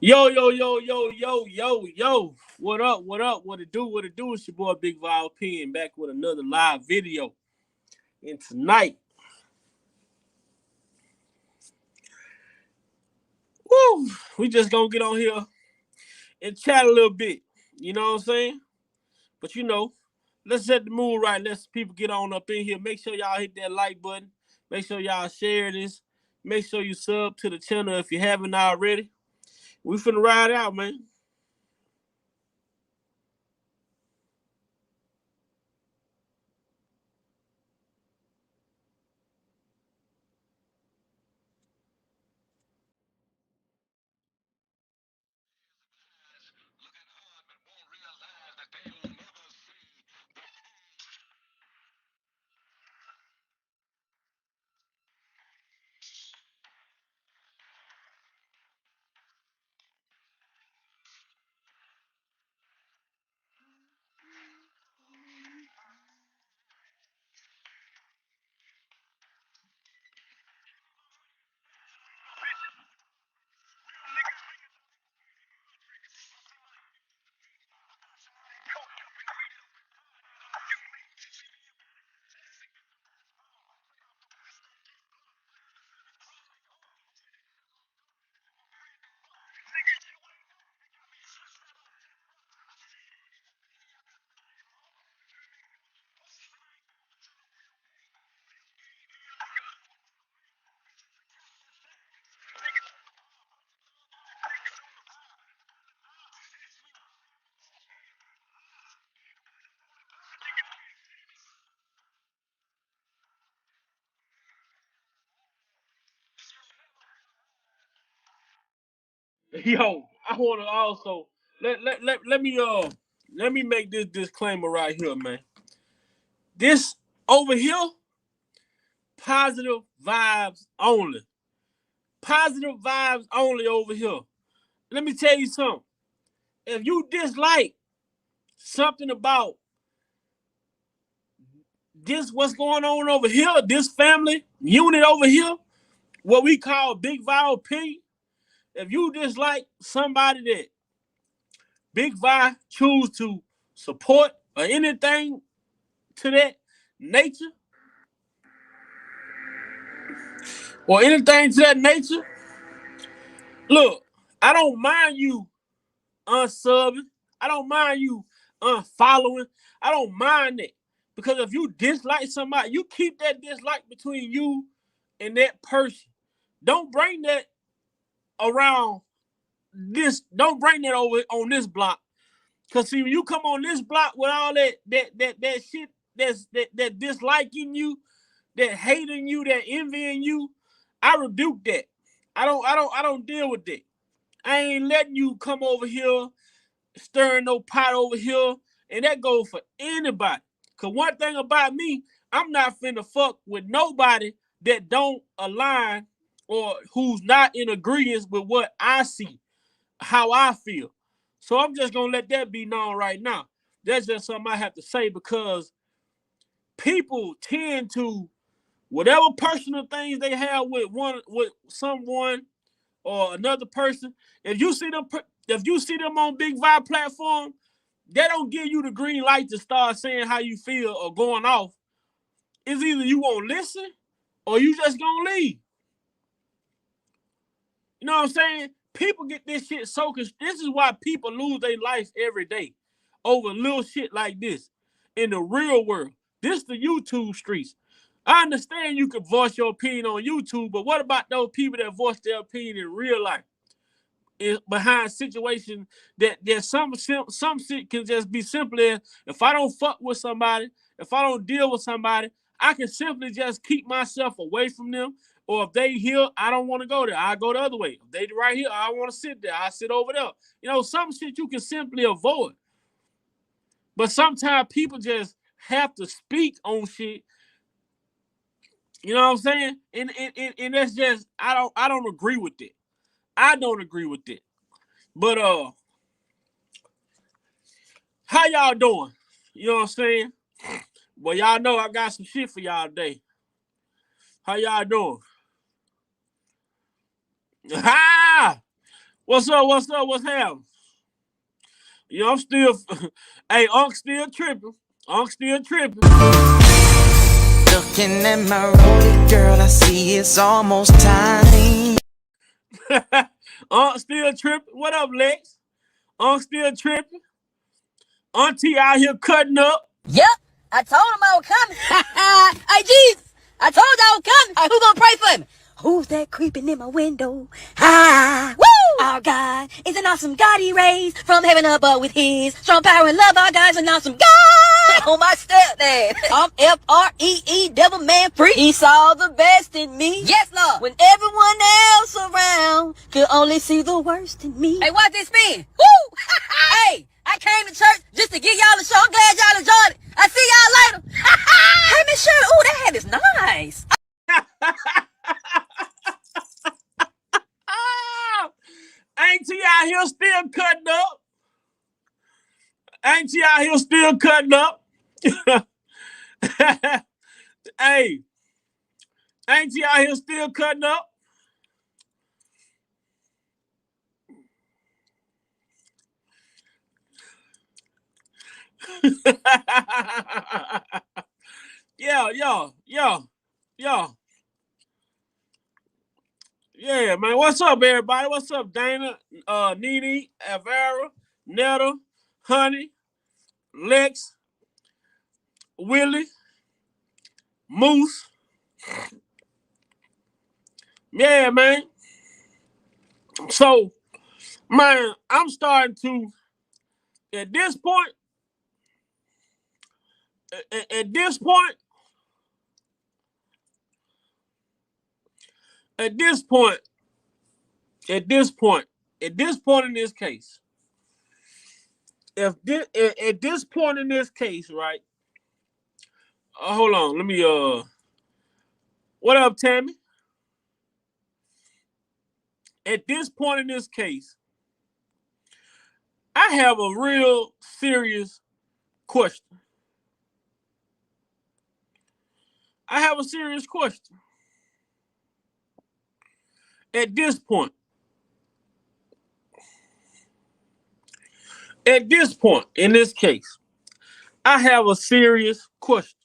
Yo, yo, yo, yo, yo, yo, yo. What up? What up? What it do? What it do? It's your boy Big Vial P and back with another live video. And tonight, woo, we just gonna get on here and chat a little bit. You know what I'm saying? But let's set the mood right. Let's people get on up in here. Make sure y'all hit that like button. Make sure y'all share this. Make sure you sub to the channel if you haven't already. We finna ride out, man. Yo, I want to also let me make this disclaimer right here, man. This over here, positive vibes only. Positive vibes only over here. Let me tell you something. If you dislike something about this, what's going on over here, this family unit over here, what we call Big Vial P, if you dislike somebody that Big Vi choose to support or anything to that nature or anything to that nature, look, I don't mind you unsubbing. I don't mind you unfollowing. I don't mind that. Because if you dislike somebody, you keep that dislike between you and that person. Don't bring that around this. Don't bring that over on this block. Cause see, when you come on this block with all that shit that disliking you, that hating you, that envying you, I rebuke that. I don't deal with that. I ain't letting you come over here, stirring no pot over here, and that goes for anybody. Cause one thing about me, I'm not finna fuck with nobody that don't align or who's not in agreement with what I see, how I feel. So I'm just gonna let that be known right now. That's just something I have to say because people tend to whatever personal things they have with someone or another person. If you see them on Big Vibe platform, they don't give you the green light to start saying how you feel or going off. It's either you won't listen or you just gonna leave. You know what I'm saying? People get this shit so this is why people lose their life every day over little shit like this in the real world. This the YouTube streets. I understand you can voice your opinion on YouTube, but what about those people that voice their opinion in real life? Behind situations that some shit can just be simply if I don't fuck with somebody, if I don't deal with somebody, I can simply just keep myself away from them. Or if they here, I don't want to go there. I go the other way. If they right here, I want to sit there. I sit over there. Some shit you can simply avoid. But sometimes people just have to speak on shit. You know what I'm saying? And that's just I don't agree with it. I don't agree with it. But how y'all doing? You know what I'm saying? Well, y'all know I got some shit for y'all today. How y'all doing? Ha! What's up? What's up? What's happening? You know, I'm still, hey, Unc still tripping. Unc still tripping. Looking at my rollie, girl, I see it's almost time. Unc still tripping. What up, Lex? Unc still tripping. Auntie out here cutting up. Yep, I told him I was coming. Hey, Jesus, I told you I was coming. Hey, who gonna pray for me? Who's that creeping in my window? Ah, woo! Our God is an awesome God he raised from heaven above with his strong power and love. Our God is an awesome God. On my stepdad. I'm F-R-E-E, devil man free. He saw the best in me. Yes, Lord. When everyone else around could only see the worst in me. Hey, watch this spin. Woo! Hey, I came to church just to give y'all a show. I'm glad y'all enjoyed it. I see y'all later. Hey, Miss Shirley. Ooh, that hat is nice. Ain't he out here still cutting up? Ain't he out here still cutting up? Hey, ain't he out here still cutting up? Yeah, yeah, yeah, yeah. Yeah, man. What's up, everybody? What's up, Dana, Nene, Avera, Netta, Honey, Lex, Willie, Moose. Yeah, man. So, man, I'm starting to, at this point, at this point, at this point, at this point, at this point in this case, if this, at this point in this case, right? Hold on, let me. What up, Tammy? At this point in this case, I have a real serious question. I have a serious question. At this point, in this case, I have a serious question.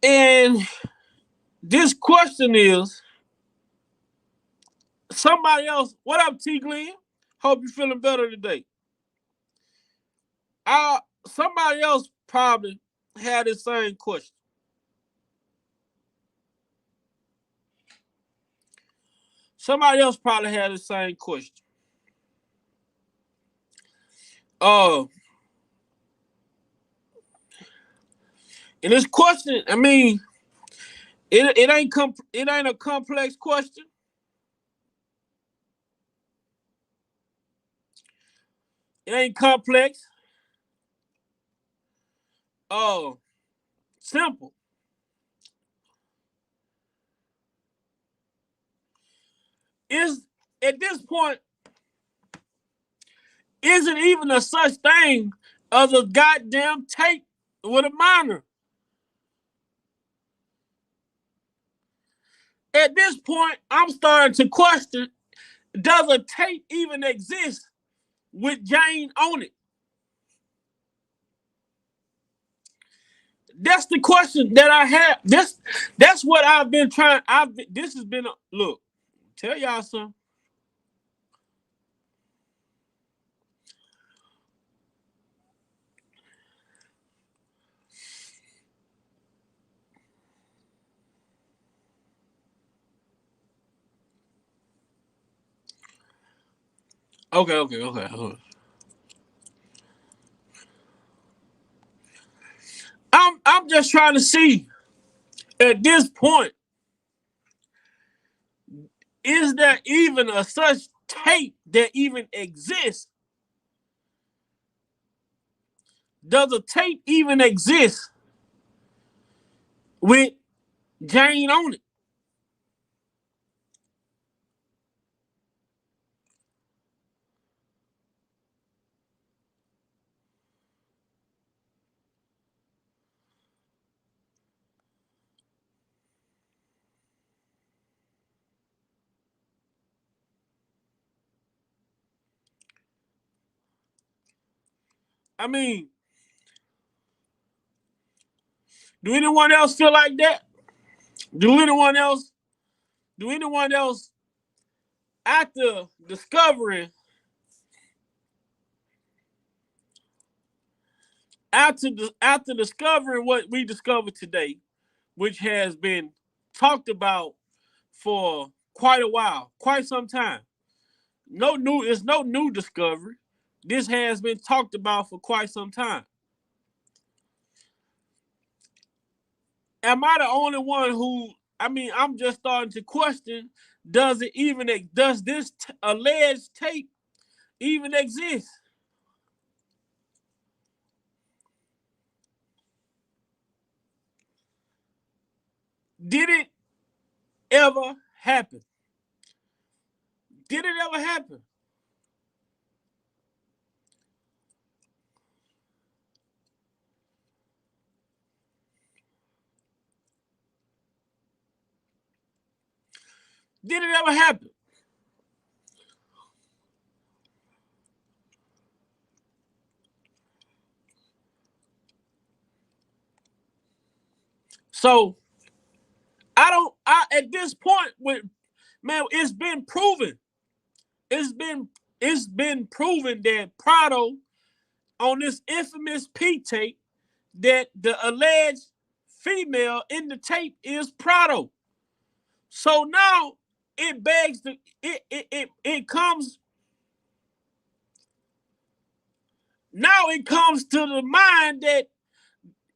And this question is somebody else. What up, T Glenn? Hope you're feeling better today. Somebody else probably had the same question. Somebody else probably had the same question. Uh, and this question, I mean, it ain't a complex question. It ain't complex. Simple. Is at this point, isn't even a such thing as a goddamn tape with a monitor. At this point, I'm starting to question, does a tape even exist with Jane on it? That's the question that I have. That's what I've been trying. This has been look. Tell y'all something. Okay. I'm just trying to see at this point, is there even a such tape that even exists? Does a tape even exist with Jane on it? I mean, do anyone else feel like that? Do anyone else after discovering after discovering what we discovered today, which has been talked about for quite a while, quite some time. It's no new discovery. This has been talked about for quite some time. Am I the only one who? I mean, I'm just starting to question: does this alleged tape even exist? Did it ever happen? Did it ever happen? Did it ever happen? So at this point with man, it's been proven. It's been proven that Prado on this infamous P tape that the alleged female in the tape is Prado. So now it begs the it comes now it comes to the mind that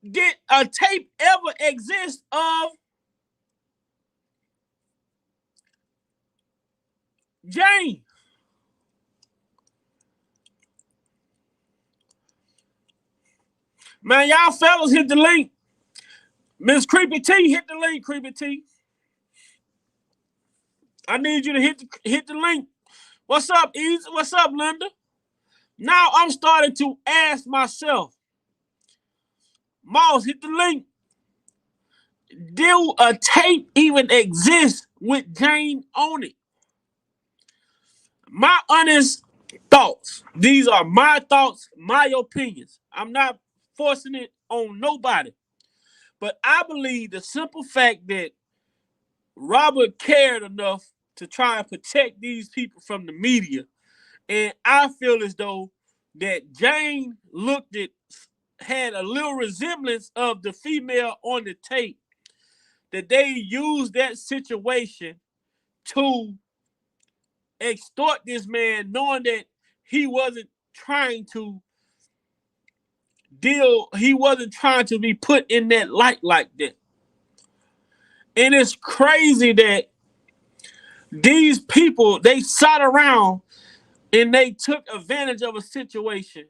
did a tape ever exist of Jane? Man, y'all fellas hit the link. Miss Creepy T, hit the link, Creepy T. I need you to hit the link. What's up, Easy? What's up, Linda? Now I'm starting to ask myself, Moss, hit the link. Do a tape even exist with Jane on it? My honest thoughts. These are my thoughts, my opinions. I'm not forcing it on nobody. But I believe the simple fact that Robert cared enough to try and protect these people from the media. And I feel as though that Jane had a little resemblance of the female on the tape, that they used that situation to extort this man, knowing that he wasn't trying to be put in that light like that. And it's crazy that these people, they sat around and they took advantage of a situation.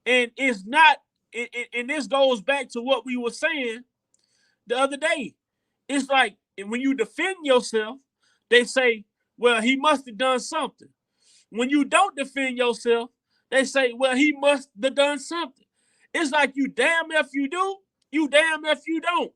And it's not, and this goes back to what we were saying the other day. It's like when you defend yourself, they say, well, he must have done something. When you don't defend yourself, they say, well, he must have done something. It's like you damn if you do, you damn if you don't.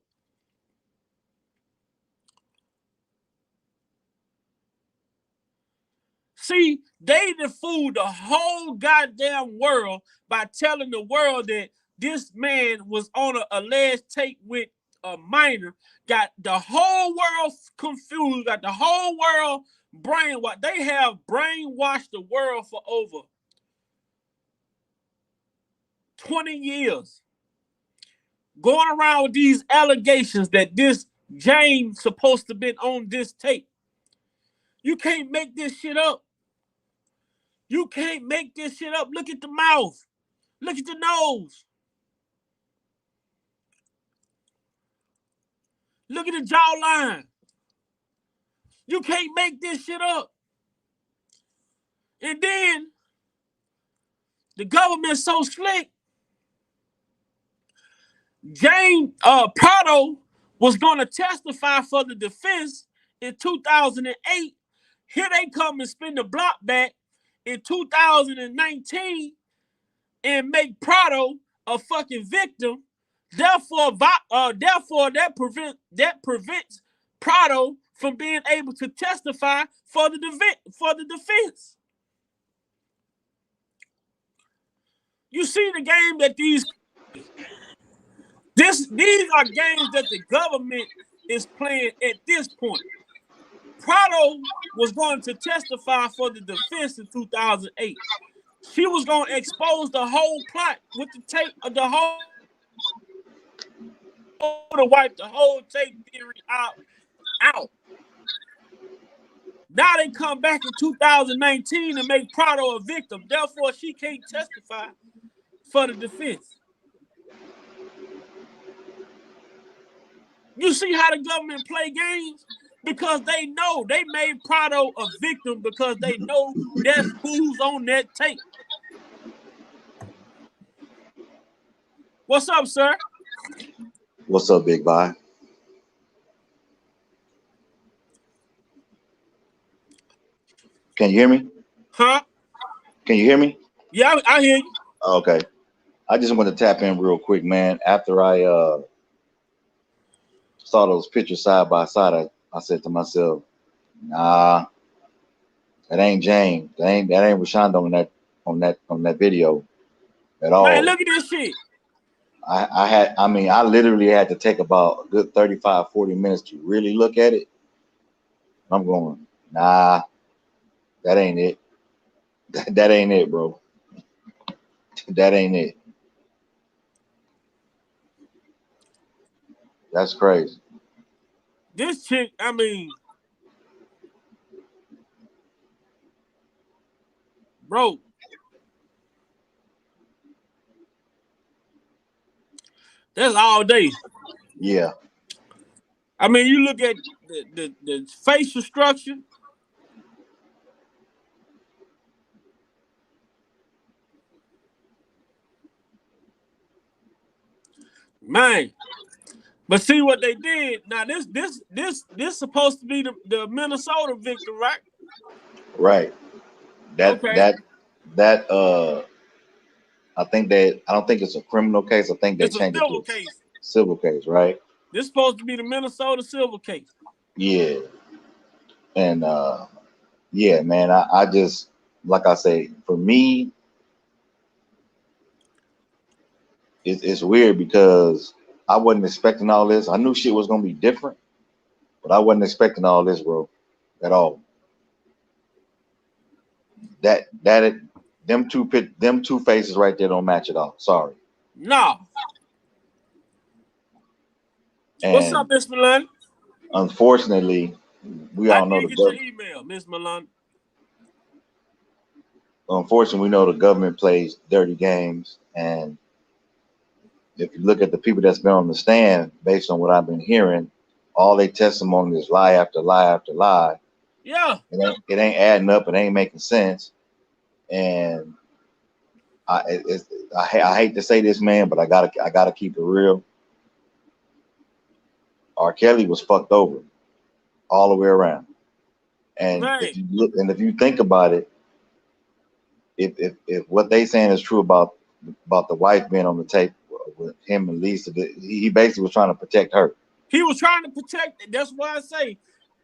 See, they fooled the whole goddamn world by telling the world that this man was on an alleged tape with a minor. Got the whole world confused, got the whole world brainwashed. They have brainwashed the world for over 20 years. Going around with these allegations that this James supposed to been on this tape. You can't make this shit up. You can't make this shit up. Look at the mouth. Look at the nose. Look at the jawline. You can't make this shit up. And then the government's so slick. Jane Prado was going to testify for the defense in 2008. Here they come and spin the block back in 2019 and make Prado a fucking victim. Therefore, that prevents Prado from being able to testify for the defense. You see the game that these are games that the government is playing at this point. Prado was going to testify for the defense in 2008. She was going to expose the whole plot with the tape of the whole to wipe the whole tape theory out. Now they come back in 2019 and make Prado a victim. Therefore, she can't testify for the defense. You see how the government play games? Because they know they made Prado a victim because they know that's who's on that tape. What's up, sir? What's up, Big Boy? Can you hear me? Huh? Can you hear me? Yeah, I hear you. Okay. I just want to tap in real quick, man. After I saw those pictures side by side, I said to myself, nah, that ain't James. That ain't Rashonda on that video at Man, all. look at this shit. I literally had to take about a good 35, 40 minutes to really look at it. I'm going, nah, that ain't it. That ain't it, bro. That ain't it. That's crazy. This chick, I mean, bro. That's all day. Yeah. I mean, you look at the facial structure. Man. But see what they did. Now this supposed to be the Minnesota victim, right? Right. Okay. I don't think it's a criminal case. I think they It's a changed it to civil a case. civil case, right? This supposed to be the Minnesota civil case. Yeah. And yeah, man, I just, like I say, for me, it's weird because I wasn't expecting all this. I knew shit was gonna be different, but I wasn't expecting all this, bro, at all. Them two faces right there don't match at all. Sorry. No. What's up, And Miss Milan? unfortunately, we I all know did the get your government. email, Miss Milan. Unfortunately, we know the government plays dirty games, and if you look at the people that's been on the stand, based on what I've been hearing, all their testimony is lie after lie after lie. Yeah. It ain't adding up. It ain't making sense. And I hate to say this, man, but I gotta keep it real. R. Kelly was fucked over all the way around. And Man. if you think about it, if what they saying is true about the wife being on the tape with him and Lisa, he basically was trying to protect her. He was trying to protect it. That's why I say,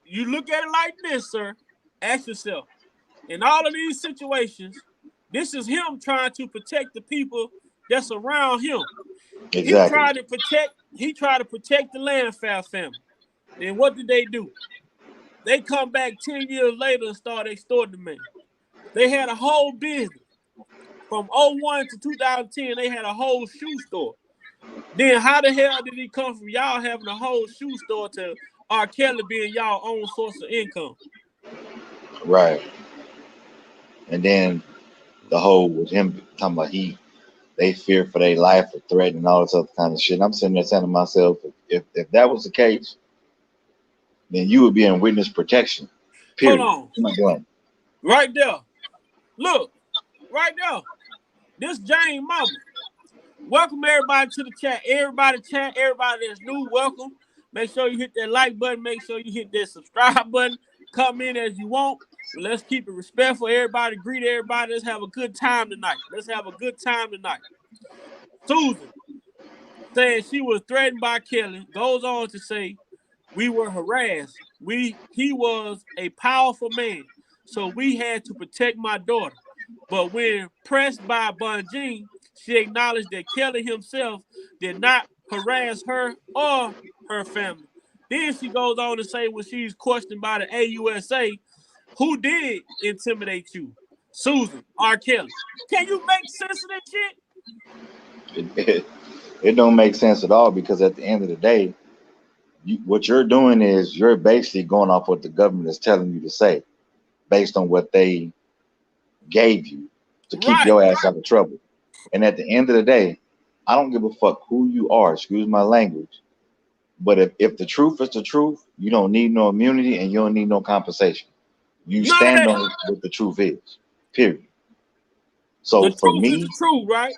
you look at it like this, sir. Ask yourself, in all of these situations, this is him trying to protect the people that's around him. Exactly. He tried to protect the Landfall family. Then what did they do? They come back 10 years later and start extorting the man. They had a whole business. From 01 to 2010, they had a whole shoe store. Then how the hell did he come from y'all having a whole shoe store to R. Kelly being y'all own source of income? Right. And then the whole with him talking about they fear for their life or threatening and all this other kind of shit. And I'm sitting there saying to myself, if that was the case, then you would be in witness protection. Period. Hold on. Right there. Look, right there. This Jane Mama. Welcome everybody to the chat. Everybody that's new, welcome. Make sure you hit that like button. Make sure you hit that subscribe button. Come in as you want. But let's keep it respectful. Everybody, greet everybody. Let's have a good time tonight. Susan, saying she was threatened by Kelly, goes on to say, we were harassed. He was a powerful man, so we had to protect my daughter. But when pressed by Bunjean, she acknowledged that Kelly himself did not harass her or her family. Then she goes on to say when she's questioned by the AUSA, who did intimidate you? Susan, R. Kelly. Can you make sense of that shit? It don't make sense at all because at the end of the day, what you're doing is you're basically going off what the government is telling you to say based on what they gave you to keep Right. your ass out of trouble. And at the end of the day, I don't give a fuck who you are, excuse my language. But if the truth is the truth, you don't need no immunity and you don't need no compensation. You None of stand that. on what the truth is, period. The So for truth is the me, truth, right?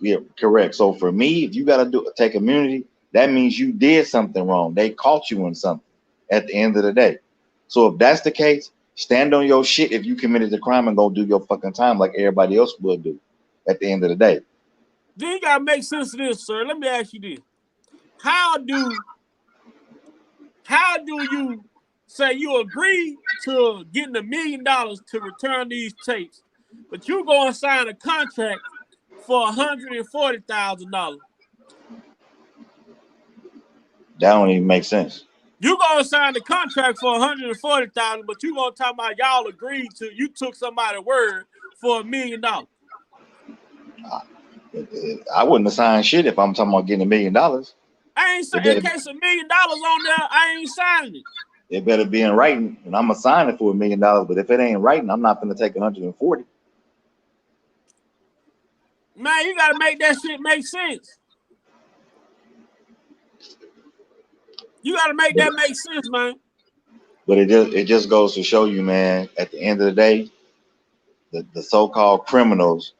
yeah, correct. So for me, if you gotta take immunity, that means you did something wrong. They caught you in something at the end of the day. So if that's the case, stand on your shit if you committed the crime and go do your fucking time like everybody else would do at the end of the day. Then you gotta make sense of this, sir. Let me ask you this. How do you say you agree to getting $1 million to return these tapes, but you go and sign a contract for $140,000? That don't even make sense. You gonna sign the contract for $140,000, but you gonna talk about y'all agreed to you took somebody's word for $1 million. I wouldn't have signed shit if I'm talking about getting $1 million. I ain't saying in case $1 million on there, I ain't signing it. It better be in writing, and I'm gonna sign it for $1 million. But if it ain't writing, I'm not gonna take 140. Man, you gotta make that shit make sense. You gotta make that make sense, man. But it just goes to show you, man. At the end of the day, the so-called criminals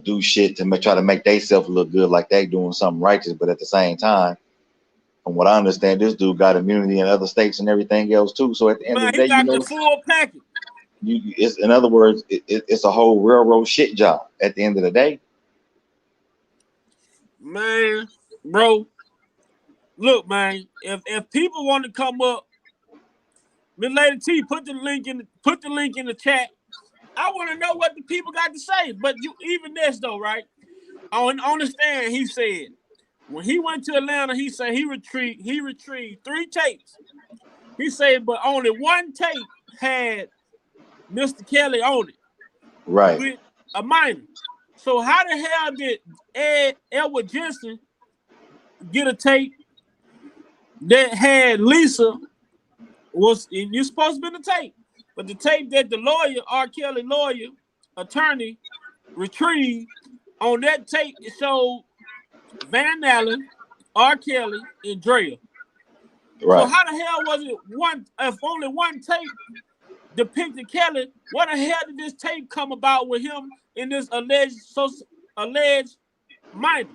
do shit to try to make themselves look good, like they doing something righteous. But at the same time, from what I understand, this dude got immunity in other states and everything else too. So at the end Man, of the he day, got the full package. it's in other words, it's a whole railroad shit job. At the end of the day, Man, bro, look, man. If people want to come up, Miss Lady T, put the link in the chat. I want to know what the people got to say. But you even this though, right? On the stand, he said when he went to Atlanta, he said he retrieved 3 tapes. He said, but only one tape had Mr. Kelly on it right? with a minor. So how the hell did Edward Jensen get a tape that had Lisa was and you're supposed to be in the tape, but the tape that the lawyer, R. Kelly lawyer, attorney, retrieved on that tape it showed Van Allen, R. Kelly, and Drea. Right. So how the hell was it one? If only one tape depicted Kelly, what the hell did this tape come about with him in this alleged minor?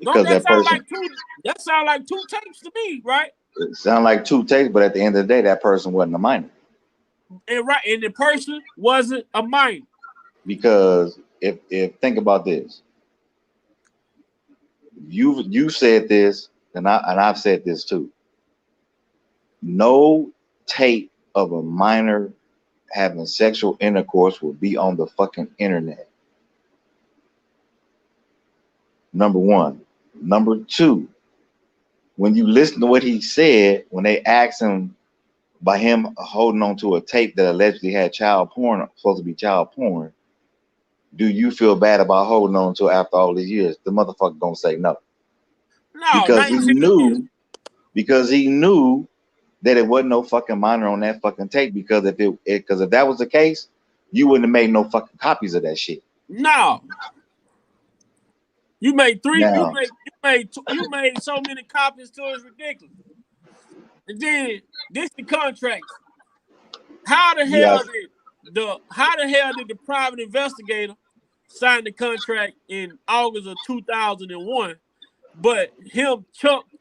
Don't Because that that sound person, like two? That sound like 2 tapes to me, right? it sound like 2 takes, but at the end of the day, that person wasn't a minor. And the person wasn't a minor. Because if think about this, you said this, and I've said this too. No tape of a minor having sexual intercourse will be on the fucking internet. Number one. Number two, when you listen to what he said, when they asked him by him holding on to a tape that allegedly had child porn, supposed to be child porn, do you feel bad about holding on to it after all these years? The motherfucker gonna say no. No, Because 19 years. he knew that it wasn't no fucking minor on that fucking tape. Because if that was the case, you wouldn't have made no fucking copies of that shit. No. You made 3. Now, You made so many copies till it's ridiculous. And then this the contract. How the hell did the private investigator sign the contract in August of 2001? But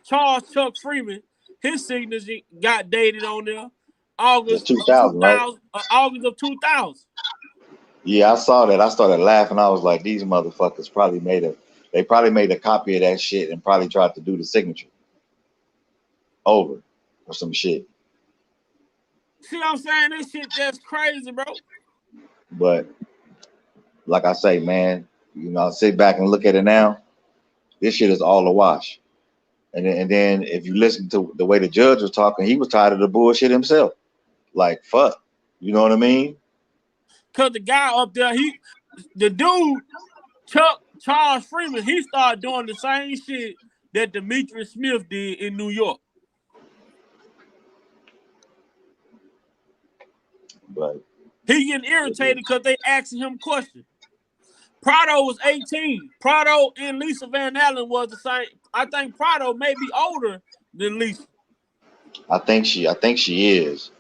Charles Chuck Freeman, his signature got dated on there it's August 2000, right? August of 2000. Yeah, I saw that. I started laughing. I was like, these motherfuckers probably made a copy of that shit and probably tried to do the signature over or some shit. See what I'm saying? This shit that's crazy, bro. But like I say, man, sit back and look at it now. This shit is all a wash. And then if you listen to the way the judge was talking, he was tired of the bullshit himself. Like fuck, you know what I mean? Cause the guy up there, the dude, Charles Freeman, he started doing the same shit that Demetrius Smith did in New York. But he getting irritated because they asking him questions. Prado was 18. Prado and Lisa Van Allen was the same. I think Prado may be older than Lisa. I think she is.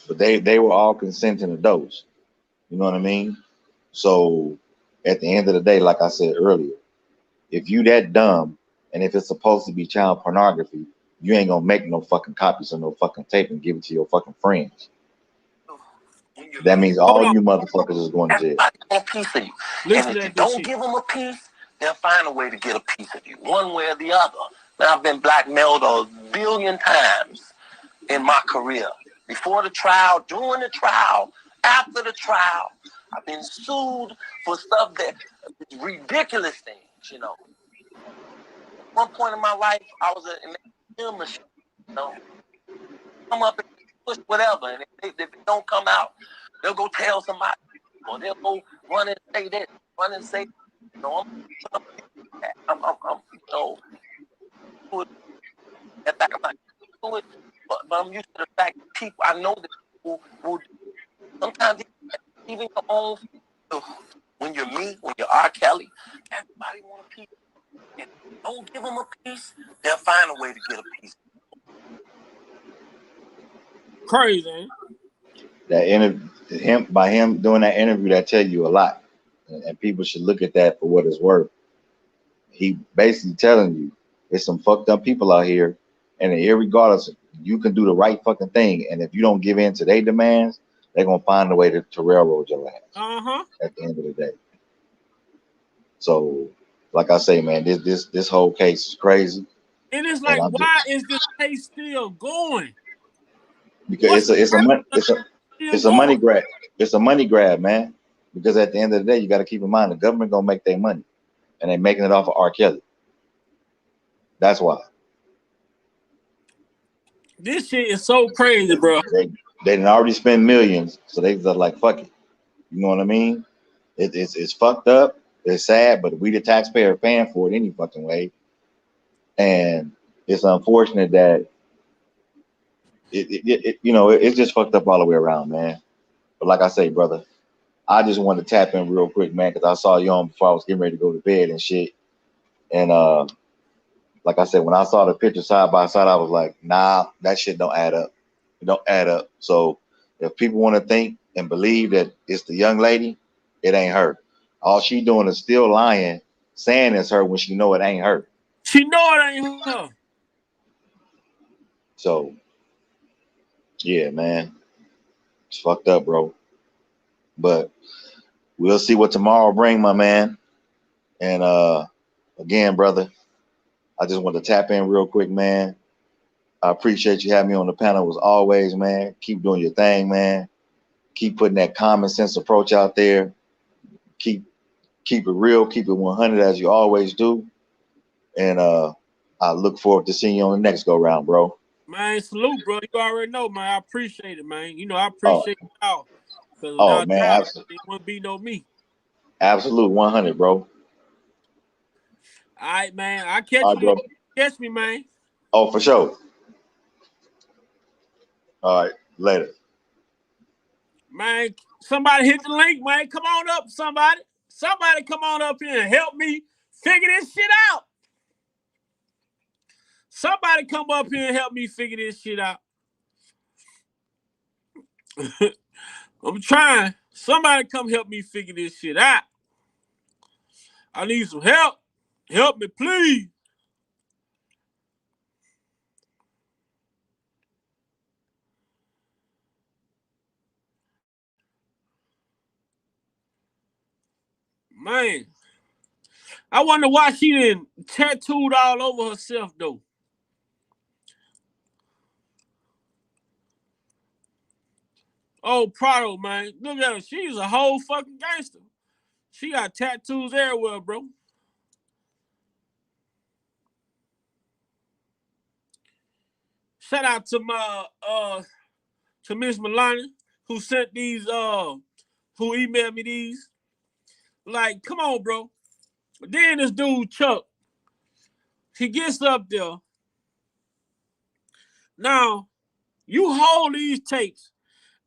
But they were all consenting adults. You know what I mean? So at the end of the day, like I said earlier, if you that dumb and if it's supposed to be child pornography, you ain't gonna make no fucking copies of no fucking tape and give it to your fucking friends. That means all you motherfuckers is going to jail. Everybody want a piece of you. Listen and if you don't give them a piece, they'll find a way to get a piece of you, one way or the other. Now, I've been blackmailed a billion times in my career. Before the trial, during the trial, after the trial. I've been sued for stuff that ridiculous things, you know. At one point in my life, I was in a film machine, you know. Come up and push whatever, and if they don't come out, they'll go tell somebody, or they'll go run and say that, run and say, you know, I'm you know, at back of my it, but I'm used to the fact that people, I know that people will sometimes even your own. When you're me, when you're R. Kelly, everybody want a piece. And don't give them a piece, they'll find a way to get a piece. Crazy. That interview, by him doing that interview, that tell you a lot, and people should look at that for what it's worth. He basically telling you there's some fucked up people out here, and irregardless, you can do the right fucking thing, and if you don't give in to their demands, they're gonna find a way to railroad your ass. At the end of the day. So, like I say, man, this whole case is crazy. And it's like, why is this case still going? Because it's a money grab. It's a money grab, man. Because at the end of the day, you got to keep in mind the government gonna make their money, and they're making it off of R. Kelly. That's why. This shit is so crazy, bro. They didn't already spend millions, so they just like fuck it. You know what I mean? It's fucked up. It's sad, but we the taxpayer paying for it any fucking way. And it's unfortunate that it's just fucked up all the way around, man. But like I say, brother, I just wanted to tap in real quick, man, because I saw you on before I was getting ready to go to bed and shit. And like I said, when I saw the picture side by side, I was like, nah, that shit don't add up. It don't add up. So if people want to think and believe that it's the young lady, it ain't her. All she doing is still lying, saying it's her when she know it ain't her. She know it ain't her. So, yeah, man, it's fucked up, bro. But we'll see what tomorrow bring, my man. And again, brother, I just want to tap in real quick, man. I appreciate you having me on the panel as always, man. Keep doing your thing, man. Keep putting that common sense approach out there. Keep it real, keep it 100 as you always do. And I look forward to seeing you on the next go round, bro. Man, salute, bro. You already know, man. I appreciate it, man. You know, I appreciate y'all. Because without man, y'all, it wouldn't be no me. Absolute 100, bro. All right, man. I catch you. Catch me, man. Oh, for sure. All right, later. Man, somebody hit the link, man. Come on up, somebody. Somebody come on up here and help me figure this shit out. Somebody come up here and help me figure this shit out. I'm trying. Somebody come help me figure this shit out. I need some help. Help me, please. Man, I wonder why she didn't tattooed all over herself, though. Oh, Prado, man. Look at her. She's a whole fucking gangster. She got tattoos everywhere, bro. Shout out to my to Miss Melania who sent these who emailed me these. Like, come on, bro. Then this dude Chuck, he gets up there. Now, you hold these tapes.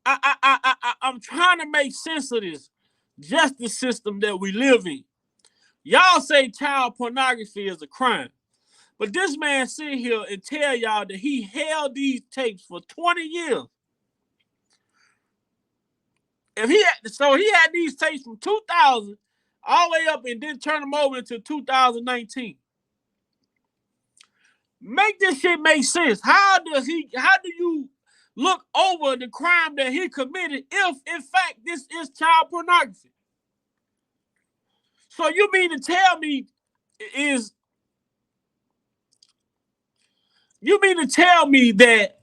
I'm trying to make sense of this justice system that we live in. Y'all say child pornography is a crime. But this man sit here and tell y'all that he held these tapes for 20 years. He had these tapes from 2000 all the way up and then turn them over into 2019. Make this shit make sense. How do you look over the crime that he committed if in fact this is child pornography? So you mean to tell me that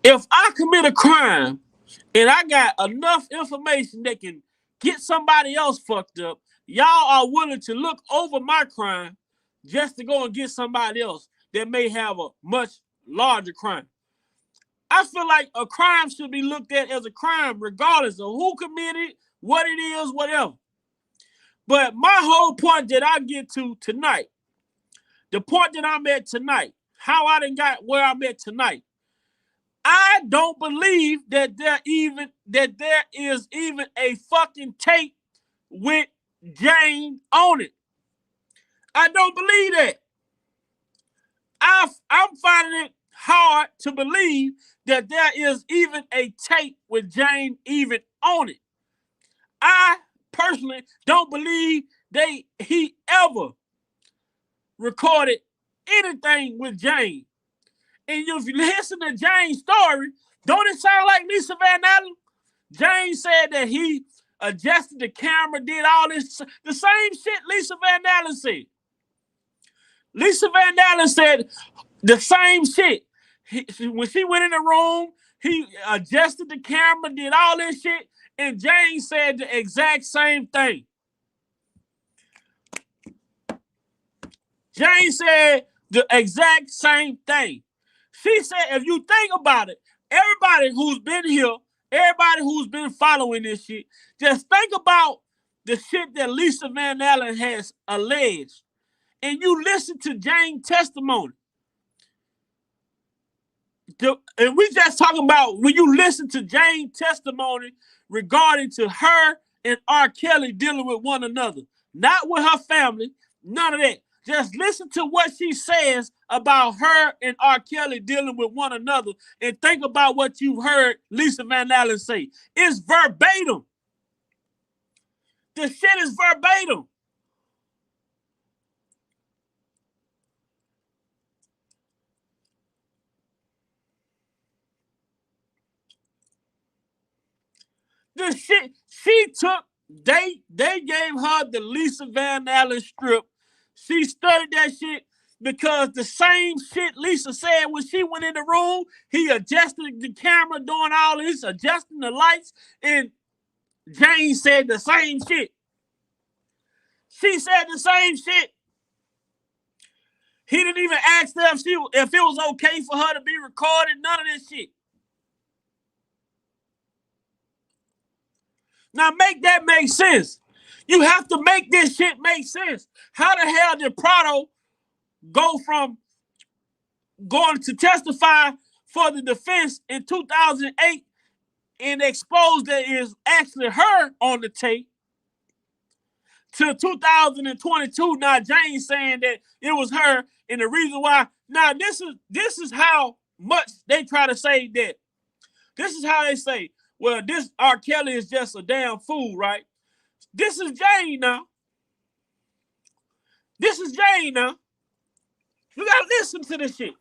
if I commit a crime and I got enough information that can get somebody else fucked up, y'all are willing to look over my crime just to go and get somebody else that may have a much larger crime? I feel like a crime should be looked at as a crime regardless of who committed, what it is, whatever. But my whole point that I get to tonight, the point that I'm at tonight, how I done got where I'm at tonight, I don't believe that there is even a fucking tape with Jane on it. I don't believe that. I'm finding it hard to believe that there is even a tape with Jane even on it. I personally don't believe he ever recorded anything with Jane. And if you listen to Jane's story, don't it sound like Lisa Van Allen? Jane said that he adjusted the camera, did all this, the same shit Lisa Van Allen said. Lisa Van Allen said the same shit. When she went in the room, he adjusted the camera, did all this shit, and Jane said the exact same thing. Jane said the exact same thing. She said, if you think about it, everybody who's been here, everybody who's been following this shit, just think about the shit that Lisa Van Allen has alleged. And you listen to Jane's testimony. And we just talking about when you listen to Jane's testimony regarding to her and R. Kelly dealing with one another. Not with her family, none of that. Just listen to what she says about her and R. Kelly dealing with one another and think about what you heard Lisa Van Allen say. It's verbatim. The shit is verbatim. The shit she took, they gave her the Lisa Van Allen strip. She studied that shit because the same shit Lisa said when she went in the room, he adjusted the camera, doing all this, adjusting the lights, and Jane said the same shit. She said the same shit. He didn't even ask her if it was okay for her to be recorded, none of this shit. Now make that make sense. You have to make this shit make sense. How the hell did Prado go from going to testify for the defense in 2008 and expose that is actually her on the tape to 2022? Now Jane saying that it was her, and the reason why. Now this is how much they try to say that. This is how they say, well, this R. Kelly is just a damn fool, right? This is Jane now. This is Jane now. You gotta listen to this shit.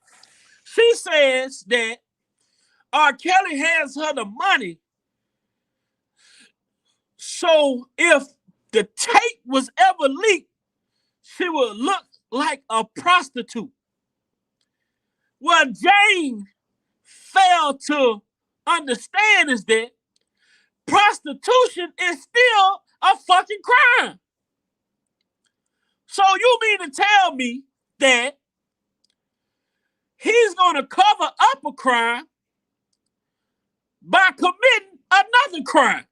She says that R. Kelly hands her the money. So if the tape was ever leaked, she would look like a prostitute. Well, Jane failed to understand is that prostitution is still a fucking crime. So you mean to tell me that he's going to cover up a crime by committing another crime?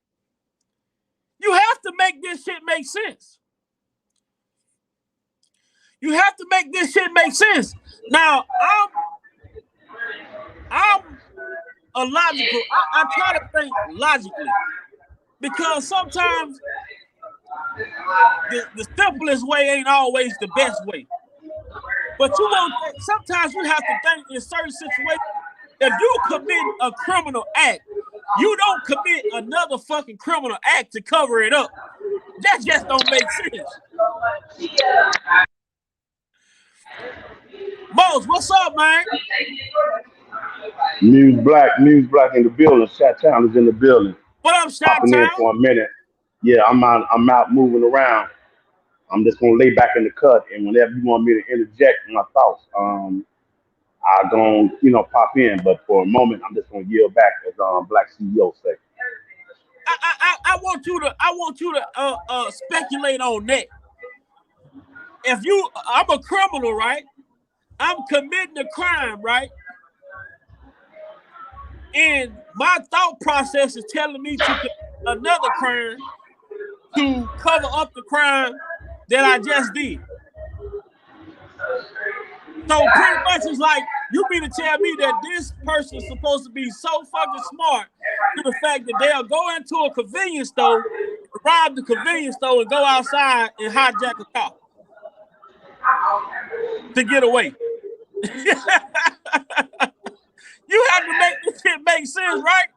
You have to make this shit make sense. You have to make this shit make sense. Now, I'm a logical. I try to think logically because sometimes the simplest way ain't always the best way. But you won't. Sometimes you have to think in certain situations. If you commit a criminal act, you don't commit another fucking criminal act to cover it up. That just don't make sense. Mose, what's up, man? News Black in the building. Chi-Town is in the building. What up, Popping in Chi-Town? for a minute. Yeah, I'm out moving around. I'm just gonna lay back in the cut, and whenever you want me to interject my thoughts, I'll go pop in. But for a moment, I'm just gonna yield back, as Black CEO say. I want you to speculate on that. I'm a criminal, right? I'm committing a crime, right? And my thought process is telling me to commit another crime to cover up the crime that I just did. So pretty much it's like, you mean to tell me that this person is supposed to be so fucking smart to the fact that they'll go into a convenience store, rob the convenience store, and go outside and hijack a car to get away. You have to make this shit make sense, right?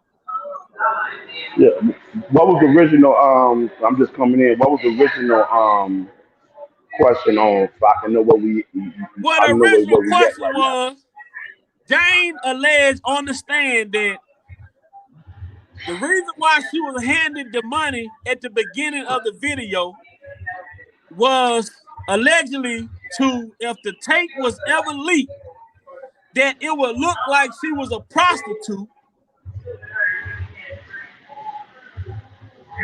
Yeah. What was the original? I'm just coming in. What was the original question on? So I can know what we. Well, the original question was, Jane alleged on the stand that the reason why she was handed the money at the beginning of the video was allegedly if the tape was ever leaked, that it would look like she was a prostitute.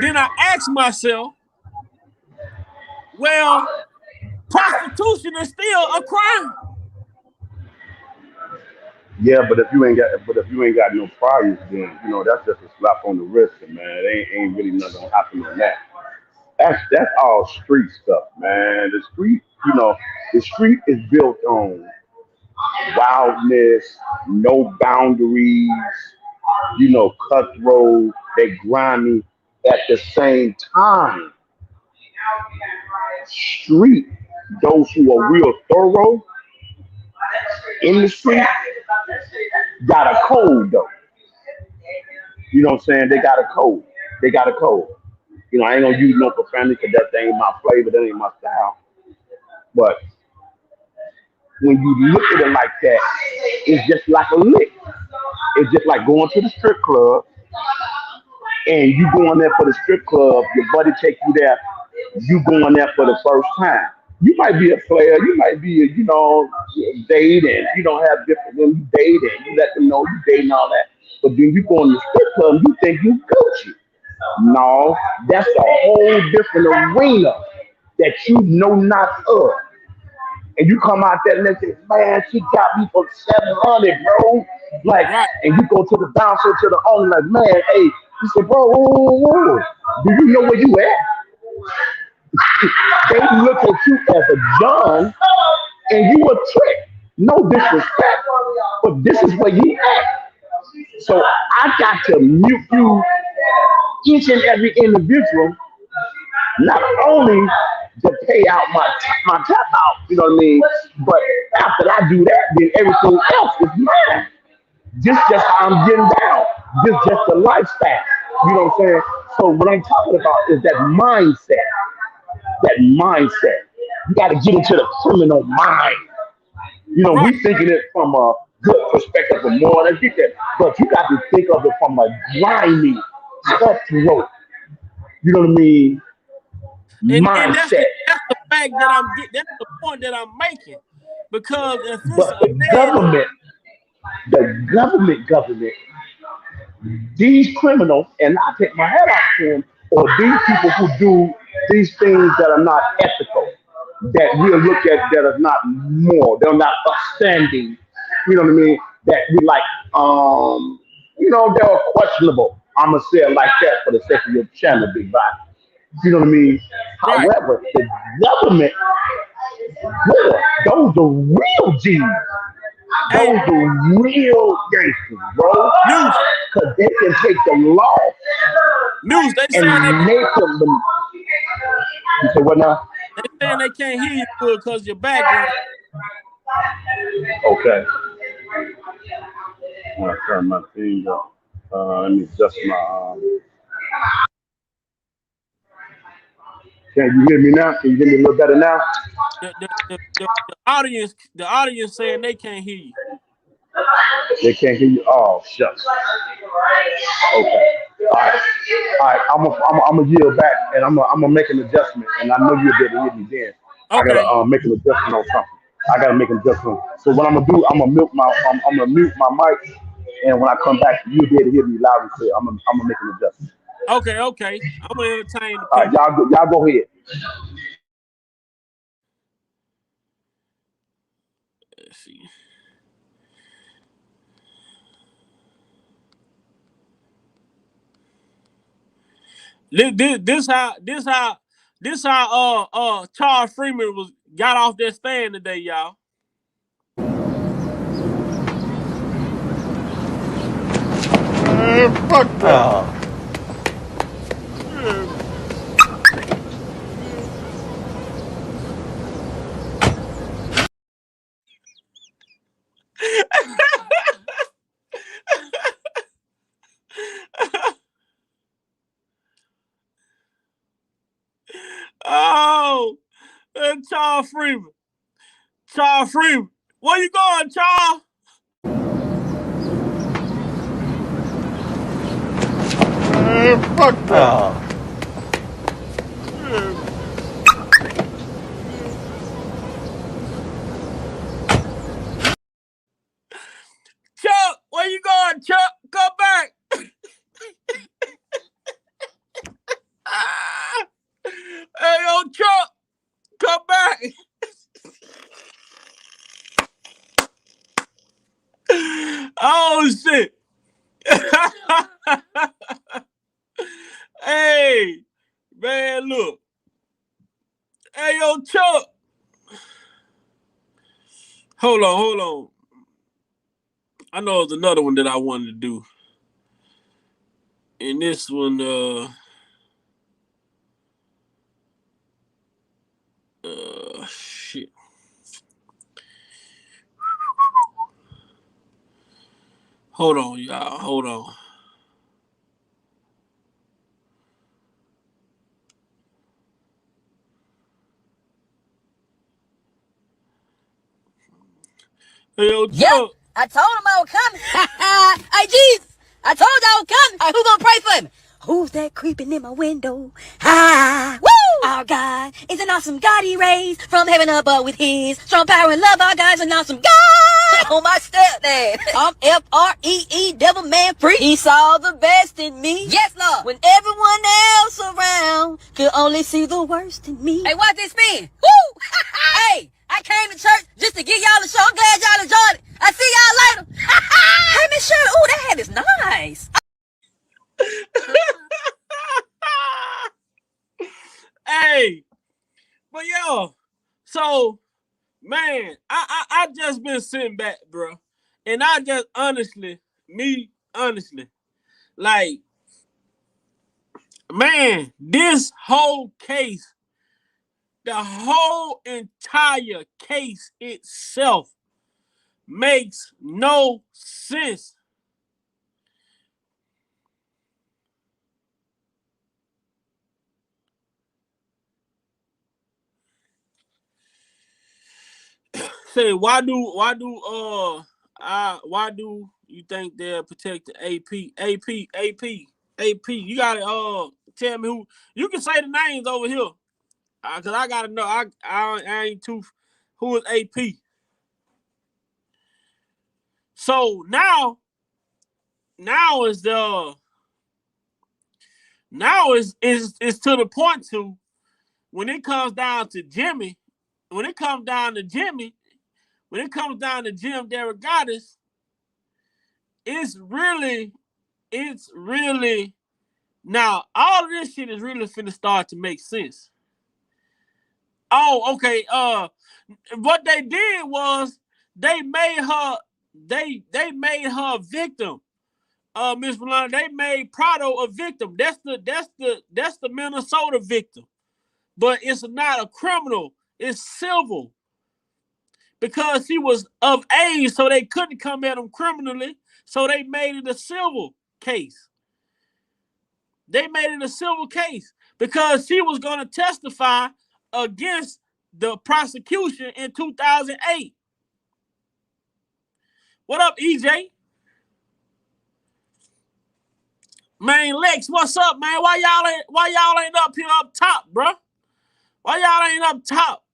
Then I asked myself, well, prostitution is still a crime. Yeah, but if you ain't got no priors, then that's just a slap on the wrist, and man, it ain't really nothing gonna happen on that. That's all street stuff, man. The street is built on wildness, no boundaries, cutthroat, they grimy. At the same time, street, those who are real thorough in the street, got a code though. You know what I'm saying? They got a code. I ain't gonna use no profanity because that ain't my flavor, that ain't my style. But when you look at it like that, it's just like a lick. It's just like going to the strip club, and you going there for the strip club, your buddy take you there, you going there for the first time. You might be a player, you might be dating, you don't have different when you dating, you let them know you dating all that. But then you go in the strip club, you think you Gucci. No, that's a whole different arena that you know not of. And you come out there and they say, man, she got me for 700, bro. Like, and you go to the bouncer, to the owner, like, man, hey, he said, bro, whoa. Do you know where you at? They look at you as a John, and you a trick. No disrespect, but this is where you at. So I got to mute you, each and every individual, not only to pay out my tap out, you know what I mean? But after I do that, then everything else is mine. This just how I'm getting down. This just the lifestyle. You know what I'm saying? So what I'm talking about is that mindset. That mindset. You got to get into the criminal mind. We thinking it from a good perspective of more. Let's get that. But you got to think of it from a grimy, cutthroat. You know what I mean? Mindset. And that's the fact that I'm getting. That's the point that I'm making. Because if it's but the government, these criminals, and I take my hat off to them, or these people who do these things that are not ethical, that we'll look at that are not moral, they're not upstanding, you know what I mean? That we like, they're questionable. I'm gonna say it like that for the sake of your channel, Big Bot. You know what I mean? Right. However, the government, boy, those are real G's. Hey, Those are real gangsters, bro. news, Because they can take the law news. and make them. You say what now? They saying they can't hear you good because your background. Okay. I'm gonna turn my thing up. Let me adjust my. Can you hear me now? Can you hear me a little better now? The audience saying they can't hear you. They can't hear you. Oh, shucks. Okay. All right. All right. I'm gonna yield back, and I'm gonna make an adjustment, and I know you'll be able to hear me then. I gotta Okay. make an adjustment on something. I gotta make an adjustment. So what I'm gonna do, I'm gonna mute my mic, and when I come back, you'll be able to hear me loud and clear. I'm gonna make an adjustment. Okay. I'm gonna entertain the All right, people. y'all go ahead. Let's see. This how Charles Freeman got off that stand today, y'all. Man, fuck that. Oh, Charles Freeman. Charles Freeman. Where you going, Charles? Man, fuck that. Chuck, where you going, Chuck? Come back. Hey, yo, Chuck, come back. Oh, shit. Hey, man, look. Hey, yo, Chuck. Hold on. I know there's another one that I wanted to do. And this one, shit. Hold on, y'all. Hold on. Hey, yo, Yep, Chuck. I told him I was coming. Hey, Jesus, I told you I was coming. Hey, who gonna pray for me? Who's that creeping in my window? Woo! Our God is an awesome God he raised from heaven above with his strong power and love. Our God is an awesome God. On my stepdad. I'm Free, devil man free. He saw the best in me. Yes, Lord. When everyone else around could only see the worst in me. Hey, watch this spin. Woo! Hey, I came to church just to give y'all a show. I'm glad y'all enjoyed it. I see y'all later. Hey, Miss Shirley. Ooh, that hat is nice. Hey, but yo, so man, I just been sitting back, bro, and I just honestly, like, man, this whole case, the whole entire case itself makes no sense. Say, why do you think they'll protect the AP? You gotta tell me who. You can say the names over here, cause I gotta know. I ain't too. Who is AP? So now now is the now is to the point to when it comes down to Jimmy, when it comes down to Jimmy, when it comes down to Jim Derogatis, it's really now all of this shit is really finna start to make sense. Oh, okay. What they did was they made her a victim. Miss Malone, they made Prado a victim. That's the Minnesota victim. But it's not a criminal, it's civil. Because he was of age, so they couldn't come at him criminally. So they made it a civil case. They made it a civil case because she was going to testify against the prosecution in 2008. What up, EJ? Man, Lex, what's up, man? Why y'all ain't up here up top, bro? Why y'all ain't up top?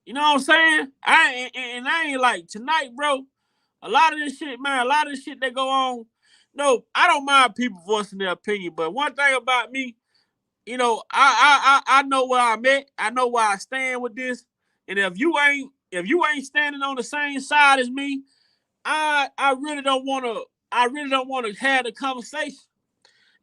You know what I'm saying? I ain't like tonight, bro. A lot of this shit, man, a lot of this shit that go on. No, I don't mind people voicing their opinion, but one thing about me, you know, I know where I'm at. I know where I stand with this. And if you ain't standing on the same side as me, I really don't want to have the conversation.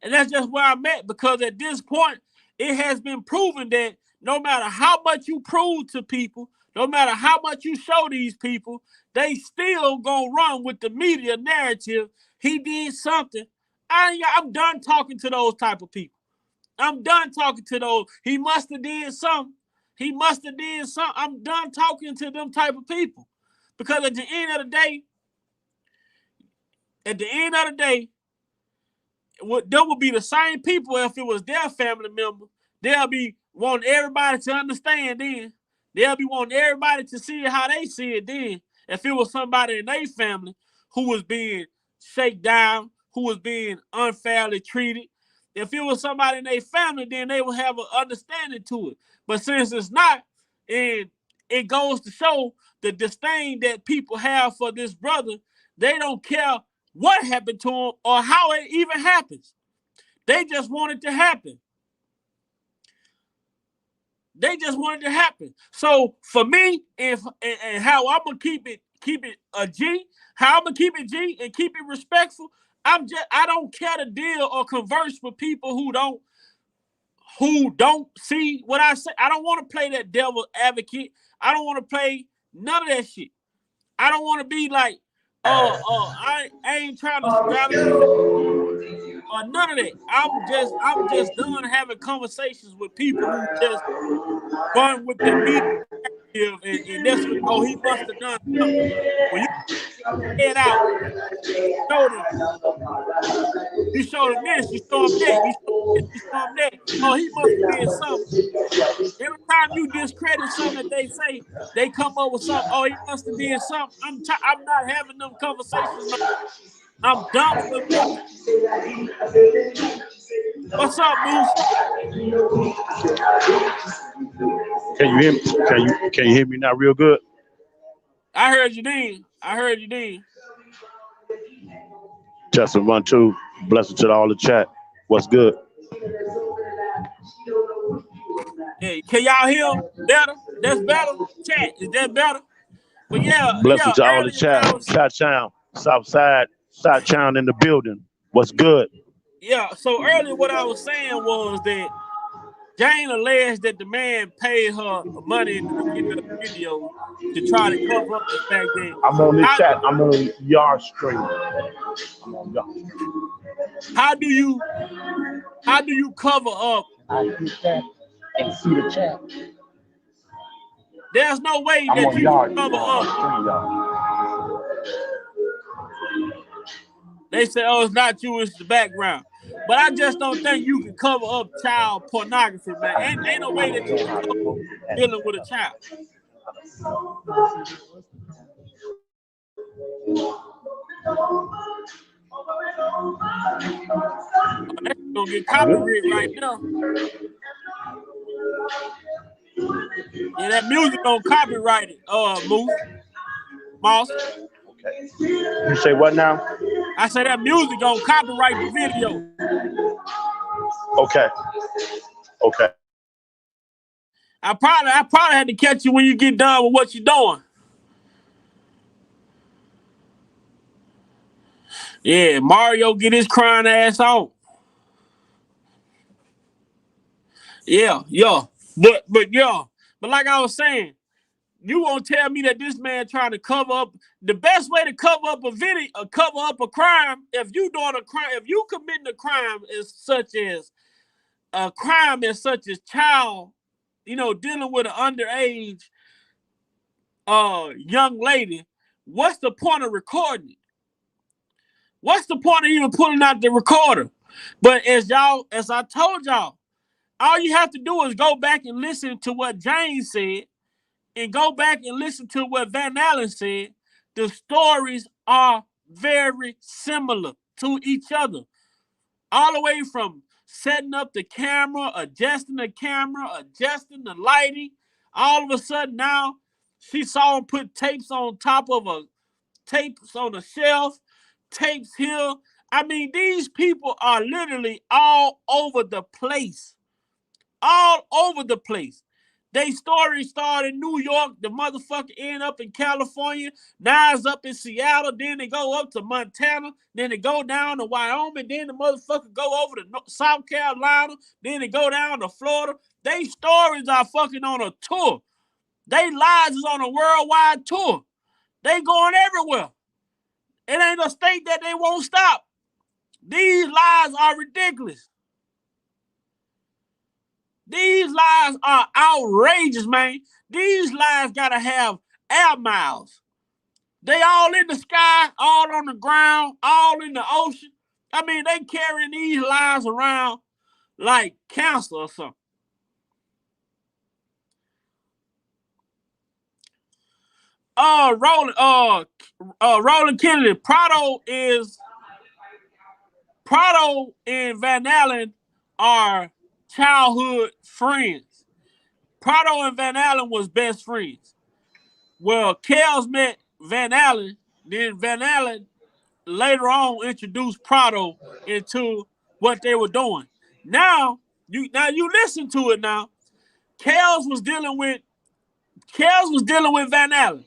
And that's just where I'm at, because at this point, it has been proven that no matter how much you prove to people, no matter how much you show these people, they still gonna run with the media narrative. He did something. I'm done talking to those type of people. I'm done talking to those. He must have did something. He must have did something. I'm done talking to them type of people. Because at the end of the day, there would be the same people if it was their family member. They'll be wanting everybody to understand then. They'll be wanting everybody to see how they see it then. If it was somebody in their family who was being shaken down, who was being unfairly treated, if it was somebody in their family, then they would have an understanding to it. But since it's not, and it goes to show the disdain that people have for this brother, they don't care what happened to him or how it even happens. They just want it to happen. They just want it to happen. So for me, and how I'm gonna keep it a G, how I'm gonna keep it G and keep it respectful, I don't care to deal or converse with people who don't see what I say. I don't want to play that devil advocate. I don't want to play none of that shit. I don't want to be like, I ain't trying to straddle the or none of that. I'm just done having conversations with people who just run with the media and that's what, he must have done something. When you head out, you show them this, you show them that, you show them this, you show them that. Oh, he must have did something. Every time you discredit something that they say, they come up with something. Oh, he must have did something. I'm not having them conversations. No. I'm done with them conversations. What's up, Moose? Can you hear me? Can you hear me now real good? I heard you then. Justin 1 2. Blessing to all the chat. What's good? Hey, can y'all hear better? That's better. Chat, is that better? But Blessing to all the earlier when chat. I was Chi-Town, Southside, Chi-Town in the building. What's good? so earlier what I was saying was that Jane alleged that the man paid her money in the beginning of the video to try to cover up the fact that I'm on this chat. I'm on Yard Stream. How do you cover up? I hit that and see the chat. There's no way I'm that on you Yard. can cover up. Stream, They say, oh, it's not you, it's the background. But I just don't think you can cover up child pornography, man. Ain't no way that you can cover up dealing with a child. Oh, that's gonna get copyright right now. Yeah, that music gonna copyright it. Moose. Moss. Okay. You say what now? I said that music gonna copyright the video. Okay. Okay. I probably had to catch you when you get done with what you're doing. Yeah, Mario get his crying ass on. Yeah. But like I was saying, you won't tell me that this man trying to cover up the best way to cover up a video, cover up a crime. If you doing a crime, if you committing a crime such as child, dealing with an underage young lady, what's the point of recording it? What's the point of even pulling out the recorder? But as I told y'all, all you have to do is go back and listen to what James said and go back and listen to what Van Allen said. The stories are very similar to each other. All the way from setting up the camera, adjusting the lighting. All of a sudden now, she saw him put tapes on top of tapes on a shelf, tapes here. I mean, these people are literally all over the place. All over the place. They story started in New York. The motherfucker end up in California. Now it's up in Seattle. Then they go up to Montana. Then they go down to Wyoming. Then the motherfucker go over to South Carolina. Then they go down to Florida. They stories are fucking on a tour. They lives is on a worldwide tour. They going everywhere. It ain't a state that they won't stop. These lies are ridiculous. These lies are outrageous, man. These lies gotta have air miles. They all in the sky, all on the ground, all in the ocean. I mean, they carrying these lies around like cancer or something. Roland Kennedy. Prado and Van Allen are childhood friends. Prado and Van Allen was best friends. Well, Kels met Van Allen, then Van Allen later on introduced Prado into what they were doing. Now you listen to it now. Kels was dealing with Van Allen.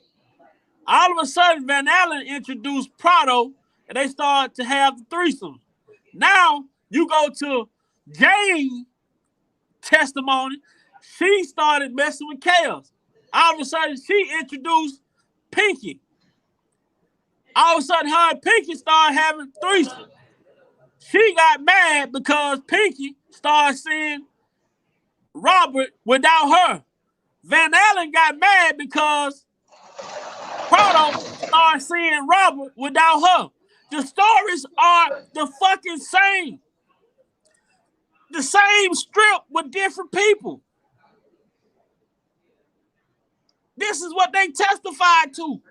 All of a sudden, Van Allen introduced Prado, and they started to have the threesome. Now you go to Jane's testimony. She started messing with Kels. All of a sudden, she introduced Pinky. All of a sudden, her and Pinky started having threesome. She got mad because Pinky started seeing Robert without her. Van Allen got mad because Prado started seeing Robert without her. The stories are the fucking same. The same strip with different people. This is what they testified to.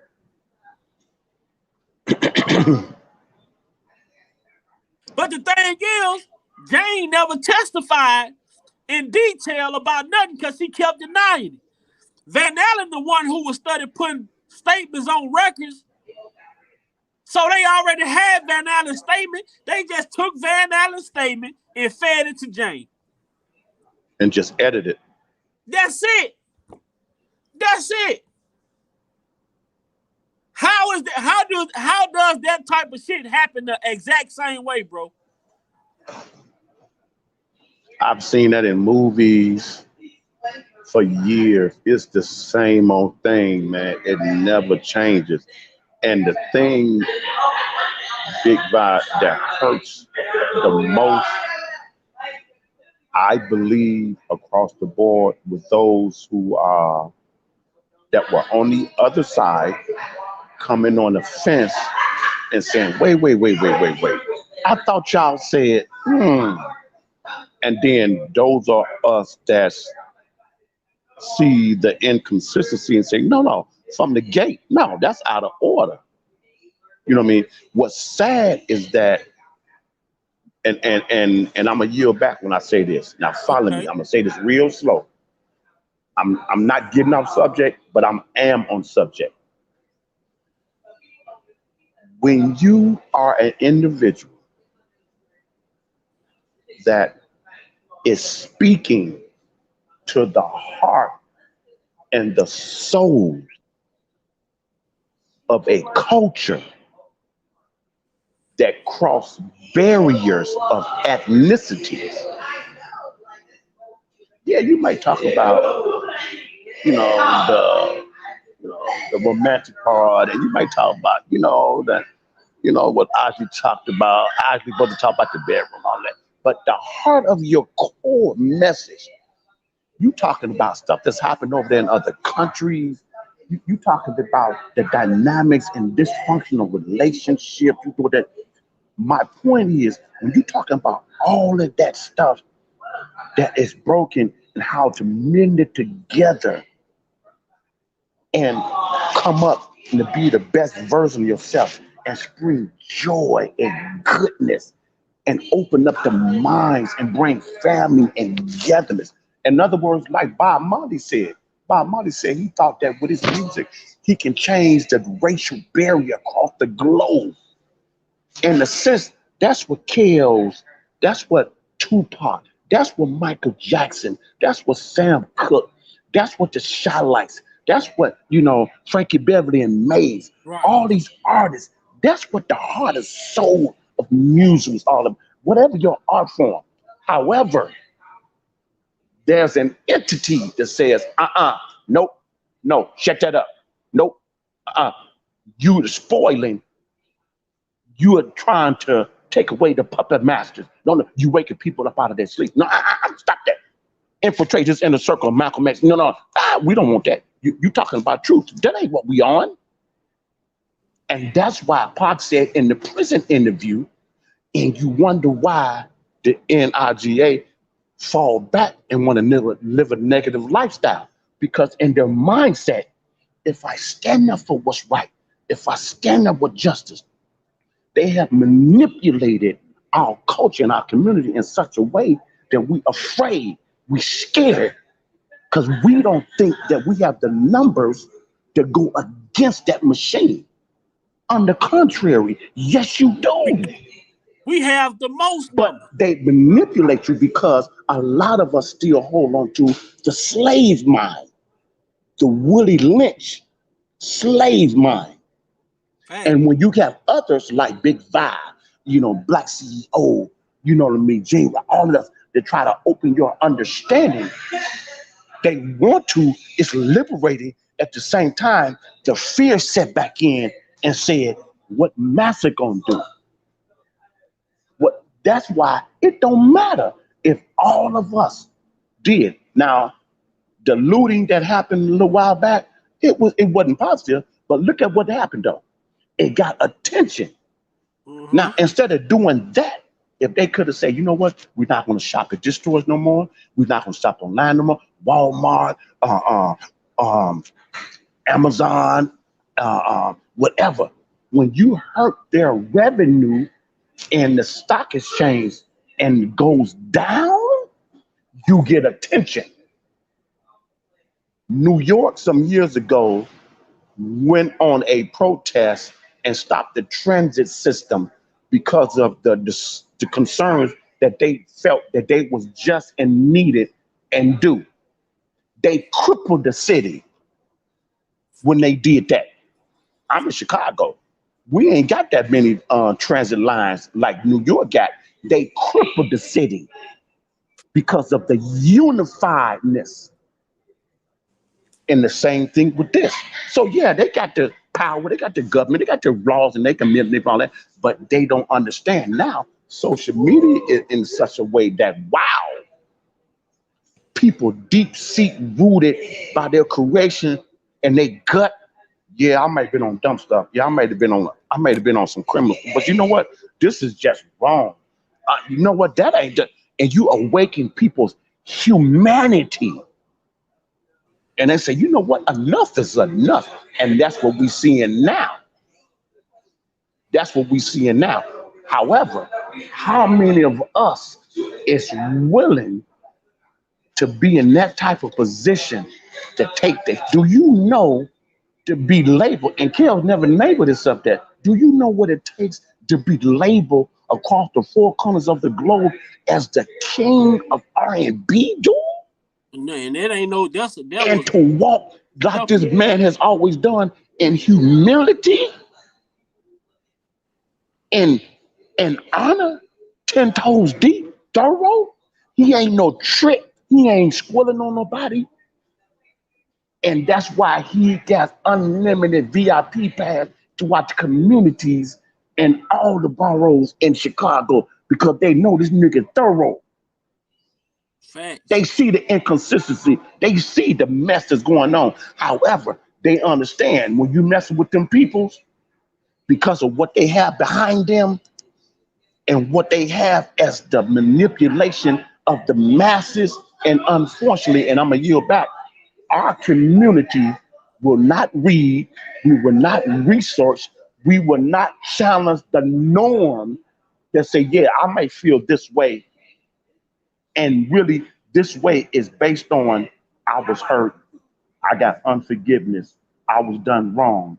But the thing is, Jane never testified in detail about nothing because he kept denying it. Van Allen, the one who was started putting statements on records, so they already had Van Allen's statement. They just took Van Allen's statement and fed it to Jane. And just edited. That's it. That's it. How does that type of shit happen the exact same way, bro? I've seen that in movies for years. It's the same old thing, man. It never changes. And the thing, Big Vibe, that hurts the most, I believe, across the board with those who are that were on the other side coming on the fence and saying, wait. I thought y'all said, And then those are us that see the inconsistency and say, no, from the gate, no, that's out of order. You know what I mean? What's sad is that, and I'm gonna yield back when I say this. Now follow me. I'm gonna say this real slow. I'm not getting off subject, but I am on subject. When you are an individual that is speaking to the heart and the soul of a culture that cross barriers of ethnicities, yeah, you might talk about, you know, the romantic part, and you might talk about, that, what Osby talked about. Osby supposed to talk about the bedroom, all that. But the heart of your core message, you talking about stuff that's happened over there in other countries. You talking about the dynamics and dysfunctional relationships. You do that. My point is, when you talking about all of that stuff that is broken and how to mend it together and come up and to be the best version of yourself and spring joy and goodness and open up the minds and bring family and togetherness. In other words, like Bob Marley said he thought that with his music, he can change the racial barrier across the globe. In a sense, that's what kills, that's what Tupac, that's what Michael Jackson, that's what Sam Cooke, that's what the Shylights, that's what, Frankie Beverly and Maze, Right. all these artists, that's what the heart and soul of music is all about, whatever your art form. However, there's an entity that says, nope, no, shut that up. Nope, you're spoiling, you are trying to take away the puppet masters. No, you waking people up out of their sleep. No, stop that. Infiltrate this inner circle of Malcolm X. No, we don't want that. You talking about truth. That ain't what we on. And that's why Pac said in the prison interview, and you wonder why the NIGA fall back and want to live a negative lifestyle. Because in their mindset, if I stand up for what's right, if I stand up with justice, they have manipulated our culture and our community in such a way that we afraid, we scared, because we don't think that we have the numbers to go against that machine. On the contrary, yes, you do. We have the most numbers. But they manipulate you because a lot of us still hold on to the slave mind, the Willie Lynch slave mind. Hey. And when you have others like Big Five, Black CEO, what I mean, Jay, all of us that try to open your understanding, they want to, it's liberating. At the same time, the fear set back in and said, what Massa gonna do? That's why it don't matter if all of us did. Now, the looting that happened a little while back, it wasn't positive, but look at what happened though. It got attention. Mm-hmm. Now, instead of doing that, if they could have said, you know what, we're not going to shop at this stores no more. We're not going to shop online no more. Walmart, Amazon, whatever. When you hurt their revenue and the stock exchange and goes down, you get attention. New York some years ago went on a protest and stopped the transit system because of the concerns that they felt that they was just and needed and due. They crippled the city when they did that. I'm in Chicago. We ain't got that many transit lines like New York got. They crippled the city because of the unifiedness. And the same thing with this. So yeah, they got the power, they got the government, they got the laws, and they can manipulate all that, but they don't understand now. Social media is in such a way that people deep seat rooted by their creation and they gut. Yeah, I might have been on dumb stuff. Yeah, I might have been on some criminal. But you know what? This is just wrong. You know what? That ain't the, and you awaken people's humanity. And they say, you know what? Enough is enough. And that's what we're seeing now. That's what we're seeing now. However, how many of us is willing to be in that type of position to take this? Do you know to be labeled? And Kel's never labeled himself that. Do you know what it takes to be labeled across the four corners of the globe as the king of R&B, dude? And that ain't no. That And was to walk like tough. this man has always done in humility and honor, 10 toes deep, thorough. He ain't no trick. He ain't squilling on nobody. And that's why he got unlimited VIP pass to watch communities and all the boroughs in Chicago because they know this nigga thorough. Facts. They see the inconsistency. They see the mess that's going on. However, they understand when you mess with them peoples because of what they have behind them and what they have as the manipulation of the masses. And unfortunately, and I'm going to yield back, our community will not read, we will not research, we will not challenge the norm that say, yeah, I might feel this way. And really, this way is based on I was hurt, I got unforgiveness, I was done wrong,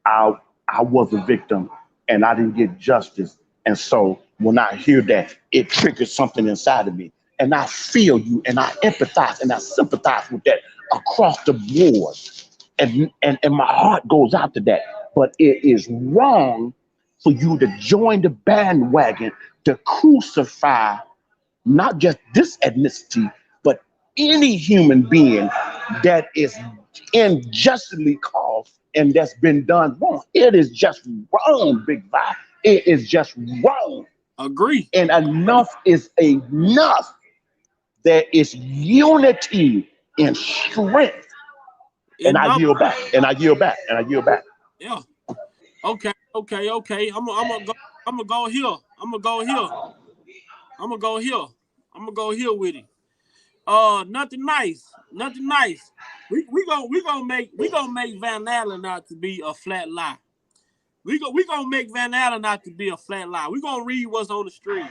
I I was a victim and I didn't get justice. And so when I hear that, it triggers something inside of me. And I feel you and I empathize and I sympathize with that across the board. And my heart goes out to that. But it is wrong for you to join the bandwagon to crucify not just this ethnicity, but any human being that is unjustly caused and that's been done wrong. It is just wrong, Big Vi. It is just wrong. Agree. And enough is enough. There is unity and strength. And I Enough. yield back. And I yield back. And I yield back. Yeah. Okay. I'm gonna go. I'm gonna go here. I'm gonna go here. I'm gonna go here. I'm gonna go here with it. Nothing nice. Nothing nice. We gonna make Van Allen out to be a flat lie. We gonna make Van Allen out to be a flat lie. We gonna read what's on the stream.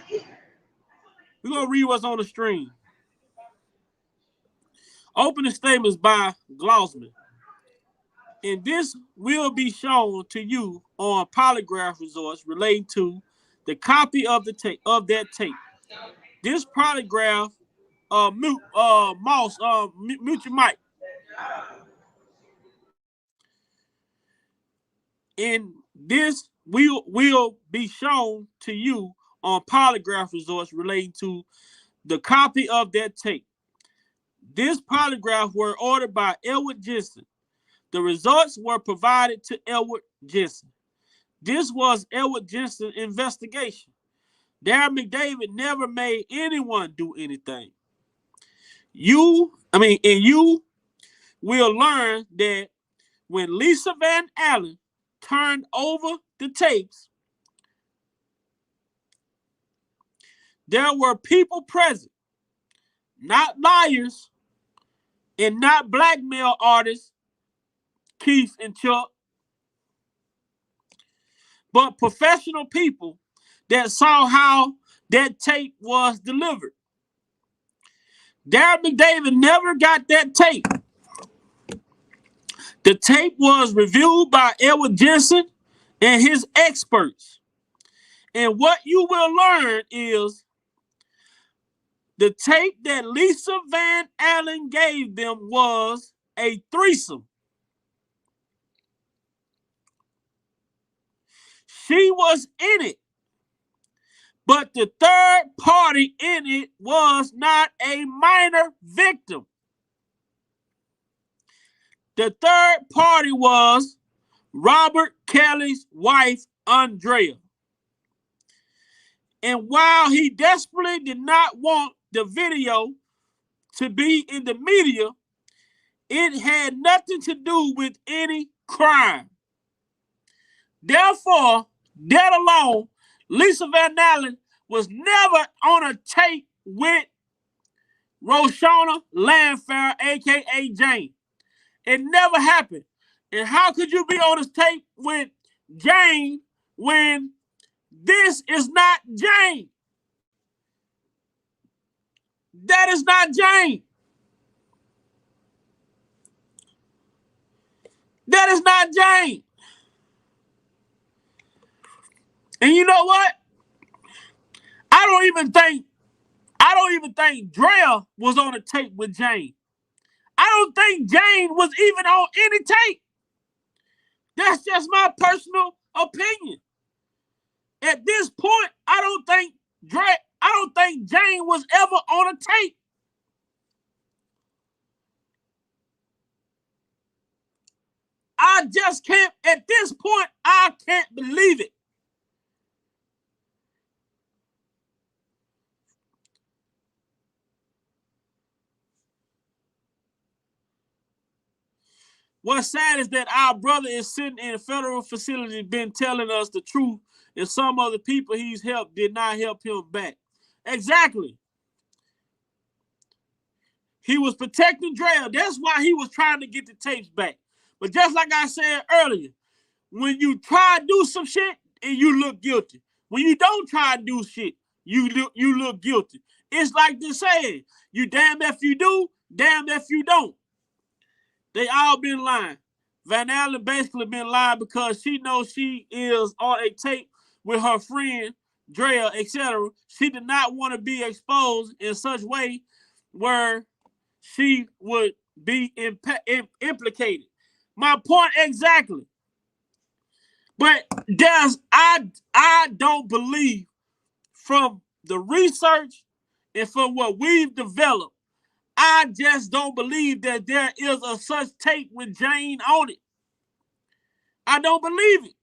We gonna read what's on the stream. Opening statements by Glossman. And this will be shown to you on polygraph results relating to the copy of the tape of that tape. This polygraph, Moss, mute your mic. And this will be shown to you on polygraph results relating to the copy of that tape. This polygraph were ordered by Edward Jensen. The results were provided to Edward Jensen. This was Edward Jensen's investigation. Darren McDavid never made anyone do anything. You will learn that when Lisa Van Allen turned over the tapes, there were people present, not liars and not blackmail artists, Keith and Chuck, but professional people that saw how that tape was delivered. Darren McDavid never got that tape. The tape was reviewed by Edward Jensen and his experts. And what you will learn is the tape that Lisa Van Allen gave them was a threesome. She was in it, but the third party in it was not a minor victim. The third party was Robert Kelly's wife, Andrea. And while he desperately did not want the video to be in the media, it had nothing to do with any crime. Therefore, that alone, Lisa Van Allen was never on a tape with Roshana Landfair, a.k.a. Jane. It never happened. And how could you be on a tape with Jane when this is not Jane? That is not Jane. That is not Jane. And you know what? I don't even think Drea was on a tape with Jane. I don't think Jane was even on any tape. That's just my personal opinion. At this point, I don't think Jane was ever on a tape. I just can't, at this point, I can't believe it. What's sad is that our brother is sitting in a federal facility, been telling us the truth, and some of the people he's helped did not help him back. Exactly. He was protecting Drea. That's why he was trying to get the tapes back. But just like I said earlier, when you try to do some shit and you look guilty. When you don't try to do shit, you look guilty. It's like the saying, you damn if you do, damn if you don't. They all been lying. Van Allen basically been lying because she knows she is on a tape with her friend, Drea, etc. She did not want to be exposed in such way where she would be implicated. My point exactly. But I don't believe from the research and from what we've developed, I just don't believe that there is a such tape with Jane on it. I don't believe it.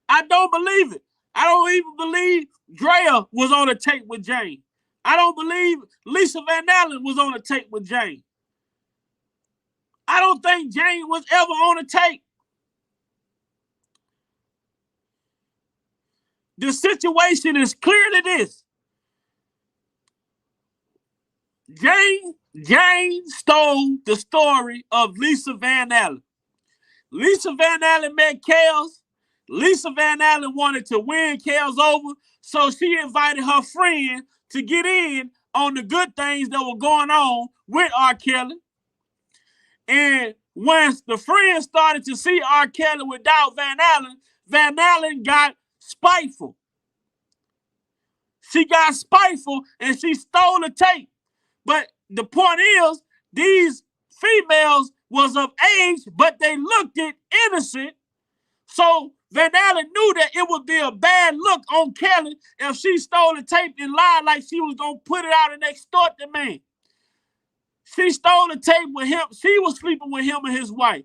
I don't believe it. I don't even believe Drea was on a tape with Jane. I don't believe Lisa Van Allen was on a tape with Jane. I don't think Jane was ever on a tape. The situation is clearly this. Jane stole the story of Lisa Van Allen. Lisa Van Allen met Kels. Lisa Van Allen wanted to win Kels over, so she invited her friend to get in on the good things that were going on with R. Kelly. And once the friend started to see R. Kelly without Van Allen got spiteful. She got spiteful and she stole the tape. But the point is, these females was of age, but they looked it innocent. So Van Allen knew that it would be a bad look on Kelly if she stole the tape and lied like she was going to put it out and extort the man. She stole the tape with him. She was sleeping with him and his wife.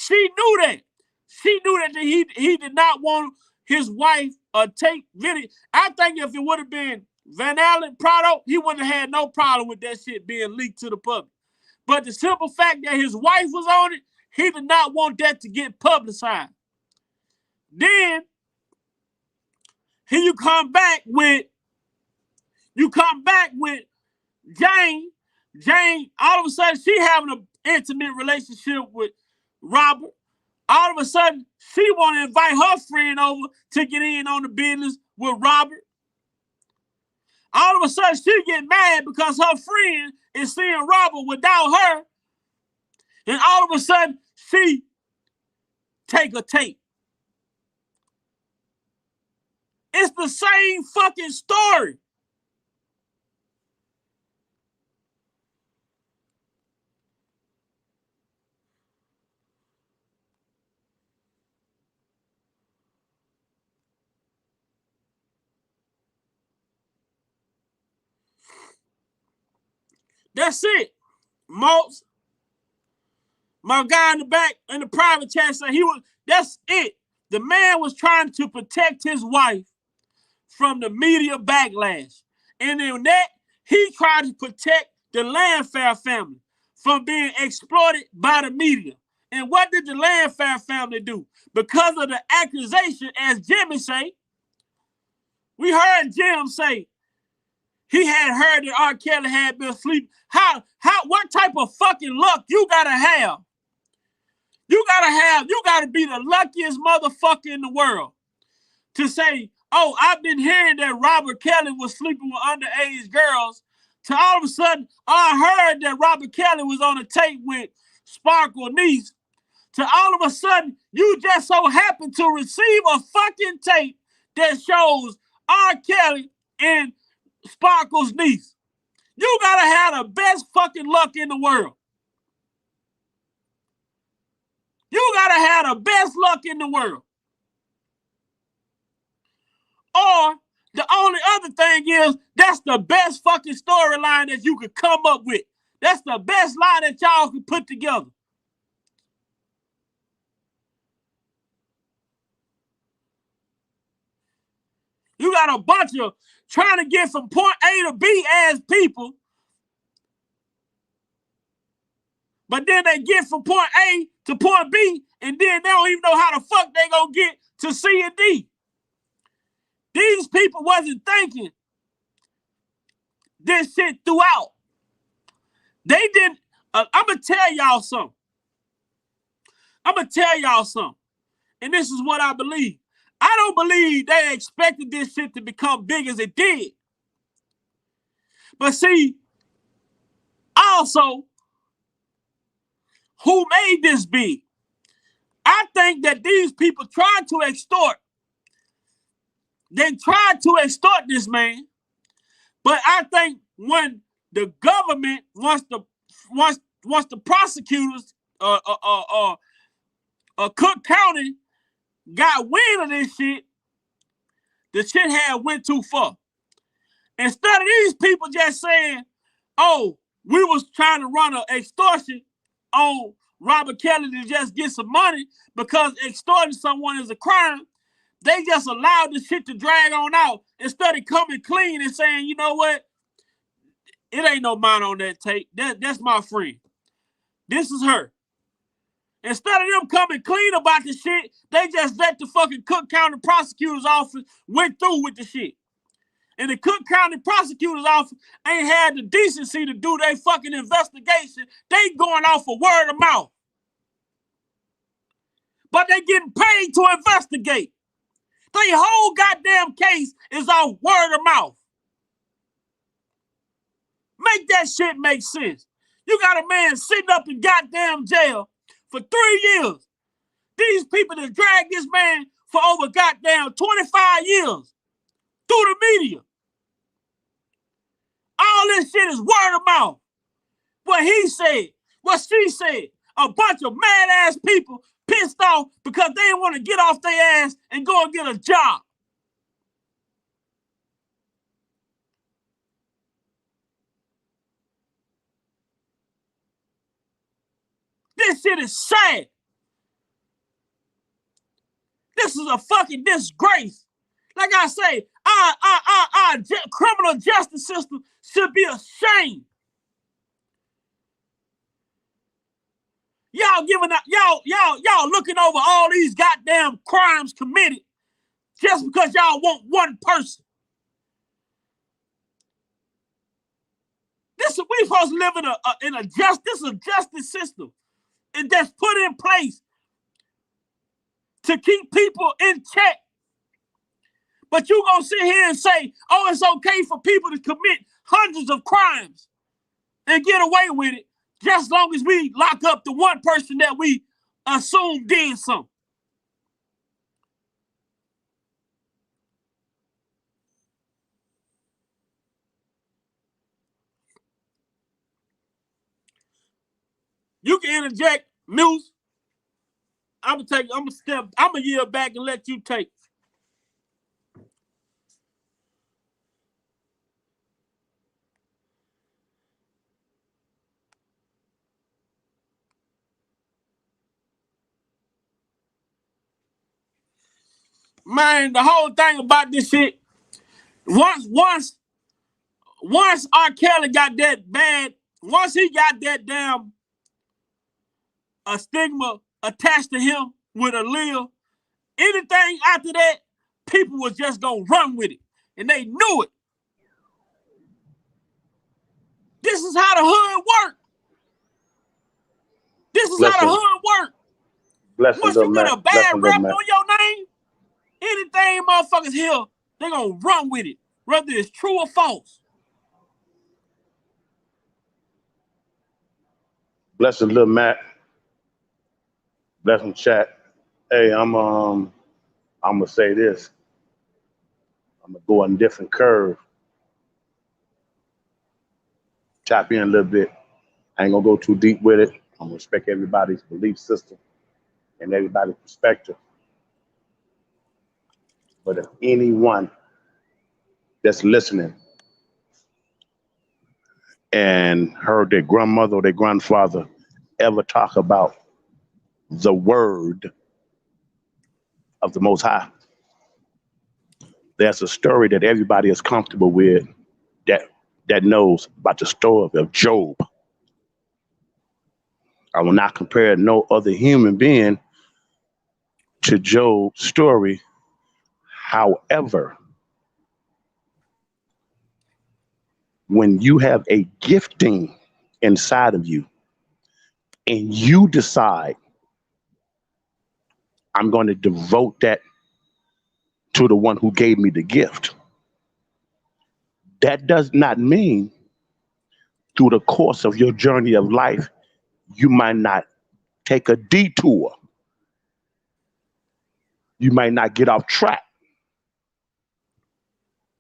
She knew that. She knew that he did not want his wife a tape video. I think if it would have been Van Allen Prado, he wouldn't have had no problem with that shit being leaked to the public. But the simple fact that his wife was on it, he did not want that to get publicized. Then, here you come back with Jane. Jane, all of a sudden, she having an intimate relationship with Robert. All of a sudden, she want to invite her friend over to get in on the business with Robert. All of a sudden, she get mad because her friend is seeing Robert without her. And all of a sudden, she take a tape. It's the same fucking story. That's it. Maltz, my guy in the back in the private chat said that's it. The man was trying to protect his wife from the media backlash. And in that, he tried to protect the Landfair family from being exploited by the media. And what did the Landfair family do? Because of the accusation, as Jimmy say, we heard Jim say he had heard that R. Kelly had been asleep. What type of fucking luck you gotta have? You gotta be the luckiest motherfucker in the world to say, oh, I've been hearing that Robert Kelly was sleeping with underage girls, to all of a sudden, I heard that Robert Kelly was on a tape with Sparkle niece, to all of a sudden you just so happen to receive a fucking tape that shows R. Kelly and Sparkle's niece. You gotta have the best fucking luck in the world. You gotta have the best luck in the world. Or the only other thing is that's the best fucking storyline that you could come up with. That's the best lie that y'all could put together. You got a bunch of trying to get from point A to B as people, but then they get from point A to point B, and then they don't even know how the fuck they gonna get to C and D. These people wasn't thinking this shit throughout. They didn't. I'm gonna tell y'all something. And this is what I believe. I don't believe they expected this shit to become big as it did. But see, also, who made this big? I think that these people tried to extort. They tried to extort this man. But I think when the government, once the prosecutors, Cook County got wind of this shit, the shit had went too far. Instead of these people just saying, oh, we was trying to run an extortion on Robert Kelly to just get some money because extorting someone is a crime, they just allowed the shit to drag on out instead of coming clean and saying, you know what? It ain't no mine on that tape. That's my friend. This is her. Instead of them coming clean about the shit, they just let the fucking Cook County Prosecutor's Office went through with the shit. And the Cook County Prosecutor's Office ain't had the decency to do their fucking investigation. They going off of word of mouth. But they getting paid to investigate. Their whole goddamn case is off word of mouth. Make that shit make sense. You got a man sitting up in goddamn jail for 3 years. These people that dragged this man for over goddamn 25 years through the media. All this shit is word of mouth. What he said, what she said, a bunch of mad ass people pissed off because they didn't want to get off their ass and go and get a job. This shit is sad. This is a fucking disgrace. Like I say, our criminal justice system should be ashamed. Y'all giving up, y'all looking over all these goddamn crimes committed just because y'all want one person. We supposed to live in a justice system, and that's put in place to keep people in check. But you gonna sit here and say, oh, it's okay for people to commit hundreds of crimes and get away with it, just as long as we lock up the one person that we assume did something. You can interject, Muse. I'm gonna yield back and let you take. Man, the whole thing about this shit, once R. Kelly got that bad, once he got that damn a stigma attached to him with Aaliyah, anything after that, people was just gonna run with it. And they knew it. This is how the hood worked. This is how the hood worked. Once you get a bad rap on your name, anything motherfuckers hear, they gonna run with it, whether it's true or false. Blessing, little Matt. Lesson chat. Hey, I'm gonna say this. I'm gonna go on a different curve. Tap in a little bit. I ain't gonna go too deep with it. I'm gonna respect everybody's belief system and everybody's perspective. But if anyone that's listening and heard their grandmother or their grandfather ever talk about the word of the Most High, there's a story that everybody is comfortable with that knows about the story of Job. I will not compare no other human being to Job's story. However, when you have a gifting inside of you and you decide, I'm going to devote that to the one who gave me the gift, that does not mean through the course of your journey of life, you might not take a detour. You might not get off track.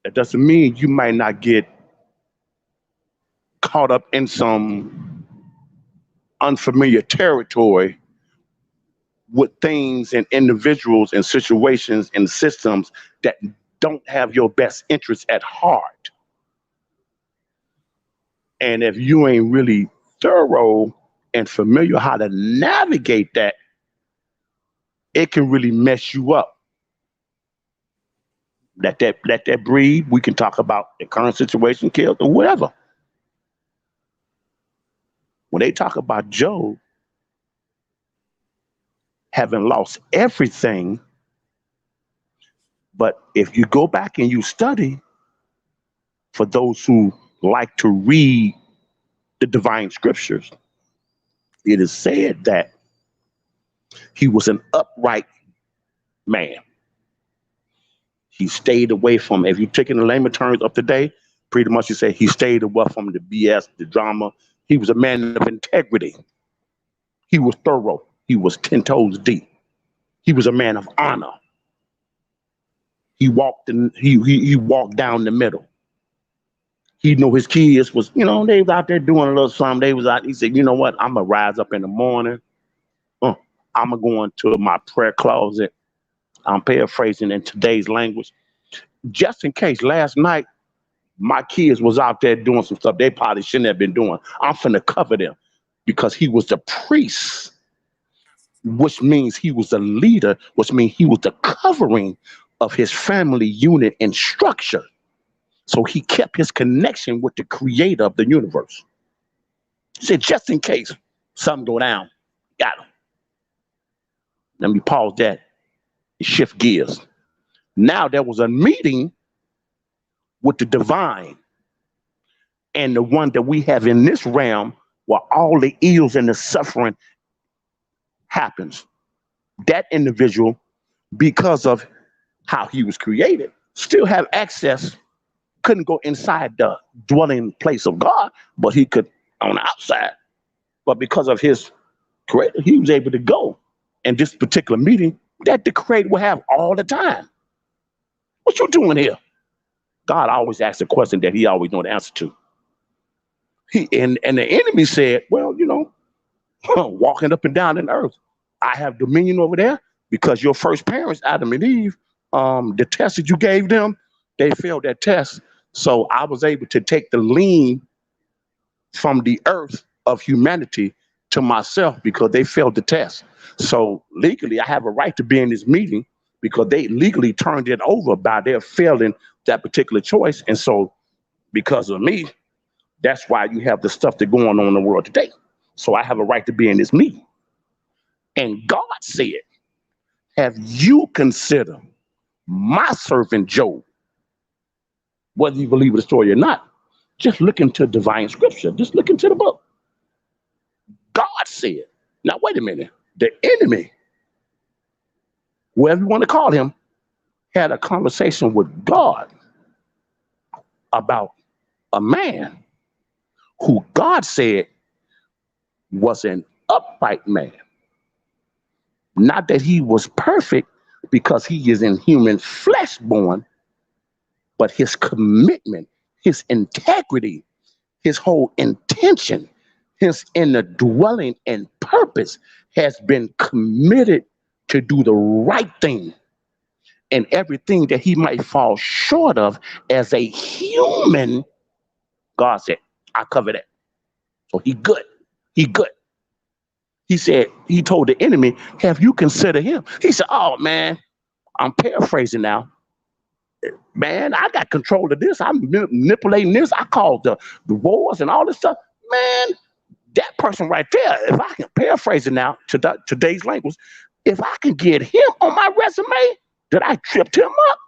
That doesn't mean you might not get caught up in some unfamiliar territory with things and individuals and situations and systems that don't have your best interests at heart. And if you ain't really thorough and familiar how to navigate that, it can really mess you up. Let that breathe. We can talk about the current situation, killed or whatever. When they talk about Job having lost everything, but if you go back and you study, for those who like to read the divine scriptures, it is said that he was an upright man. He stayed away from, if you take in the layman terms of today, pretty much you say he stayed away from the BS, the drama. He was a man of integrity. He was thorough. He was 10 toes deep. He was a man of honor. He walked down the middle. He knew his kids was, they was out there doing a little something. They was out. He said, you know what? I'm gonna rise up in the morning. I'm gonna go into my prayer closet. I'm paraphrasing in today's language, just in case. Last night, my kids was out there doing some stuff they probably shouldn't have been doing. I'm finna cover them because he was the priest, which means he was the leader, which means he was the covering of his family unit and structure. So he kept his connection with the creator of the universe. He said, just in case something go down, got him. Let me pause that and shift gears. Now there was a meeting with the divine and the one that we have in this realm where all the ills and the suffering happens. That individual, because of how he was created, still have access, couldn't go inside the dwelling place of God, but he could on the outside. But because of his creator, he was able to go. And this particular meeting that the creator will have all the time. What you doing here? God always asks a question that he always know the answer to. And the enemy said, well, walking up and down in the earth, I have dominion over there because your first parents, Adam and Eve, the test that you gave them, they failed that test. So I was able to take the lean from the earth of humanity to myself because they failed the test. So legally, I have a right to be in this meeting because they legally turned it over by their failing that particular choice. And so because of me, that's why you have the stuff that's going on in the world today. So I have a right to be in this meeting. And God said, have you considered my servant Job? Whether you believe the story or not, just look into divine scripture. Just look into the book. God said, now wait a minute, the enemy, whatever you want to call him, had a conversation with God about a man who God said was an upright man. Not that he was perfect because he is in human flesh born, but his commitment, his integrity, his whole intention, his inner dwelling and purpose has been committed to do the right thing. And everything that he might fall short of as a human, God said, I cover that. So he good. He good. He said, he told the enemy, have you considered him? He said, oh man, I'm paraphrasing now. Man, I got control of this. I'm manipulating this. I called the wars and all this stuff. Man, that person right there, if I can paraphrase it now to today's language, if I can get him on my resume that I tripped him up,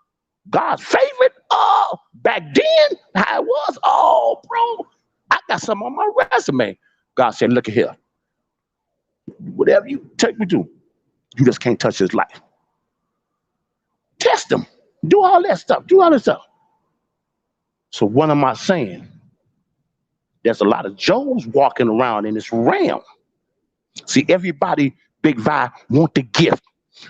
God's favorite, oh, back then, how it was, oh, bro, I got something on my resume. God said, look at here. Whatever you take me to, you just can't touch his life. Test him. Do all that stuff. Do all that stuff. So what am I saying? There's a lot of Joes walking around in this realm. See, everybody, Big Vi, want the gift.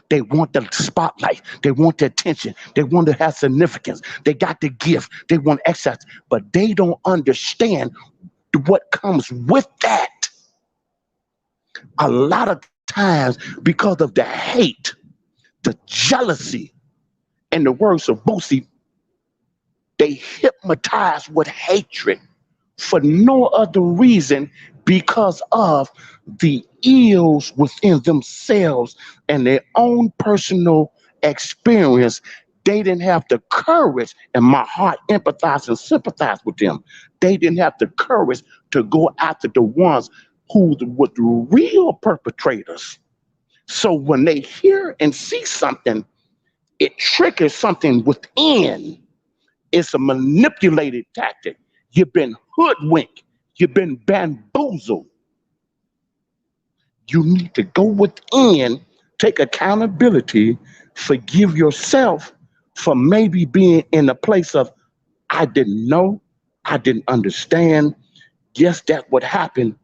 They want the spotlight. They want the attention. They want to have significance. They got the gift. They want excess, but they don't understand what comes with that. A lot of times, because of the hate, the jealousy, and the words of Boosie, they hypnotize with hatred for no other reason because of the ills within themselves and their own personal experience. They didn't have the courage, and my heart empathized and sympathized with them. They didn't have the courage to go after the ones who were the real perpetrators. So when they hear and see something, it triggers something within. It's a manipulated tactic. You've been hoodwinked. You've been bamboozled. You need to go within, take accountability, forgive yourself for maybe being in a place of, I didn't know, I didn't understand. Yes, that would happen.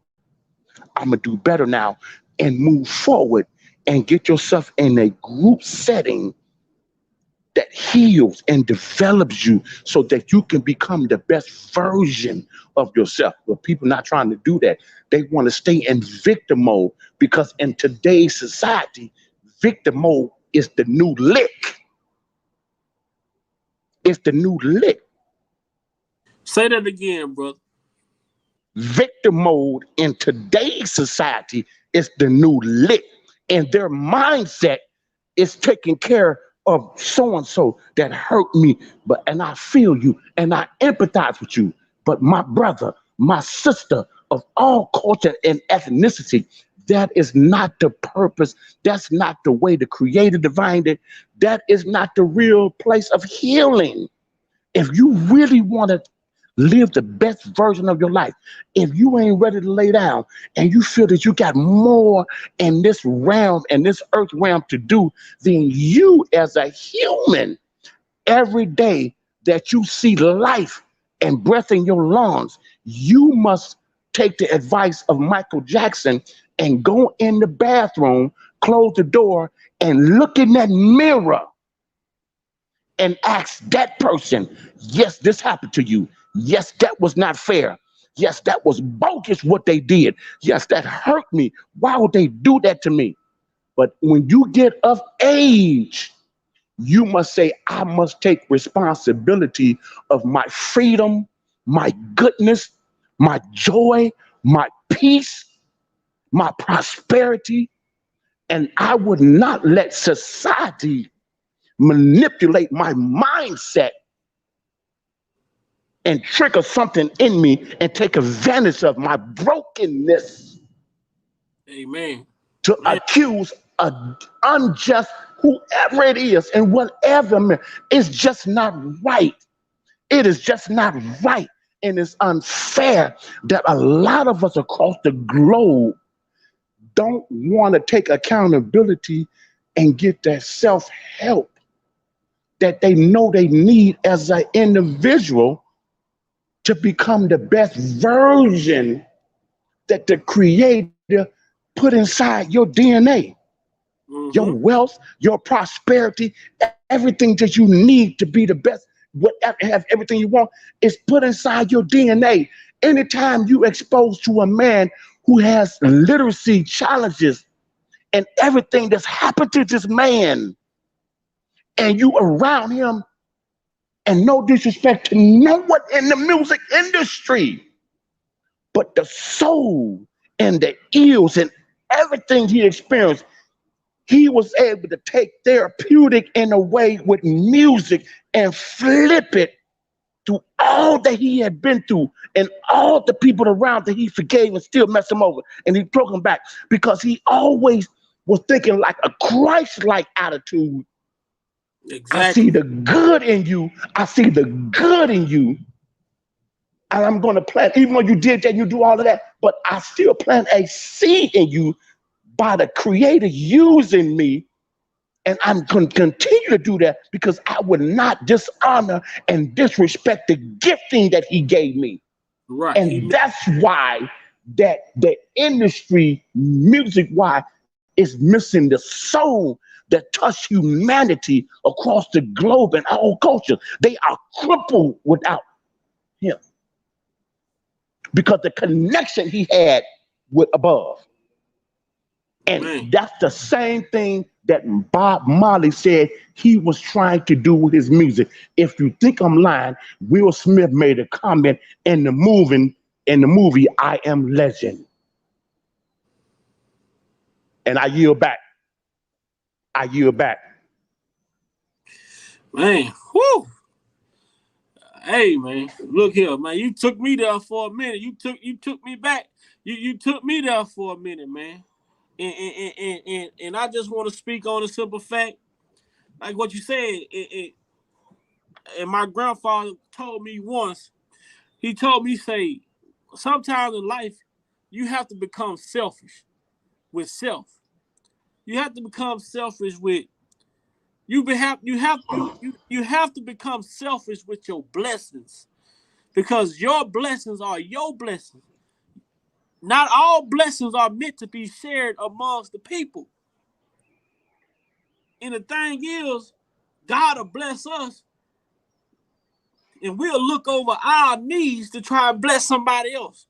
I'm going to do better now and move forward and get yourself in a group setting that heals and develops you so that you can become the best version of yourself. But people not trying to do that. They want to stay in victim mode because in today's society, victim mode is the new lick. It's the new lick. Say that again, brother. Victim mode in today's society is the new lick. And their mindset is taking care of so-and-so that hurt me, and I feel you and I empathize with you. But my brother, my sister of all culture and ethnicity, that is not the purpose. That's not the way the Creator divined it. That is not the real place of healing. If you really want to live the best version of your life, if you ain't ready to lay down and you feel that you got more in this realm and this earth realm to do, then you as a human, every day that you see life and breath in your lungs, you must take the advice of Michael Jackson and go in the bathroom, close the door, and look in that mirror and ask that person, yes, this happened to you. Yes, that was not fair. Yes, that was bogus what they did. Yes, that hurt me. Why would they do that to me? But when you get of age, you must say, I must take responsibility of my freedom, my goodness, my joy, my peace, my prosperity. And I would not let society manipulate my mindset and trigger something in me and take advantage of my brokenness. Amen. To Man. accuse an unjust whoever it is and whatever, it's just not right. It is just not right. And it's unfair that a lot of us across the globe don't want to take accountability and get that self-help that they know they need as an individual to become the best version that the Creator put inside your DNA. Your Mm-hmm. wealth, your prosperity, everything that you need to be the best, whatever, have everything you want, is put inside your DNA. Anytime you expose to a man who has literacy challenges and everything that's happened to this man, and you around him, and no disrespect to no one in the music industry, but the soul and the ears and everything he experienced, he was able to take therapeutic in a way with music and flip it to all that he had been through and all the people around that he forgave and still messed him over. And he took him back because he always was thinking like a Christ-like attitude. I see Exactly. the good in you. I see the good in you. And I'm going to plant, even though you did that, you do all of that, but I still plant a seed in you by the Creator using me. And I'm going to continue to do that because I would not dishonor and disrespect the gifting that He gave me. Right. And that's why that the industry, music wise, is missing the soul that touched humanity across the globe and our culture. They are crippled without Him because the connection He had with above. And Man. that's the same thing that Bob Marley said he was trying to do with his music. If you think I'm lying, Will Smith made a comment in the movie I Am Legend. And I yield back. I yield back. Man. Whoo. Hey man, look here, man. You took me there for a minute. You took me back. You took me there for a minute, man. And I just want to speak on a simple fact, like what you said. And my grandfather told me once. He told me, say, sometimes in life, you have to become selfish with self. You have to become selfish with you have to become selfish with your blessings because your blessings are your blessings. Not all blessings are meant to be shared amongst the people. And the thing is, God will bless us and we'll look over our needs to try and bless somebody else.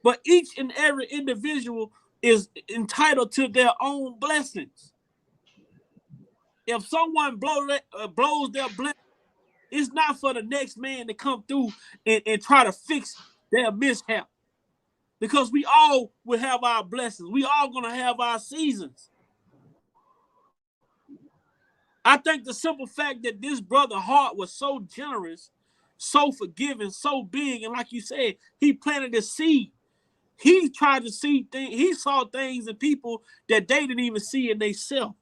But each and every individual is entitled to their own blessings. If someone blows their blessing, it's not for the next man to come through and try to fix their mishap. Because we all will have our blessings. We all gonna have our seasons. I think the simple fact that this brother heart was so generous, so forgiving, so big, and like you said, he planted a seed. He tried to see things. He saw things in people that they didn't even see in themselves,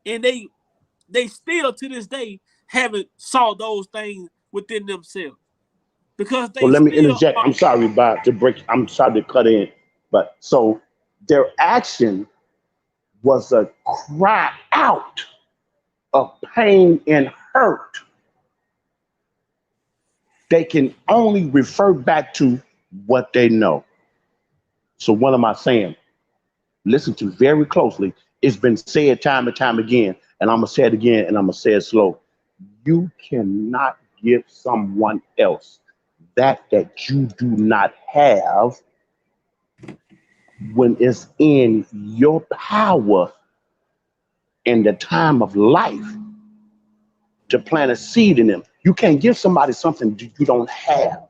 and they still to this day haven't saw those things within themselves because So they let me still interject. are. I'm sorry about to break. I'm sorry to cut in. But so their action was a cry out of pain and hurt. They can only refer back to what they know. So what am I saying? Listen to very closely. It's been said time and time again, and I'm gonna say it again, and I'm gonna say it slow. You cannot give someone else that you do not have when it's in your power in the time of life to plant a seed in them. You can't give somebody something you don't have.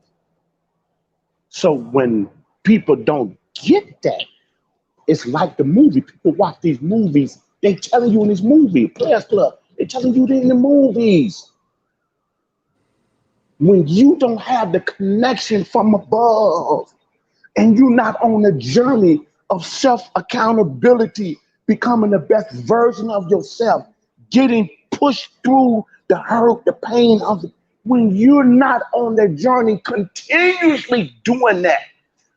So when people don't get that, it's like the movie. People watch these movies. They telling you in this movie, Players Club. They telling you in the movies. When you don't have the connection from above, and you're not on a journey of self accountability, becoming the best version of yourself, getting pushed through the hurt, the pain of it. When you're not on the journey continuously doing that,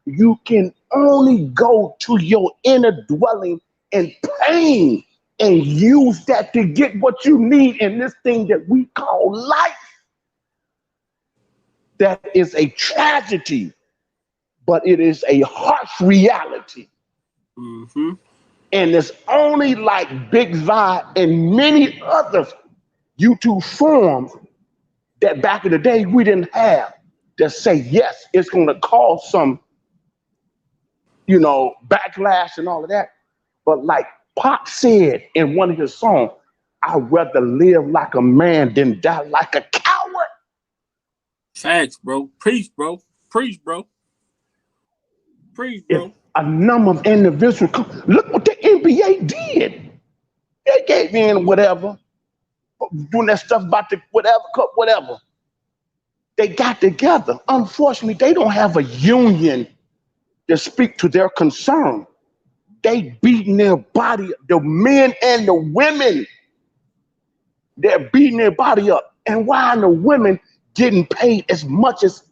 you can only go to your inner dwelling in pain and use that to get what you need in this thing that we call life. That is a tragedy, but it is a harsh reality. Mm-hmm. And it's only like Big Vi and many other YouTube forums that back in the day we didn't have that say, yes, it's going to cause some, backlash and all of that. But like Pop said in one of his songs, I'd rather live like a man than die like a coward. Facts, bro. Preach, bro. Preach, bro. Preach, bro. If a number of individuals, look what the NBA did. They gave in whatever, doing that stuff about the whatever, cup, whatever. They got together. Unfortunately, they don't have a union to speak to their concern. They beating their body, the men and the women. They're beating their body up. And why are the women getting paid as much as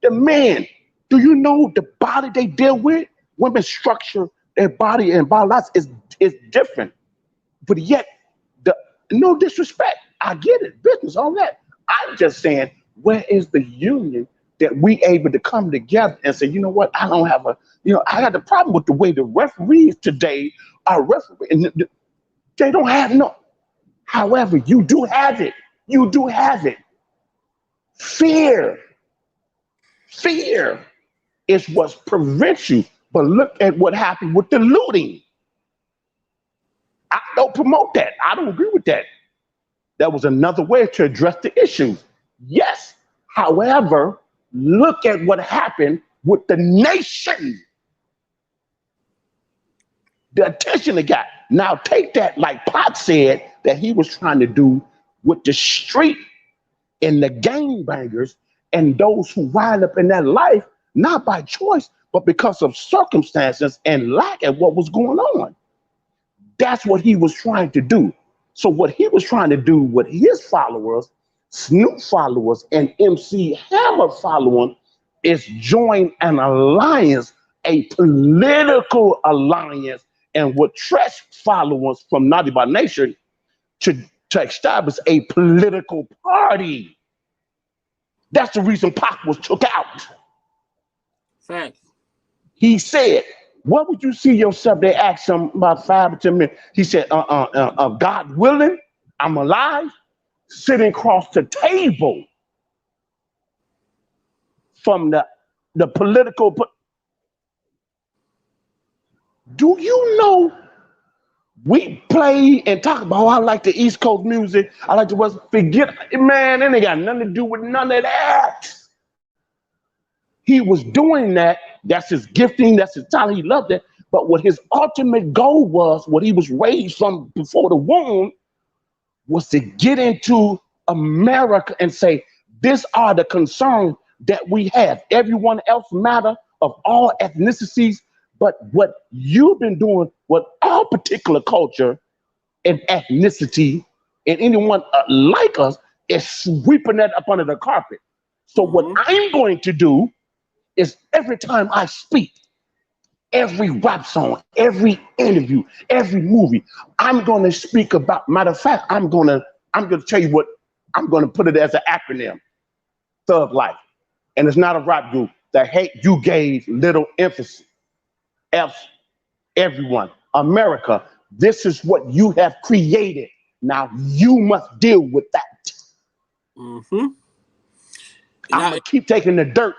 the men? Do you know the body they deal with? Women structure their body and body life is different. But yet, no disrespect. I get it, business, all that. I'm just saying, where is the union that we able to come together and say, you know what, I don't have I got the problem with the way the referees today are refereeing. They don't have no. However, you do have it. You do have it. Fear is what prevents you. But look at what happened with the looting. I don't promote that. I don't agree with that. That was another way to address the issues. Yes. However, look at what happened with the nation. The attention it got. Now take that, like Pop said, that he was trying to do with the street and the gangbangers and those who wind up in that life, not by choice, but because of circumstances and lack of what was going on. That's what he was trying to do. So what he was trying to do with his followers, Snoop followers, and MC Hammer following is join an alliance, a political alliance, and with Tresh followers from Naughty by Nation to establish a political party. That's the reason Pac was took out. Facts. He said, what would you see yourself? They asked him about 5 or 10 minutes. He said, God willing, I'm alive, sitting across the table from the political. Do you know we play and talk about, I like the East Coast music, I like the West, forget, man, it ain't got nothing to do with none of that. He was doing that. That's his gifting. That's his talent. He loved it. But what his ultimate goal was, what he was raised from before the womb, was to get into America and say, these are the concerns that we have. Everyone else matter of all ethnicities. But what you've been doing with our particular culture and ethnicity and anyone like us is sweeping that up under the carpet. So what I'm going to do is every time I speak, every rap song, every interview, every movie, I'm going to speak about, matter of fact, I'm going to tell you what, I'm going to put it as an acronym, Thug Life. And it's not a rap group. The hate you gave little emphasis. Everyone, America, this is what you have created. Now you must deal with that. I'm going to keep taking the dirt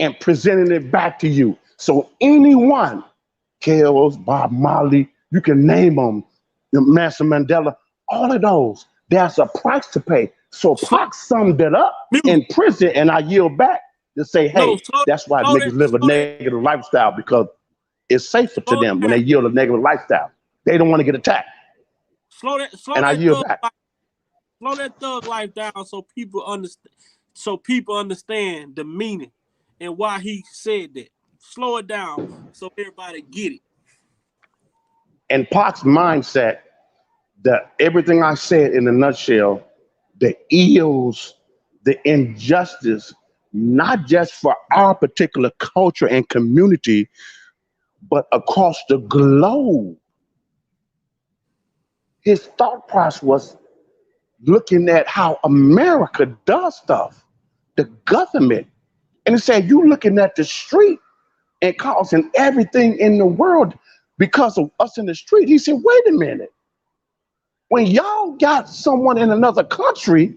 and presenting it back to you. So anyone, Kells, Bob Marley, you can name them, Nelson Mandela, all of those, there's a price to pay. So Pac summed it up in prison, and I yield back to say, hey, that's why niggas live a negative lifestyle, because it's safer to them when they yield a negative lifestyle. They don't want to get attacked. Slow that thug life down so people understand the meaning and why he said that. Slow it down so everybody get it. And Pac's mindset, that everything I said in a nutshell, the ills, the injustice, not just for our particular culture and community, but across the globe. His thought process was looking at how America does stuff, the government. And he said, you looking at the street and causing everything in the world. because of us in the street. He said, wait a minute. When y'all got someone in another country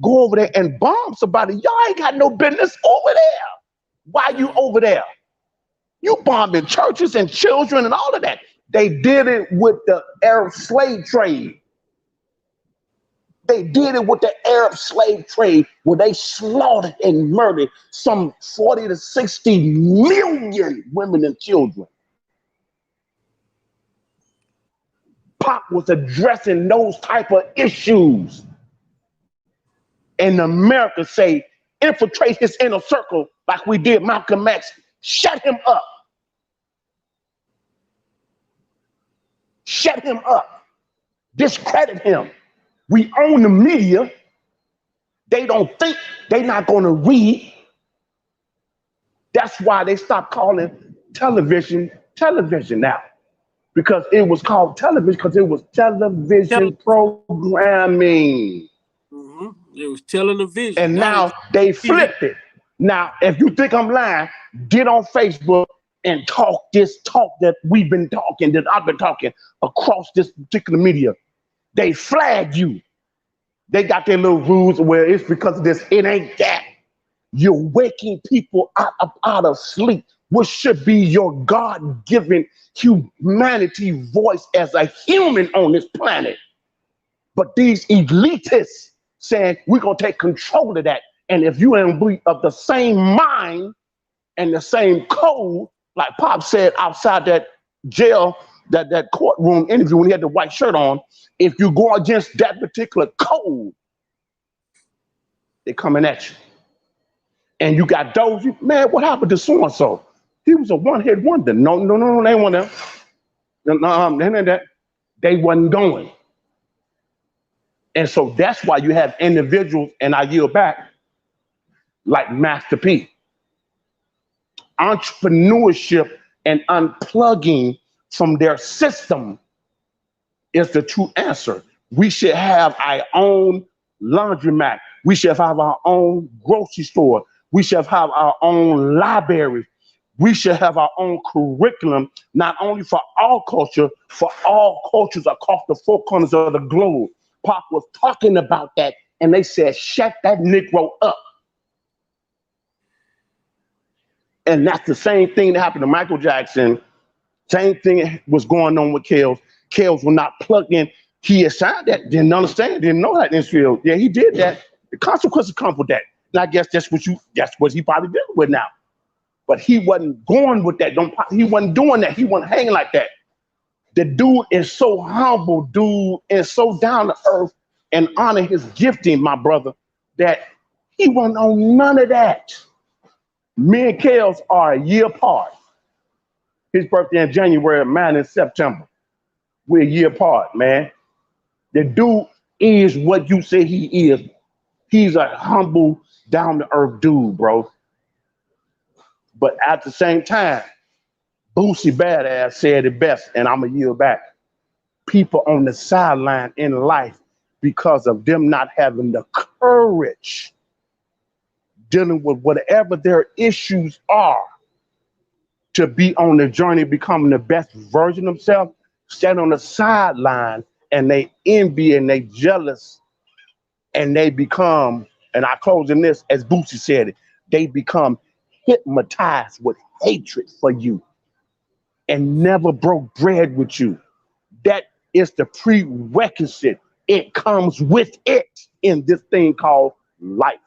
go over there and bomb somebody, y'all ain't got no business over there. Why you over there? You bombing churches and children and all of that. They did it with the Arab slave trade. They did it with the Arab slave trade where they slaughtered and murdered some 40 to 60 million women and children. Pop was addressing those type of issues. And America say, infiltrate his inner circle like we did Malcolm X. Shut him up. Shut him up. Discredit him. We own the media. They don't think, they're not going to read. That's why they stopped calling television now. Because it was called television, because it was television programming. Mm-hmm. It was telling the vision. And now they flipped it. Now, if you think I'm lying, get on Facebook and talk this talk that we've been talking, that I've been talking across this particular media. They flag you. They got their little rules where it's because of this. It ain't that. You're waking people out of sleep, which should be your God-given humanity voice as a human on this planet. But these elitists saying we're going to take control of that. And if you ain't be of the same mind and the same code, like Pop said outside that jail, that courtroom interview when he had the white shirt on, if you go against that particular code, they're coming at you. And you got those, man, what happened to so-and-so? He was a one-hit wonder. No, they weren't there. No, they wasn't going. And so that's why you have individuals, and I yield back, like Master P. Entrepreneurship and unplugging from their system is the true answer. We should have our own laundromat. We should have our own grocery store. We should have our own library. We should have our own curriculum, not only for our culture, for all cultures across the four corners of the globe. Pop was talking about that, and they said, shut that Negro up. And that's the same thing that happened to Michael Jackson. Same thing was going on with Kels. Kels were not plugged in. He assigned that, didn't understand, didn't know that in Israel. Yeah, he did that. The consequences come with that. And I guess that's what he probably dealing with now. But he wasn't going with that. He wasn't doing that. He wasn't hanging like that. The dude is so humble, dude, and so down to earth and honor his gifting, my brother, that he wasn't on none of that. Me and Kels are a year apart. His birthday in January, mine in September. We're a year apart, man. The dude is what you say he is. He's a humble, down-to-earth dude, bro. But at the same time, Boosie Badass said it best, and I'm a year back. People on the sideline in life because of them not having the courage dealing with whatever their issues are to be on the journey becoming the best version of themselves, stand on the sideline and they envy and they jealous and they become, and I close in this, as Boosie said it, they become hypnotized with hatred for you and never broke bread with you. That is the prerequisite. It comes with it in this thing called life.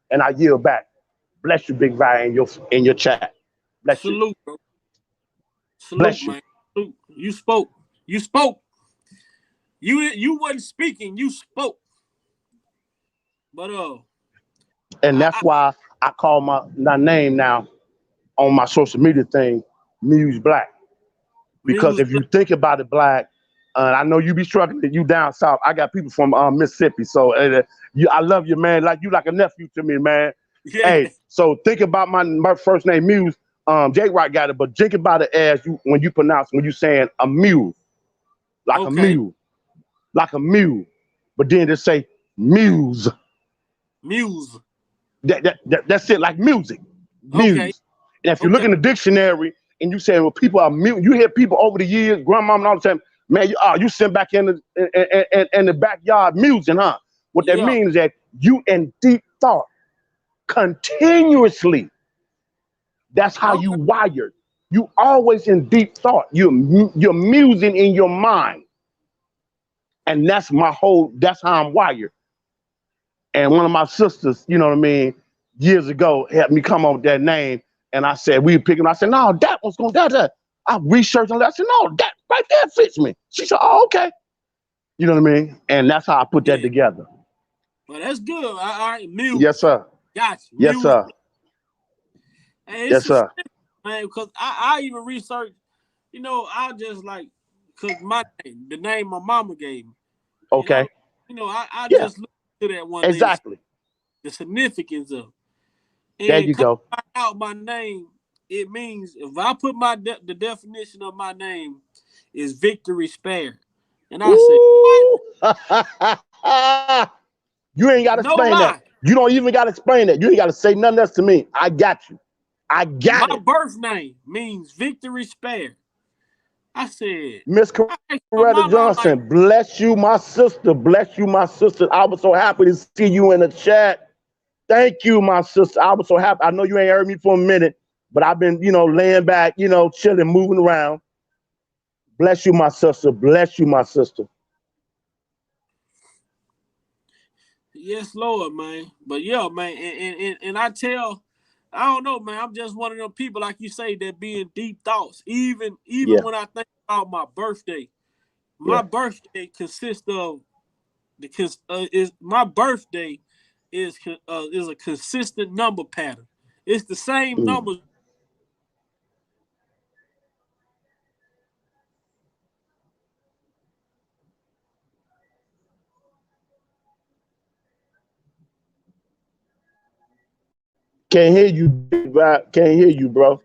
And I yield back. Bless you, Big Vi, in your chat. Bless Salute, you. bro. Salute, Bless you. man. Salute. You spoke. You spoke. You wasn't speaking. You spoke. But and that's why I call my name now on my social media thing, Muse Black. Because if you think about it, Black, I know you be struggling. You down south. I got people from Mississippi, so I love you, man. Like you, like a nephew to me, man. Yeah. Hey, so think about my first name, Muse. J Rock got it, but think about it as when you saying a mule, like a mule, like a mule, but then just say muse. Muse. That's it, like music. Muse. Okay. And if you look in the dictionary, and you saying, well, people are mute. You hear people over the years, grandma and all the time, man, you sit back in the backyard musing, huh? What that Yeah. means is that you in deep thought continuously. That's how you Okay. wired. You always in deep thought. You're musing in your mind. And that's that's how I'm wired. And one of my sisters, you know what I mean, years ago, helped me come up with that name. And I said, we picking. I said, no, that was going that. I researched and I said, no, that right there fits me. She said, oh, okay. You know what I mean? And that's how I put that Yeah. together. Well, that's good. All right, music. Yes, sir. Got you. Yes, Music. sir. And it's Yes, just, sir. man, because I even research, I just like, because the name my mama gave me. And Okay. I Yeah, just looked to that one day, exactly. the significance of it. There And you come go. find out my name, it means, if I put the definition of my name is victory spared. And I said, what? Ooh. You ain't got to No explain that. lie. You don't even got to explain that. You ain't got to say nothing else to me. I got you. I My got it. birth name means victory spared. I said, Miss I asked my Coretta mama, I'm like, Johnson, bless you, my sister. Bless you, my sister. I was so happy to see you in the chat. Thank you, my sister. I was so happy. I know you ain't heard me for a minute, but I've been, laying back, chilling, moving around. Bless you, my sister. Bless you, my sister. yes, Lord, man. But yeah, man, and I don't know, man. I'm just one of them people, like you say, that be in deep thoughts. Even Yeah, when I think about my yeah. birthday consists of is my birthday is a consistent number pattern. It's the same Mm. numbers. Can't hear you, bro. Can't hear you, bro.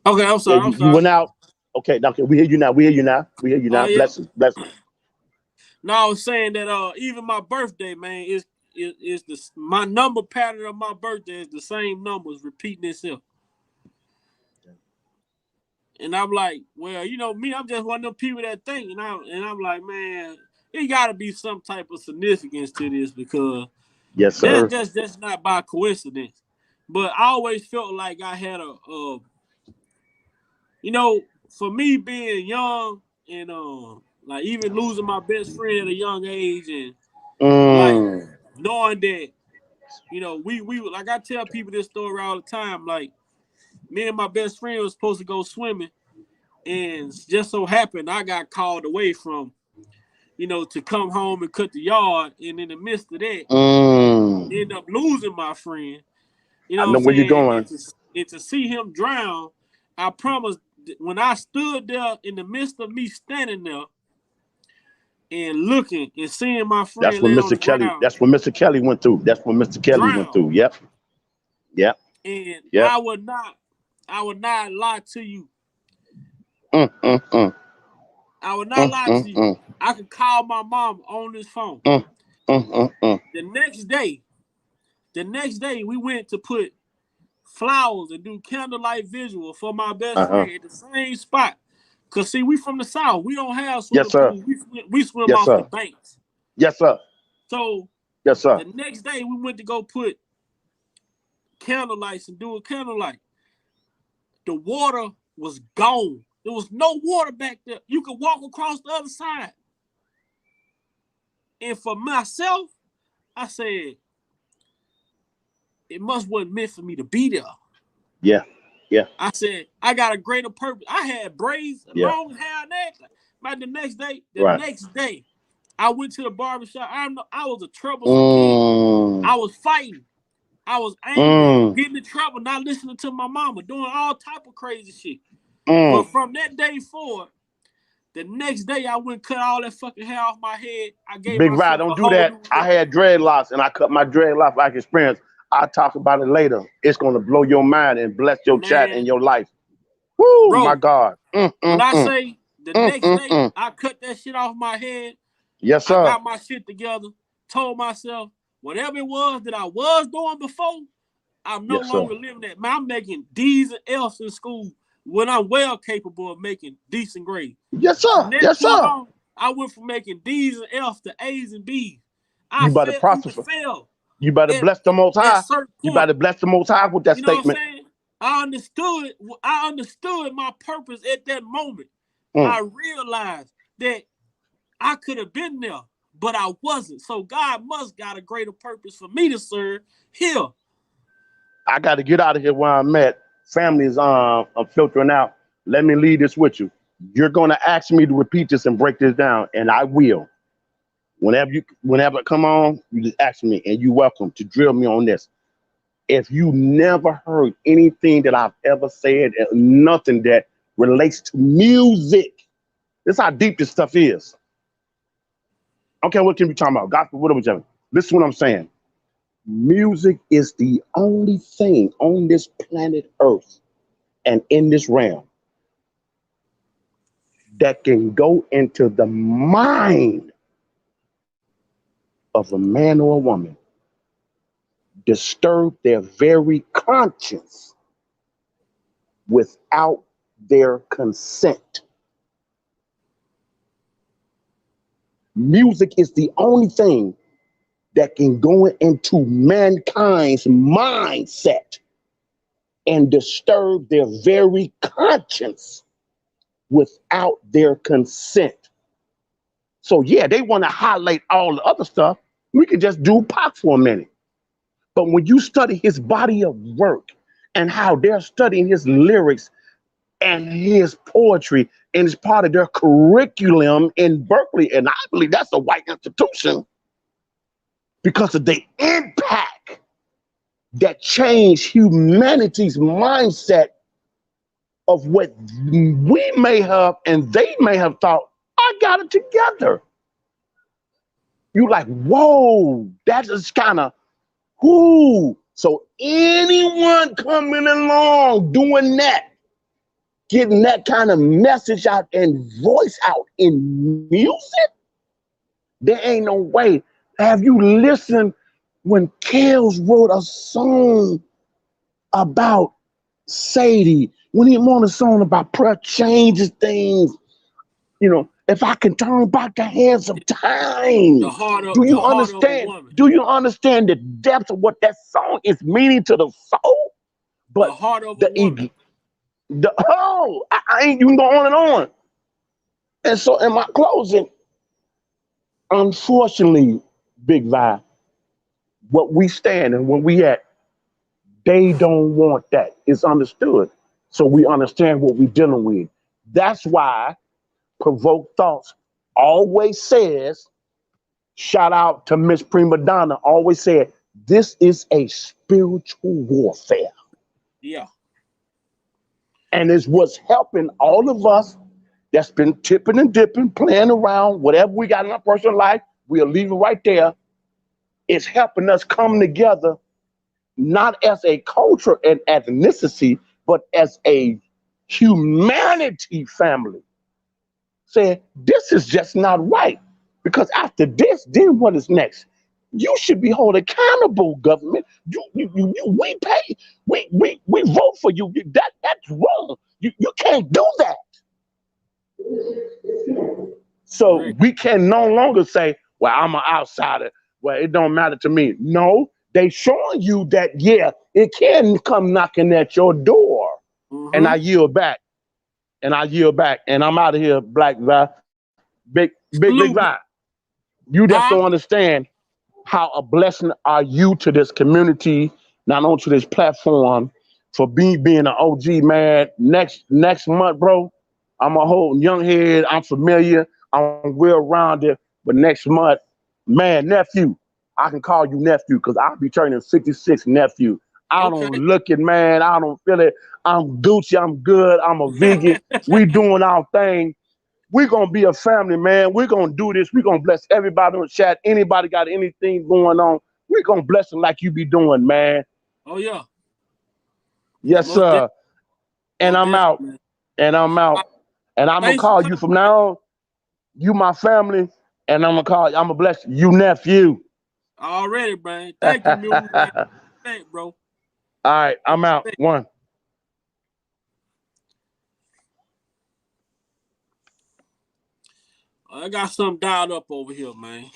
Okay, I'm Yeah, sorry. I'm you sorry. went out. Okay, okay. We hear you now. We hear you now. We hear you Oh now. yeah. Blessings, blessings. No, I was saying that even my birthday, man, is my number pattern of my birthday is the same numbers repeating itself. And I'm like, well, me, I'm just one of them people that think, and I'm like, man, it got to be some type of significance to this, because Yes, that's sir. just not by coincidence. But I always felt like I had for me being young and like even losing my best friend at a young age, and like Mm. knowing that we like, I tell people this story all the time. Like, me and my best friend was supposed to go swimming, and just so happened I got called away from to come home and cut the yard, and in the midst of that, Mm. end up losing my friend. You I know what I'm know where you're saying? And going. to see him drown, I promised, when I stood there in the midst of me standing there and looking and seeing my That's friend what lay on Mr. the Kelly. ground, That's what Mr. Kelly went through. That's what Mr. Kelly went drown, through. Yep. Yep. and Yep. I would not lie to you. Mm, mm, mm, I would not mm, lie mm, to you. mm, I could call my mom on this phone. mm, mm, mm, mm. The next day, we went to put flowers and do candlelight visual for my best Uh-huh. friend at the same spot. Cause see, we from the South. We don't have Yes, swimming sir. pools. We swim Yes, off the sir. banks. Yes, sir. So Yes, sir. the next day we went to go put candlelights and do a candlelight. The water was gone. There was no water back there. You could walk across the other side. And for myself, I said, it must wasn't meant for me to be there. Yeah. Yeah. I said, I got a greater purpose. I had braids, Yeah. long hair, and everything. But the Right. next day, I went to the barbershop. I was a troublesome kid. Mm. I was fighting. I was angry, Mm. getting in trouble, not listening to my mama, doing all type of crazy shit. But Mm. from that day forward, the next day I went and cut all that fucking hair off my head. I gave Big Rod, myself don't a do whole that. new I look. had dreadlocks and I cut my dreadlocks like experience. I'll talk about it later. It's gonna blow your mind and bless your chat and Man, your life. Woo, my bro, God. when I say the next day Mm. I cut that shit off my head, Yes, I sir. got my shit together, told myself, whatever it was that I was doing before, I'm no Yes, sir. longer living that. Man, I'm making D's and F's in school when I'm well capable of making decent grades. Yes, From sir. that Yes, point sir. on, I went from making D's and F's to A's and B's. I You better felt even prosper. fail You better at, bless the Most at High. certain You point. better bless the Most High with that You know what I'm statement. saying? I understood my purpose at that moment. Mm. I realized that I could have been there, but I wasn't. So God must got a greater purpose for me to serve here. I got to get out of here where I'm at. Families, I'm filtering out. Let me leave this with you. You're going to ask me to repeat this and break this down, and I will. Whenever it come on, you just ask me, and you're welcome to drill me on this. If you never heard anything that I've ever said, nothing that relates to music, this is how deep this stuff is. Okay, what can we talking about? Gospel, what are we talking about? Listen to what I'm saying. Music is the only thing on this planet Earth and in this realm that can go into the mind of a man or a woman, disturb their very conscience without their consent. Music is the only thing that can go into mankind's mindset and disturb their very conscience without their consent. So yeah, they want to highlight all the other stuff. We can just do Pac for a minute. But when you study his body of work and how they're studying his lyrics and his poetry, and it's part of their curriculum in Berkeley, and I believe that's a white institution because of the impact that changed humanity's mindset of what we may have and they may have thought, I got it together. You like, whoa, that is kind of whoo. So anyone coming along doing that, getting that kind of message out and voice out in music, there ain't no way. Have you listened when Kels wrote a song about Sadie, when he wrote a song about prayer changes things, you know, if I can turn back the hands of time, The heart of a woman. do you understand the depth of what that song is meaning to the soul? The But heart of a woman. the I ain't even going on and on. And so in my closing, unfortunately, Big Vibe, what we stand and what we at, they don't want that. It's understood. So we understand what we're dealing with. That's why Provoke Thoughts always says, shout out to Miss Prima Donna, always said, this is a spiritual warfare. Yeah. And it's what's helping all of us that's been tipping and dipping, playing around, whatever we got in our personal life, we'll leave it right there. It's helping us come together, not as a culture and ethnicity, but as a humanity family. Saying this is just not right. Because after this, then what is next? You should be held accountable, government. We pay, we vote for you. That's wrong. You can't do that. So Correct. we can no longer say, well, I'm an outsider. Well, it don't matter to me. No, they showing you that, yeah, it can come knocking at your door. And I Mm-hmm. yield back. And I'm out of here, Black Vibe. Big Salute, Vibe. man. You just Huh? don't understand how a blessing are you to this community, not only to this platform, for being an OG, man. Next month, bro, I'm a whole young head. I'm familiar. I'm well rounded. But next month, man, nephew, I can call you nephew because I'll be turning 56, nephew. I Okay. don't look it, man. I don't feel it. I'm Gucci. I'm good. I'm a vegan. We doing our thing. We're gonna be a family, man. We're gonna do this. We're gonna bless everybody in the chat. Anybody got anything going on, we're gonna bless them like you be doing, man. Oh yeah. Yeah, Yes, sir. And most I'm out. definitely, man. And I'm Uh, out. And I'm gonna Thanks for call you coming, from man. now on. You my family. And I'm gonna bless you, nephew. Already, man. All Thank you, Mule, man. right, Much, respect, bro. Much I'm out. respect. One. I got something dialed up over here, man.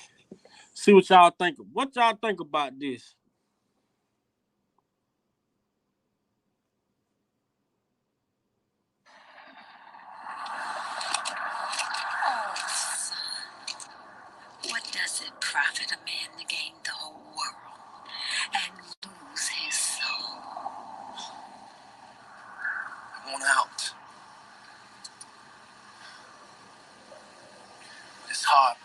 See what y'all think. What y'all think about this? What does it profit a man to gain the whole world and lose his soul? I want out. It's hard.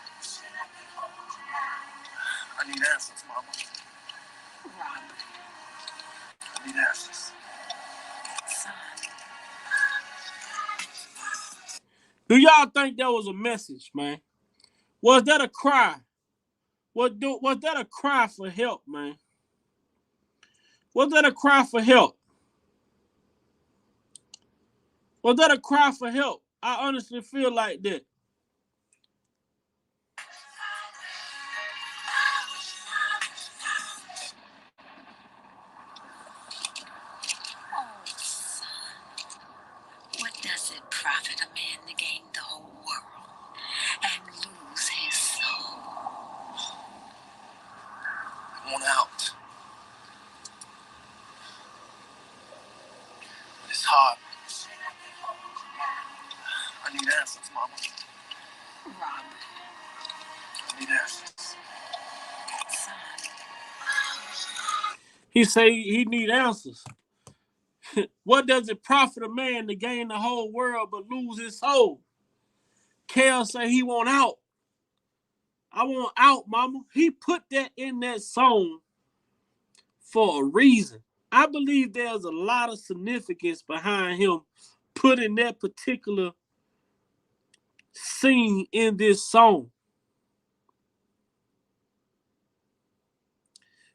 I need answers, Mama. Robert, I need answers. son. Do y'all think that was a message, man? Was that a cry? Was that a cry for help, man? Was that a cry for help? Was that a cry for help? I honestly feel like that. Oh, son. What does it profit a man to gain the whole world and lose his soul? I want out. It's hard. I need answers, Mama. Robert, I need answers. son. He say he need answers. What does it profit a man to gain the whole world but lose his soul? Kel say he want out. I want out, mama. He put that in that song for a reason. I believe there's a lot of significance behind him putting that particular scene in this song.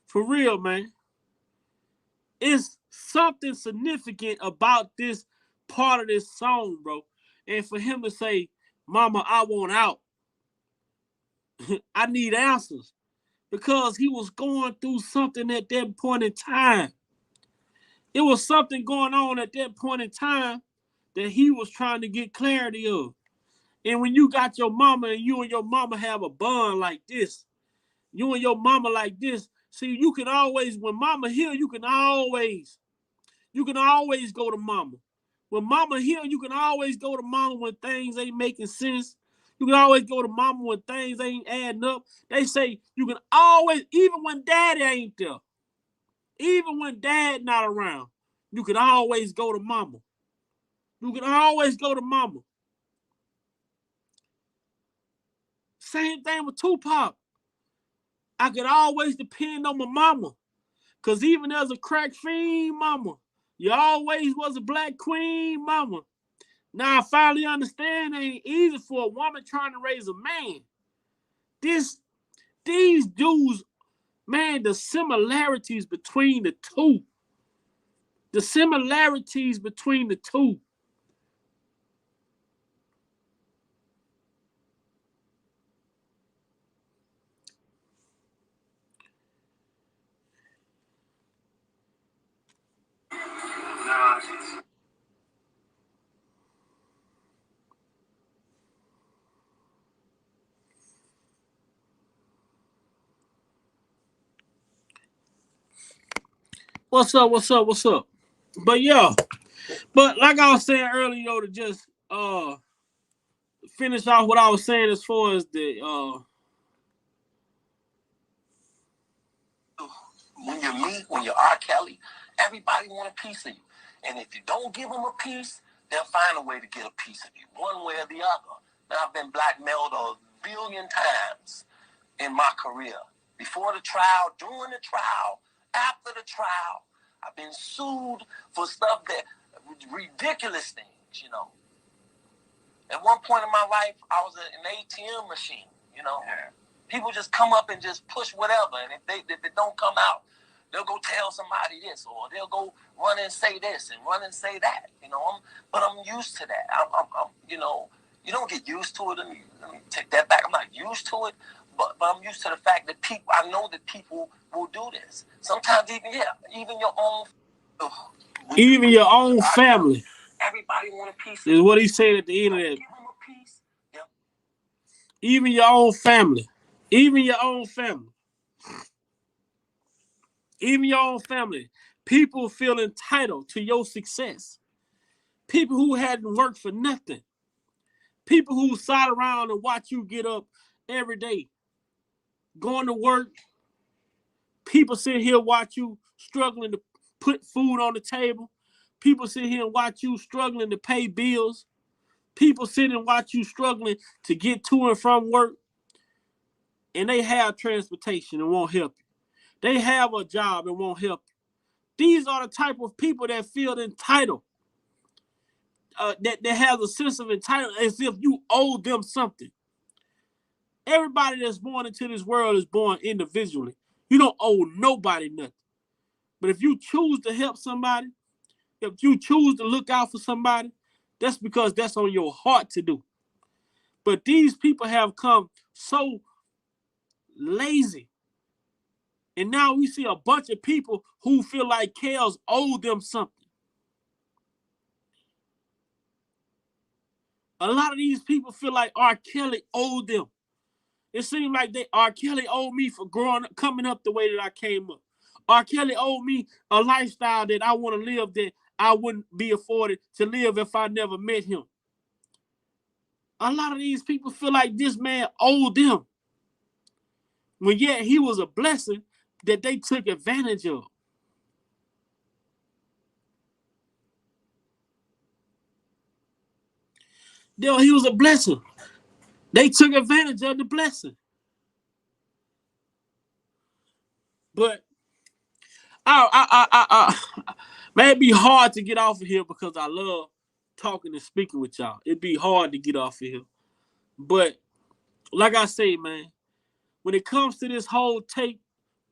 For real, man. It's something significant about this part of this song, bro. And for him to say, Mama, I want out. I need answers. Because he was going through something at that point in time. It was something going on at that point in time that he was trying to get clarity of. And when you got your mama and you and your mama have a bond like this, you and your mama like this, see, you can always, when mama here, you can always go to mama. When mama here, you can always go to mama when things ain't making sense. You can always go to mama when things ain't adding up. They say you can always, even when daddy ain't there, even when dad not around, you can always go to mama. You can always go to mama. Same thing with Tupac. I could always depend on my mama. Because even as a crack fiend mama, you always was a black queen mama. Now I finally understand it ain't easy for a woman trying to raise a man. These dudes, man, the similarities between the two. The similarities between the two. What's up? What's up? What's up? But yeah, but like I was saying earlier, to just finish off what I was saying as far as the When you're me, when you're R. Kelly, everybody want a piece of you. And if you don't give them a piece, they'll find a way to get a piece of you, one way or the other. Now, I've been blackmailed a billion times in my career. Before the trial, during the trial, after the trial, I've been sued for stuff that, ridiculous things, you know. At one point in my life, I was an ATM machine, you know. Yeah. People just come up and just push whatever, and if it don't come out, they'll go tell somebody this, or they'll go run and say this and run and say that, you know. But I'm used to that. I'm you know, you don't get used to it. Let me take that back. I'm not used to it, but I'm used to the fact that people. I know that people will do this. Sometimes even your own. even your own family. Everybody want a piece of is what he said at the end of that. Give them a piece. Yep. Even your own family. Even your own family. Even your own family. People feel entitled to your success. People who hadn't worked for nothing. People who sat around and watch you get up every day, going to work. People sit here watch you struggling to put food on the table. People sit here and watch you struggling to pay bills. People sit and watch you struggling to get to and from work. And they have transportation and won't help you. They have a job and won't help you. These are the type of people that feel entitled. That have a sense of entitlement as if you owe them something. Everybody that's born into this world is born individually. You don't owe nobody nothing. But if you choose to help somebody, if you choose to look out for somebody, that's because that's on your heart to do. But these people have come so lazy. And now we see a bunch of people who feel like Kels owe them something. A lot of these people feel like R. Kelly owed them. It seems like R. Kelly owed me for coming up the way that I came up. R. Kelly owed me a lifestyle that I want to live that I wouldn't be afforded to live if I never met him. A lot of these people feel like this man owed them. When yet he was a blessing that they took advantage of. He was a blessing. They took advantage of the blessing. But man, it'd be hard to get off of here because I love talking and speaking with y'all. It'd be hard to get off of here. But like I say, man, when it comes to this whole tape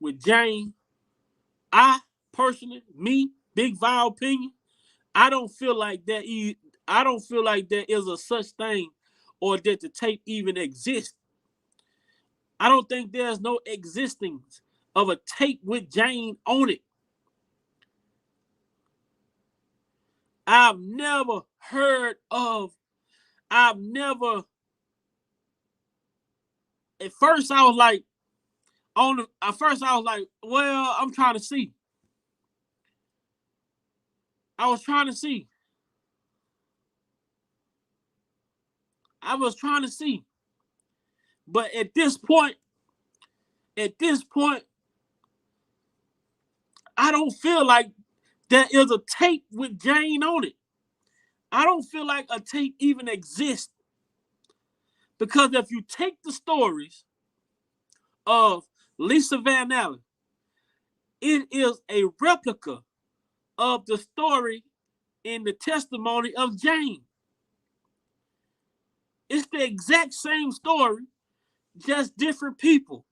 with Jane, I personally, me, Big Vile Opinion, I don't feel like there is a such thing or that the tape even exists. I don't think there's no existence of a tape with Jane on it. I've never heard of, at first I was like, well, I'm trying to see. I was trying to see. But at this point, I don't feel like there is a tape with Jane on it. I don't feel like a tape even exists. Because if you take the stories of Lisa Van Allen, it is a replica of the story in the testimony of Jane. It's the exact same story, just different people.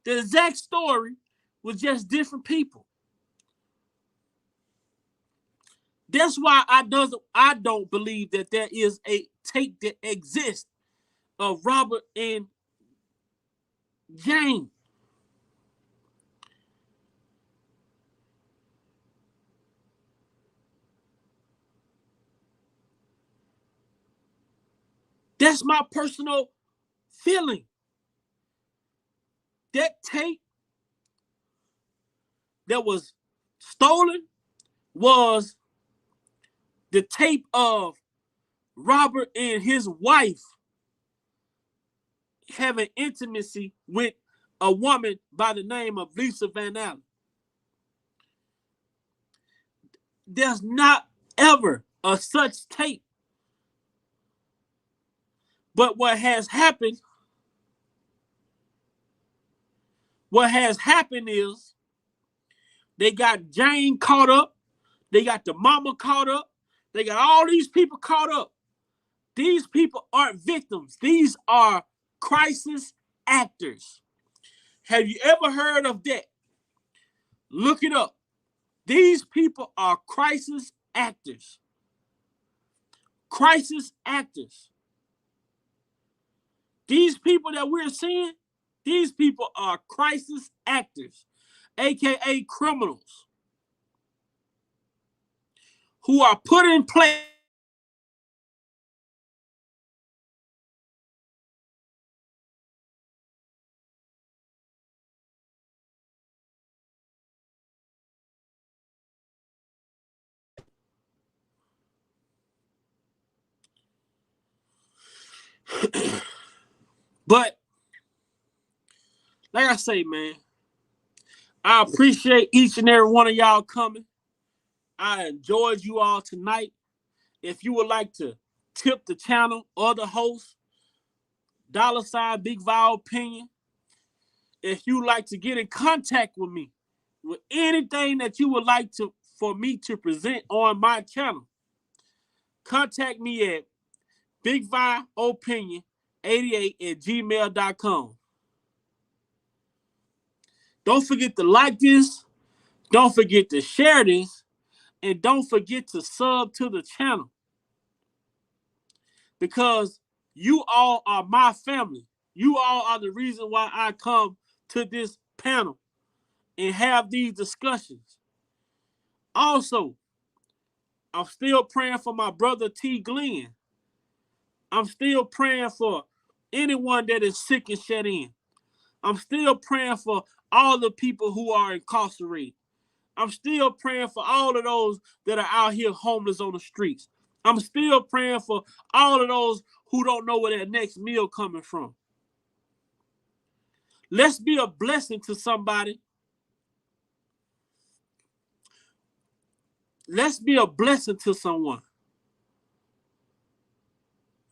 The exact story was just different people. That's why I don't believe that there is a tape that exists of Robert and Jane. That's my personal feeling. That tape that was stolen was the tape of Robert and his wife having intimacy with a woman by the name of Lisa Van Allen. There's not ever a such tape. But what has happened is they got Jane caught up. They got the mama caught up. They got all these people caught up. These people aren't victims. These are crisis actors. Have you ever heard of that? Look it up. These people are crisis actors. Crisis actors. These people that we're seeing, these people are crisis actors, aka criminals, who are put in place but like I say, man, I appreciate each and every one of y'all coming. I enjoyed you all tonight. If you would like to tip the channel or the host, $ Big Val Opinion. If you like to get in contact with me with anything that you would like to for me to present on my channel, contact me at bigviopinion88@gmail.com. Don't forget to like this. Don't forget to share this. And don't forget to sub to the channel. Because you all are my family. You all are the reason why I come to this panel and have these discussions. Also, I'm still praying for my brother T. Glenn. I'm still praying for anyone that is sick and shut in. I'm still praying for all the people who are incarcerated. I'm still praying for all of those that are out here homeless on the streets. I'm still praying for all of those who don't know where their next meal coming from. Let's be a blessing to somebody. Let's be a blessing to someone.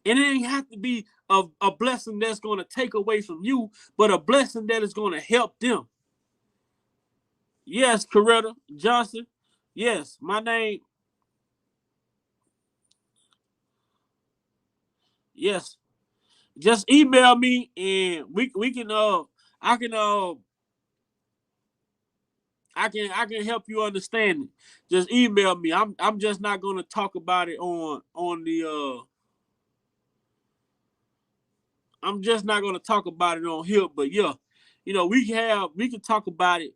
And it ain't have to be a blessing that's going to take away from you, but a blessing that is going to help them. Yes, Coretta Johnson. Yes, my name. Yes. Just email me and we can I can I can help you understand it. Just email me. I'm just not gonna talk about it on the I'm just not gonna talk about it on here, but yeah, we can talk about it,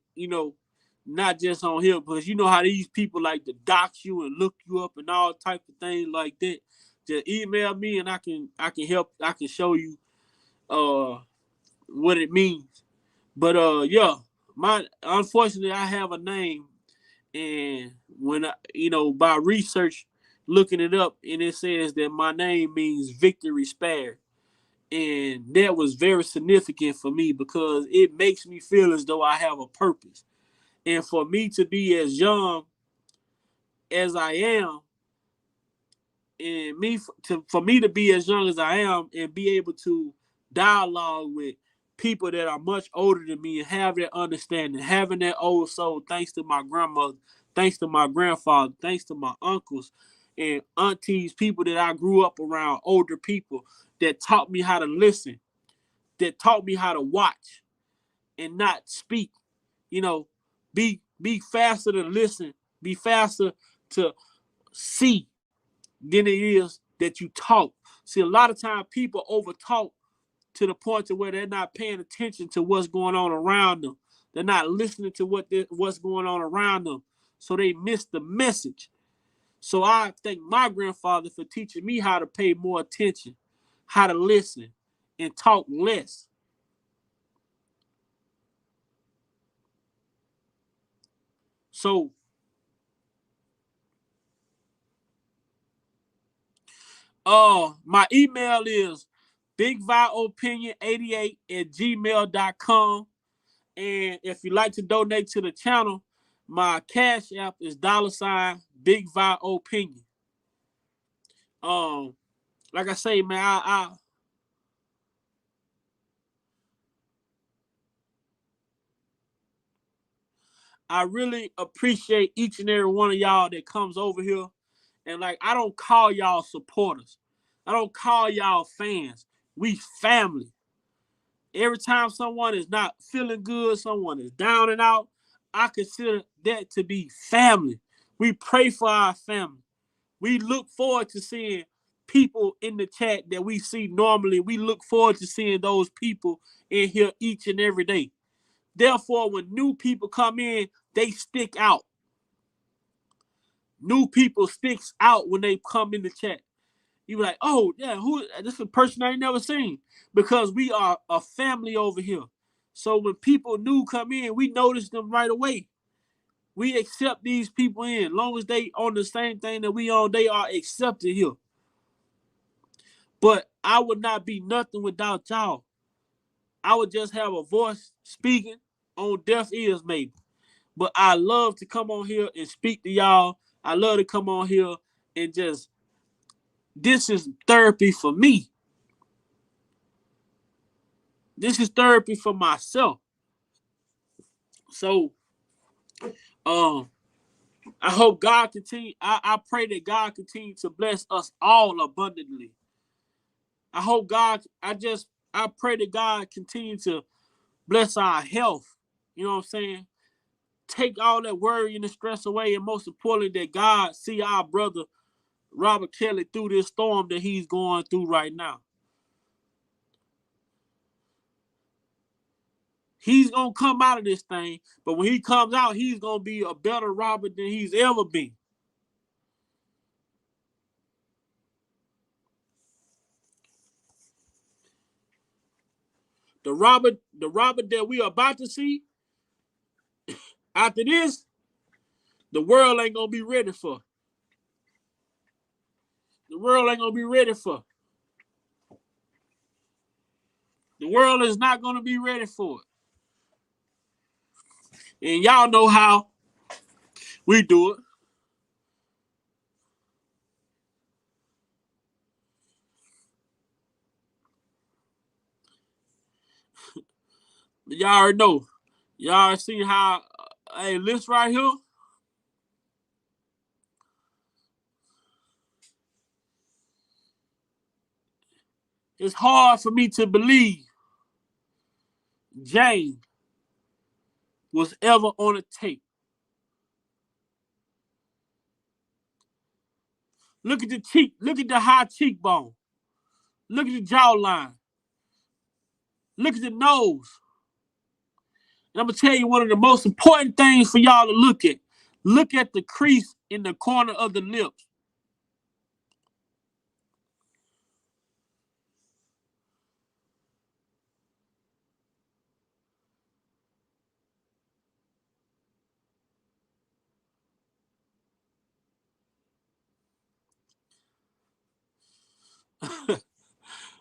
not just on here, because you know how these people like to dox you and look you up and all type of things like that. Just email me and I can help. I can show you what it means. But yeah, unfortunately I have a name, and when by research, looking it up, and it says that my name means victory spared. And that was very significant for me because it makes me feel as though I have a purpose. And for me to be as young as I am, and for me to be as young as I am and be able to dialogue with people that are much older than me and have that understanding, having that old soul, thanks to my grandmother, thanks to my grandfather, thanks to my uncles and aunties, people that I grew up around, older people that taught me how to listen, that taught me how to watch and not speak. Be faster to listen, be faster to see than it is that you talk. See, a lot of times people over talk to the point to where they're not paying attention to what's going on around them. They're not listening to what's going on around them. So they miss the message. So I thank my grandfather for teaching me how to pay more attention, how to listen, and talk less. So my email is bigviopinion88@gmail.com. And if you'd like to donate to the channel, my cash app is $Big Vi Opinion. Like I say, man, I really appreciate each and every one of y'all that comes over here. And like, I don't call y'all supporters. I don't call y'all fans. We family. Every time someone is not feeling good, someone is down and out, I consider that to be family. We pray for our family. We look forward to seeing people in the chat that we see normally. We look forward to seeing those people in here each and every day. Therefore, when new people come in, they stick out. new people sticks out when they come in the chat. You be like, oh yeah, this is a person I ain't never seen. Because we are a family over here. So when people new come in, we notice them right away. We accept these people in. Long as they on the same thing that we on, they are accepted here. But I would not be nothing without y'all. I would just have a voice speaking on deaf ears maybe. But I love to come on here and speak to y'all. I love to come on here and just, this is therapy for me. This is therapy for myself. So, I hope God continue. I pray that God continue to bless us all abundantly. I hope God, I pray that God continue to bless our health. You know what I'm saying? Take all that worry and the stress away, and most importantly, that God see our brother Robert Kelly through this storm that he's going through right now. He's gonna come out of this thing, but when he comes out, he's gonna be a better Robert than he's ever been. The Robert that we are about to see after this, the world ain't gonna be ready for. The world ain't gonna be ready for. The world is not gonna be ready for it. And y'all know how we do it. Y'all already know. Y'all already seen how, hey, this right here, it's hard for me to believe Jane was ever on a tape. Look at the cheek. Look at the high cheekbone. Look at the jawline. Look at the nose. And I'm going to tell you one of the most important things for y'all to look at. Look at the crease in the corner of the lips.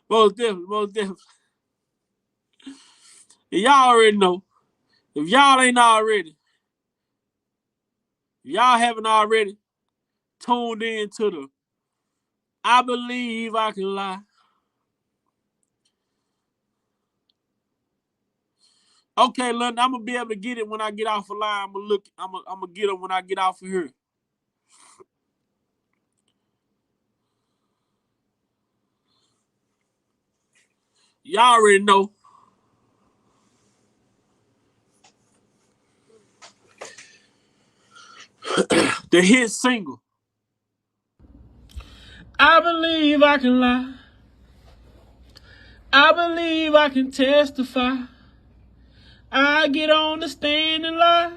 Most definitely, most definitely. And y'all already know. If y'all ain't already, if y'all haven't already tuned in to the I Believe I Can Lie. Okay, London, I'm gonna be able to get it when I get off the line. I'm gonna get it when I get off of here. Y'all already know. The hit single. I believe I can lie. I believe I can testify. I get on the stand and lie.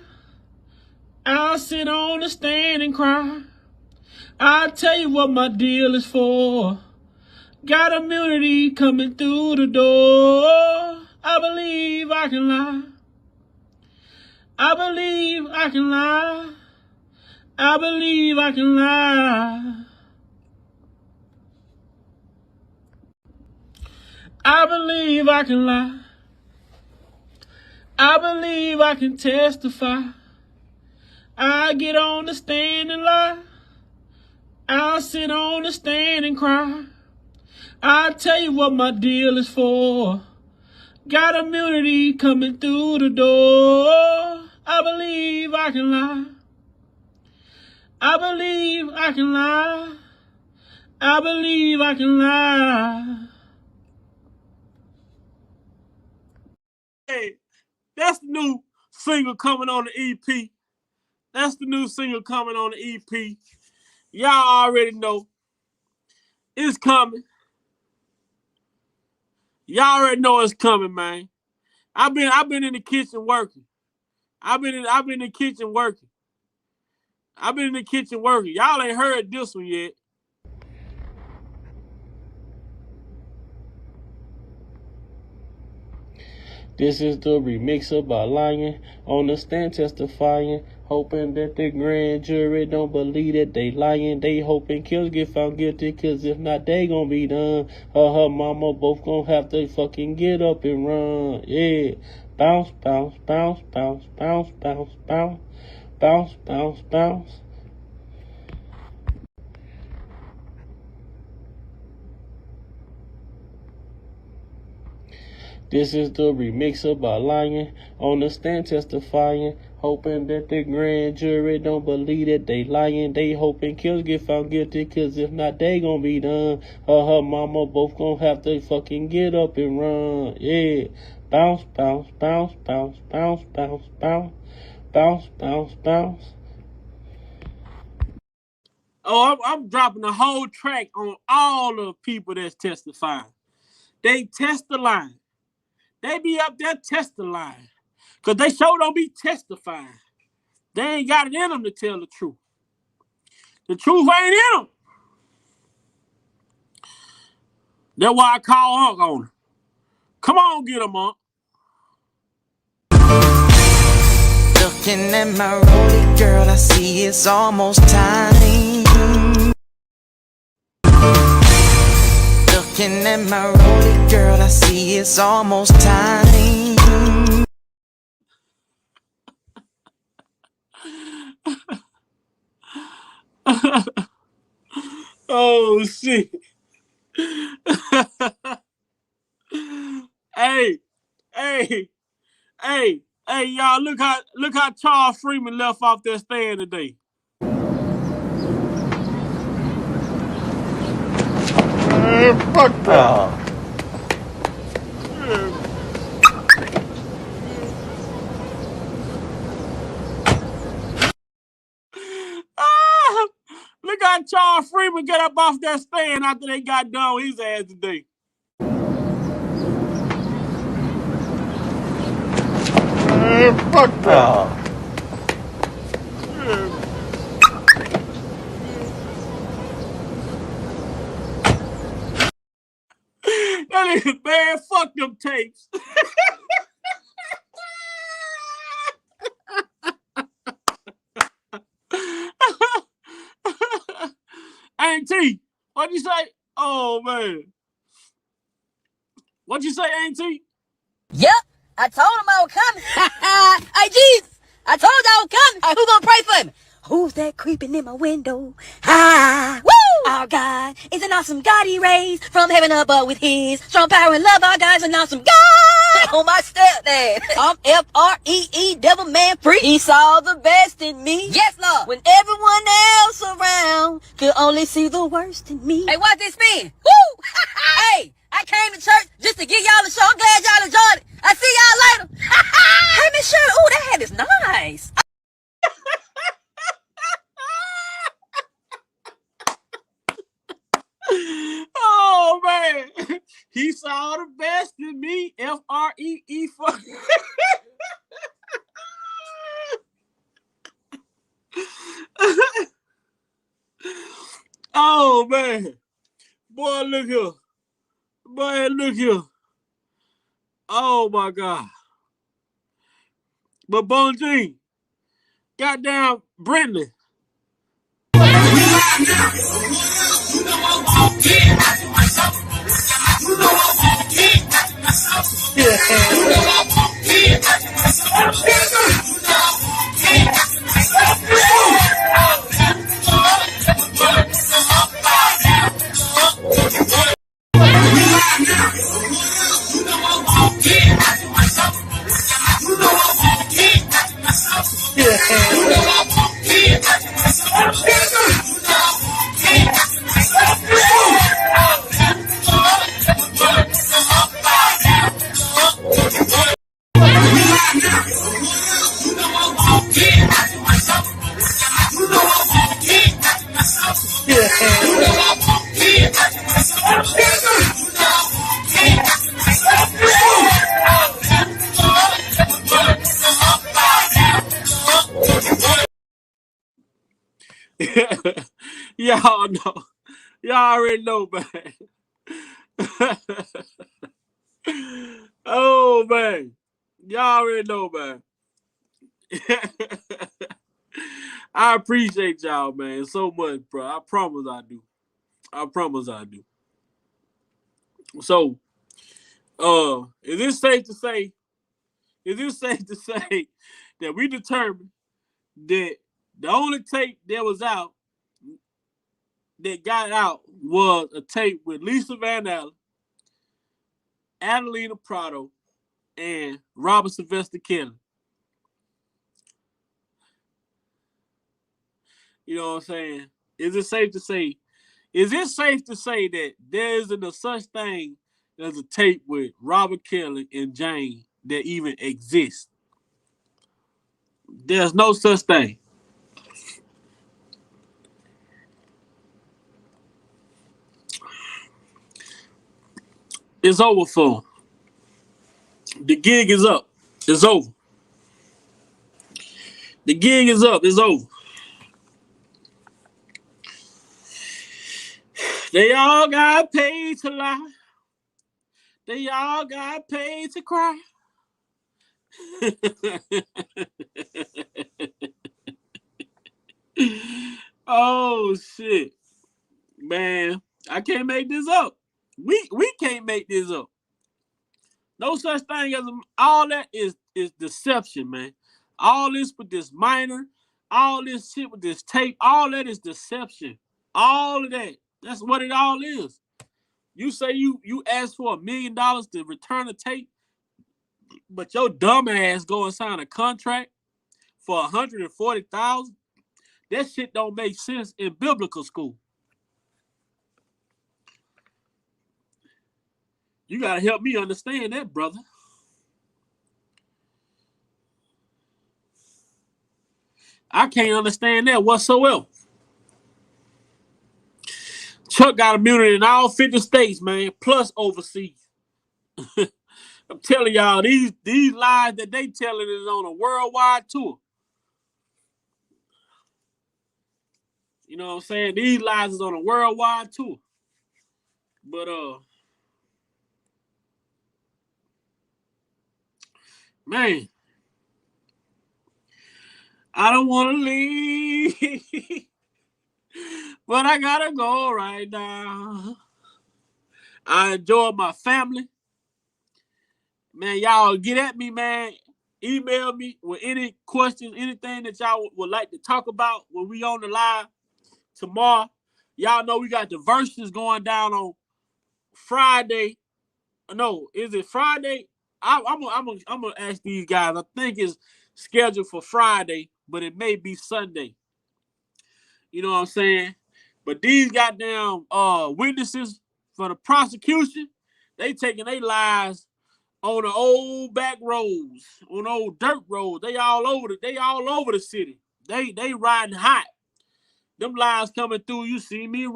I'll sit on the stand and cry. I'll tell you what my deal is for. Got immunity coming through the door. I believe I can lie. I believe I can lie. I believe I can lie. I believe I can lie. I believe I can testify. I get on the stand and lie. I'll sit on the stand and cry. I'll tell you what my deal is for. Got immunity coming through the door. I believe I can lie. I believe I can lie. I believe I can lie. Hey, that's the new single coming on the EP. That's the new single coming on the EP. Y'all already know. It's coming. Y'all already know it's coming, man. I've been in the kitchen working. I've been in the kitchen working. I've been in the kitchen working. Y'all ain't heard this one yet. This is the remix about lying on the stand testifying, hoping that the grand jury don't believe that they lying. They hoping kills get found guilty, cause if not, they gon' be done. Her mama both gon' have to fucking get up and run. Yeah. Bounce, bounce, bounce, bounce, bounce, bounce, bounce, bounce, bounce, bounce. This is the remix about lying on the stand testifying, hoping that the grand jury don't believe that they lying. They hoping kills get found guilty, cause if not, they gon' be done. Her mama both gon' have to fucking get up and run. Yeah. Bounce, bounce, bounce, bounce, bounce, bounce, bounce, bounce, bounce, bounce. Oh, I'm dropping the whole track on all the people that's testifying. They test the line. They be up there testifying. Because they sure don't be testifying. They ain't got it in them to tell the truth. The truth ain't in them. That's why I call Unc on her. Come on, get them, Unc. Looking at my rollie, girl, I see it's almost time. Looking at my rollie, girl, I see it's almost time. Oh, shit. Hey, y'all, look how Charles Freeman left off that stand today. Man, fuck that. Look how Charles Freeman get up off that stand after they got done with his ass today. Man, fuck that. That nigga, man, fuck them tapes. Auntie, what'd you say? Oh, man. What'd you say, Auntie? Yep, I told him I was coming. Hey, Jesus, I told you I was coming. Hey, who gonna pray for me? Who's that creeping in my window? Woo! Our God is an awesome God he raised from heaven above with his strong power and love. Our God is an awesome God. On my stepdad. I'm F-R-E-E, devil man free. He saw the best in me. Yes, Lord. When everyone else around could only see the worst in me. Hey, watch this spin. Woo! Hey, I came to church just to give y'all a show. I'm glad y'all enjoyed it. I see y'all later. Hey, Miss Shirley. Ooh, that hat is nice. Oh, man. He saw the best in me. F-R-E-E. Oh, man. Boy, look here. Boy, look here. Oh, my God. But Bon Jean, goddamn Brittany. Y'all know. Y'all already know, man. Oh man. Y'all already know, man. I appreciate y'all, man, so much, bro. I promise I do. I promise I do. So, is it safe to say? Is it safe to say that we determined that the only tape that was out that got out was a tape with Lisa Van Allen, Adelina Prado, and Robert Sylvester Kelly? You know what I'm saying? Is it safe to say? Is it safe to say that there isn't a such thing as a tape with Robert Kelly and Jane that even exists? There's no such thing. It's over for 'em. The gig is up. It's over. The gig is up. It's over. They all got paid to lie. They all got paid to cry. Oh shit, man! I can't make this up. We can't make this up. No such thing as all that is deception, man. All this with this minor, all this shit with this tape, all that is deception. All of that. That's what it all is. You say you ask for $1,000,000 to return a tape, but your dumb ass go and sign a contract for 140,000. That shit don't make sense in biblical school. You gotta help me understand that, brother. I can't understand that whatsoever. Chuck got immunity in all 50 states, man, plus overseas. I'm telling y'all, these lies that they telling is on a worldwide tour. You know what I'm saying? These lies is on a worldwide tour. But man, I don't want to leave, but I gotta go right now. I enjoy my family. Man, y'all get at me, man. Email me with any questions, anything that y'all would like to talk about when we on the live tomorrow. Y'all know we got the verses going down on Friday. No, is it Friday? I'm gonna ask these guys. I think it's scheduled for Friday, but it may be Sunday. You know what I'm saying? But these goddamn witnesses for the prosecution, they taking their lives on the old back roads, on old dirt roads. They all over the city. They riding hot. Them lies coming through. You see me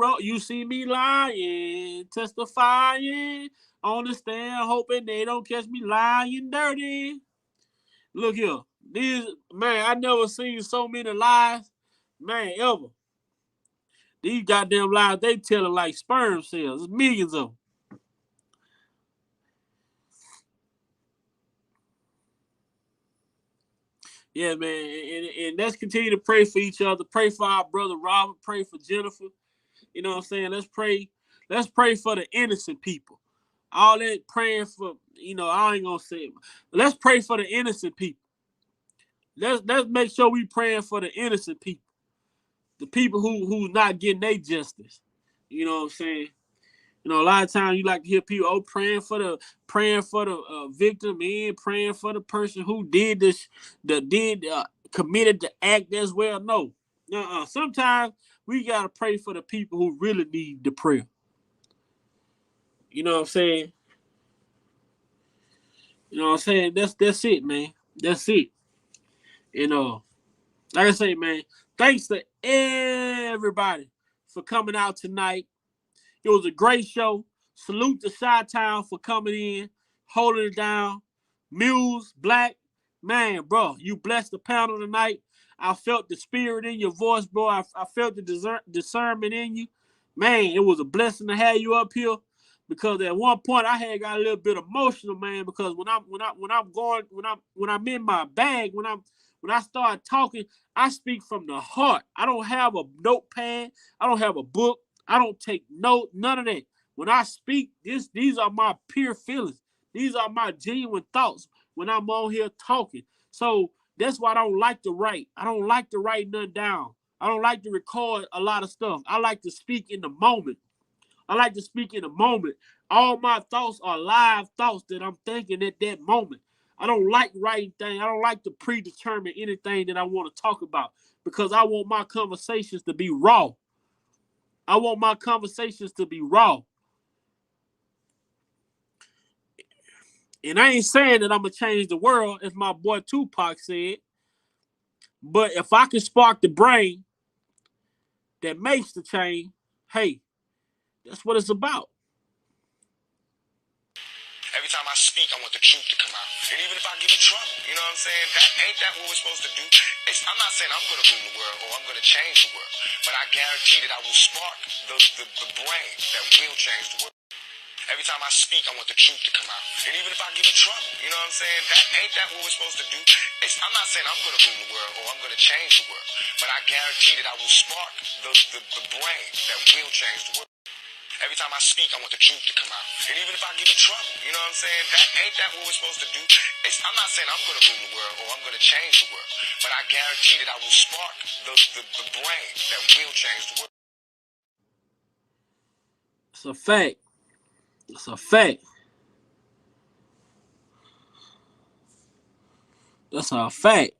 lying, testifying on the stand, hoping they don't catch me lying dirty. Look here. These man, I never seen so many lies, man, ever. These goddamn lies, they telling like sperm cells. There's millions of them. Yeah, man, and let's continue to pray for each other. Pray for our brother Robert. Pray for Jennifer. You know what I'm saying? Let's pray. Let's pray for the innocent people. All that praying for, I ain't gonna say it. Let's pray for the innocent people. Let's make sure we praying for the innocent people. The people who's not getting their justice. You know what I'm saying? A lot of times you like to hear people, praying for the victim and praying for the person who did this, committed the act as well. No, sometimes we gotta pray for the people who really need the prayer. You know what I'm saying? That's it, man. That's it. And like I say, man, thanks to everybody for coming out tonight. It was a great show. Salute to Chi-Town for coming in, holding it down. Muse, Black, man, bro, you blessed the panel tonight. I felt the spirit in your voice, bro. I felt the discernment in you. Man, it was a blessing to have you up here. Because at one point I had got a little bit emotional, man. Because when I'm in my bag, when I start talking, I speak from the heart. I don't have a notepad. I don't have a book. I don't take note. None of that. When I speak, these are my pure feelings. These are my genuine thoughts when I'm on here talking. So that's why I don't like to write. I don't like to write nothing down. I don't like to record a lot of stuff. I like to speak in the moment. I like to speak in a moment. All my thoughts are live thoughts that I'm thinking at that moment. I don't like writing things. I don't like to predetermine anything that I want to talk about because I want my conversations to be raw. I want my conversations to be raw. And I ain't saying that I'm going to change the world, as my boy Tupac said. But if I can spark the brain that makes the change, hey, that's what it's about. Every time I speak, I want the truth to come out. And even if I get in trouble, you know what I'm saying? Ain't that what we're supposed to do? I'm not saying I'm going to rule the world or I'm going to change the world. But I guarantee that I will spark the brain that will change the world. Every time I speak, I want the truth to come out. And even if I get in trouble, you know what I'm saying? Ain't that what we're supposed to do? I'm not saying I'm going to rule the world or I'm going to change the world. But I guarantee that I will spark the brain that will change the world. Every time I speak, I want the truth to come out. And even if I get in trouble, you know what I'm saying? Ain't that what we're supposed to do? I'm not saying I'm going to rule the world or I'm going to change the world. But I guarantee that I will spark the brain that will change the world. It's a fact. It's a fact. That's a fact.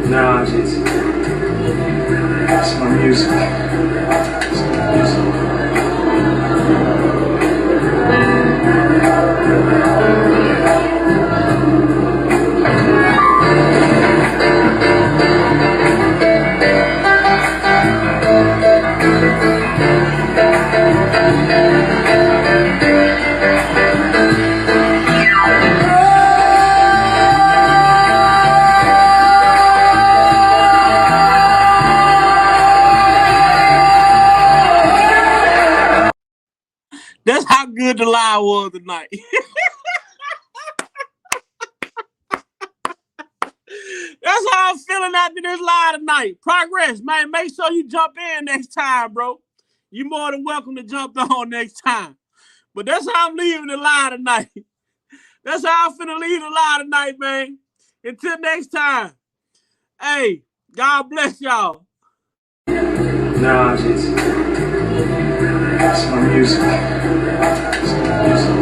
No, it's my music. It's my music. That's how good the lie was tonight. That's how I'm feeling after this lie tonight. Progress, man. Make sure you jump in next time, bro. You're more than welcome to jump on next time. But that's how I'm leaving the lie tonight. That's how I'm finna leave the lie tonight, man. Until next time. Hey, God bless y'all. No, it's my music. It's my music.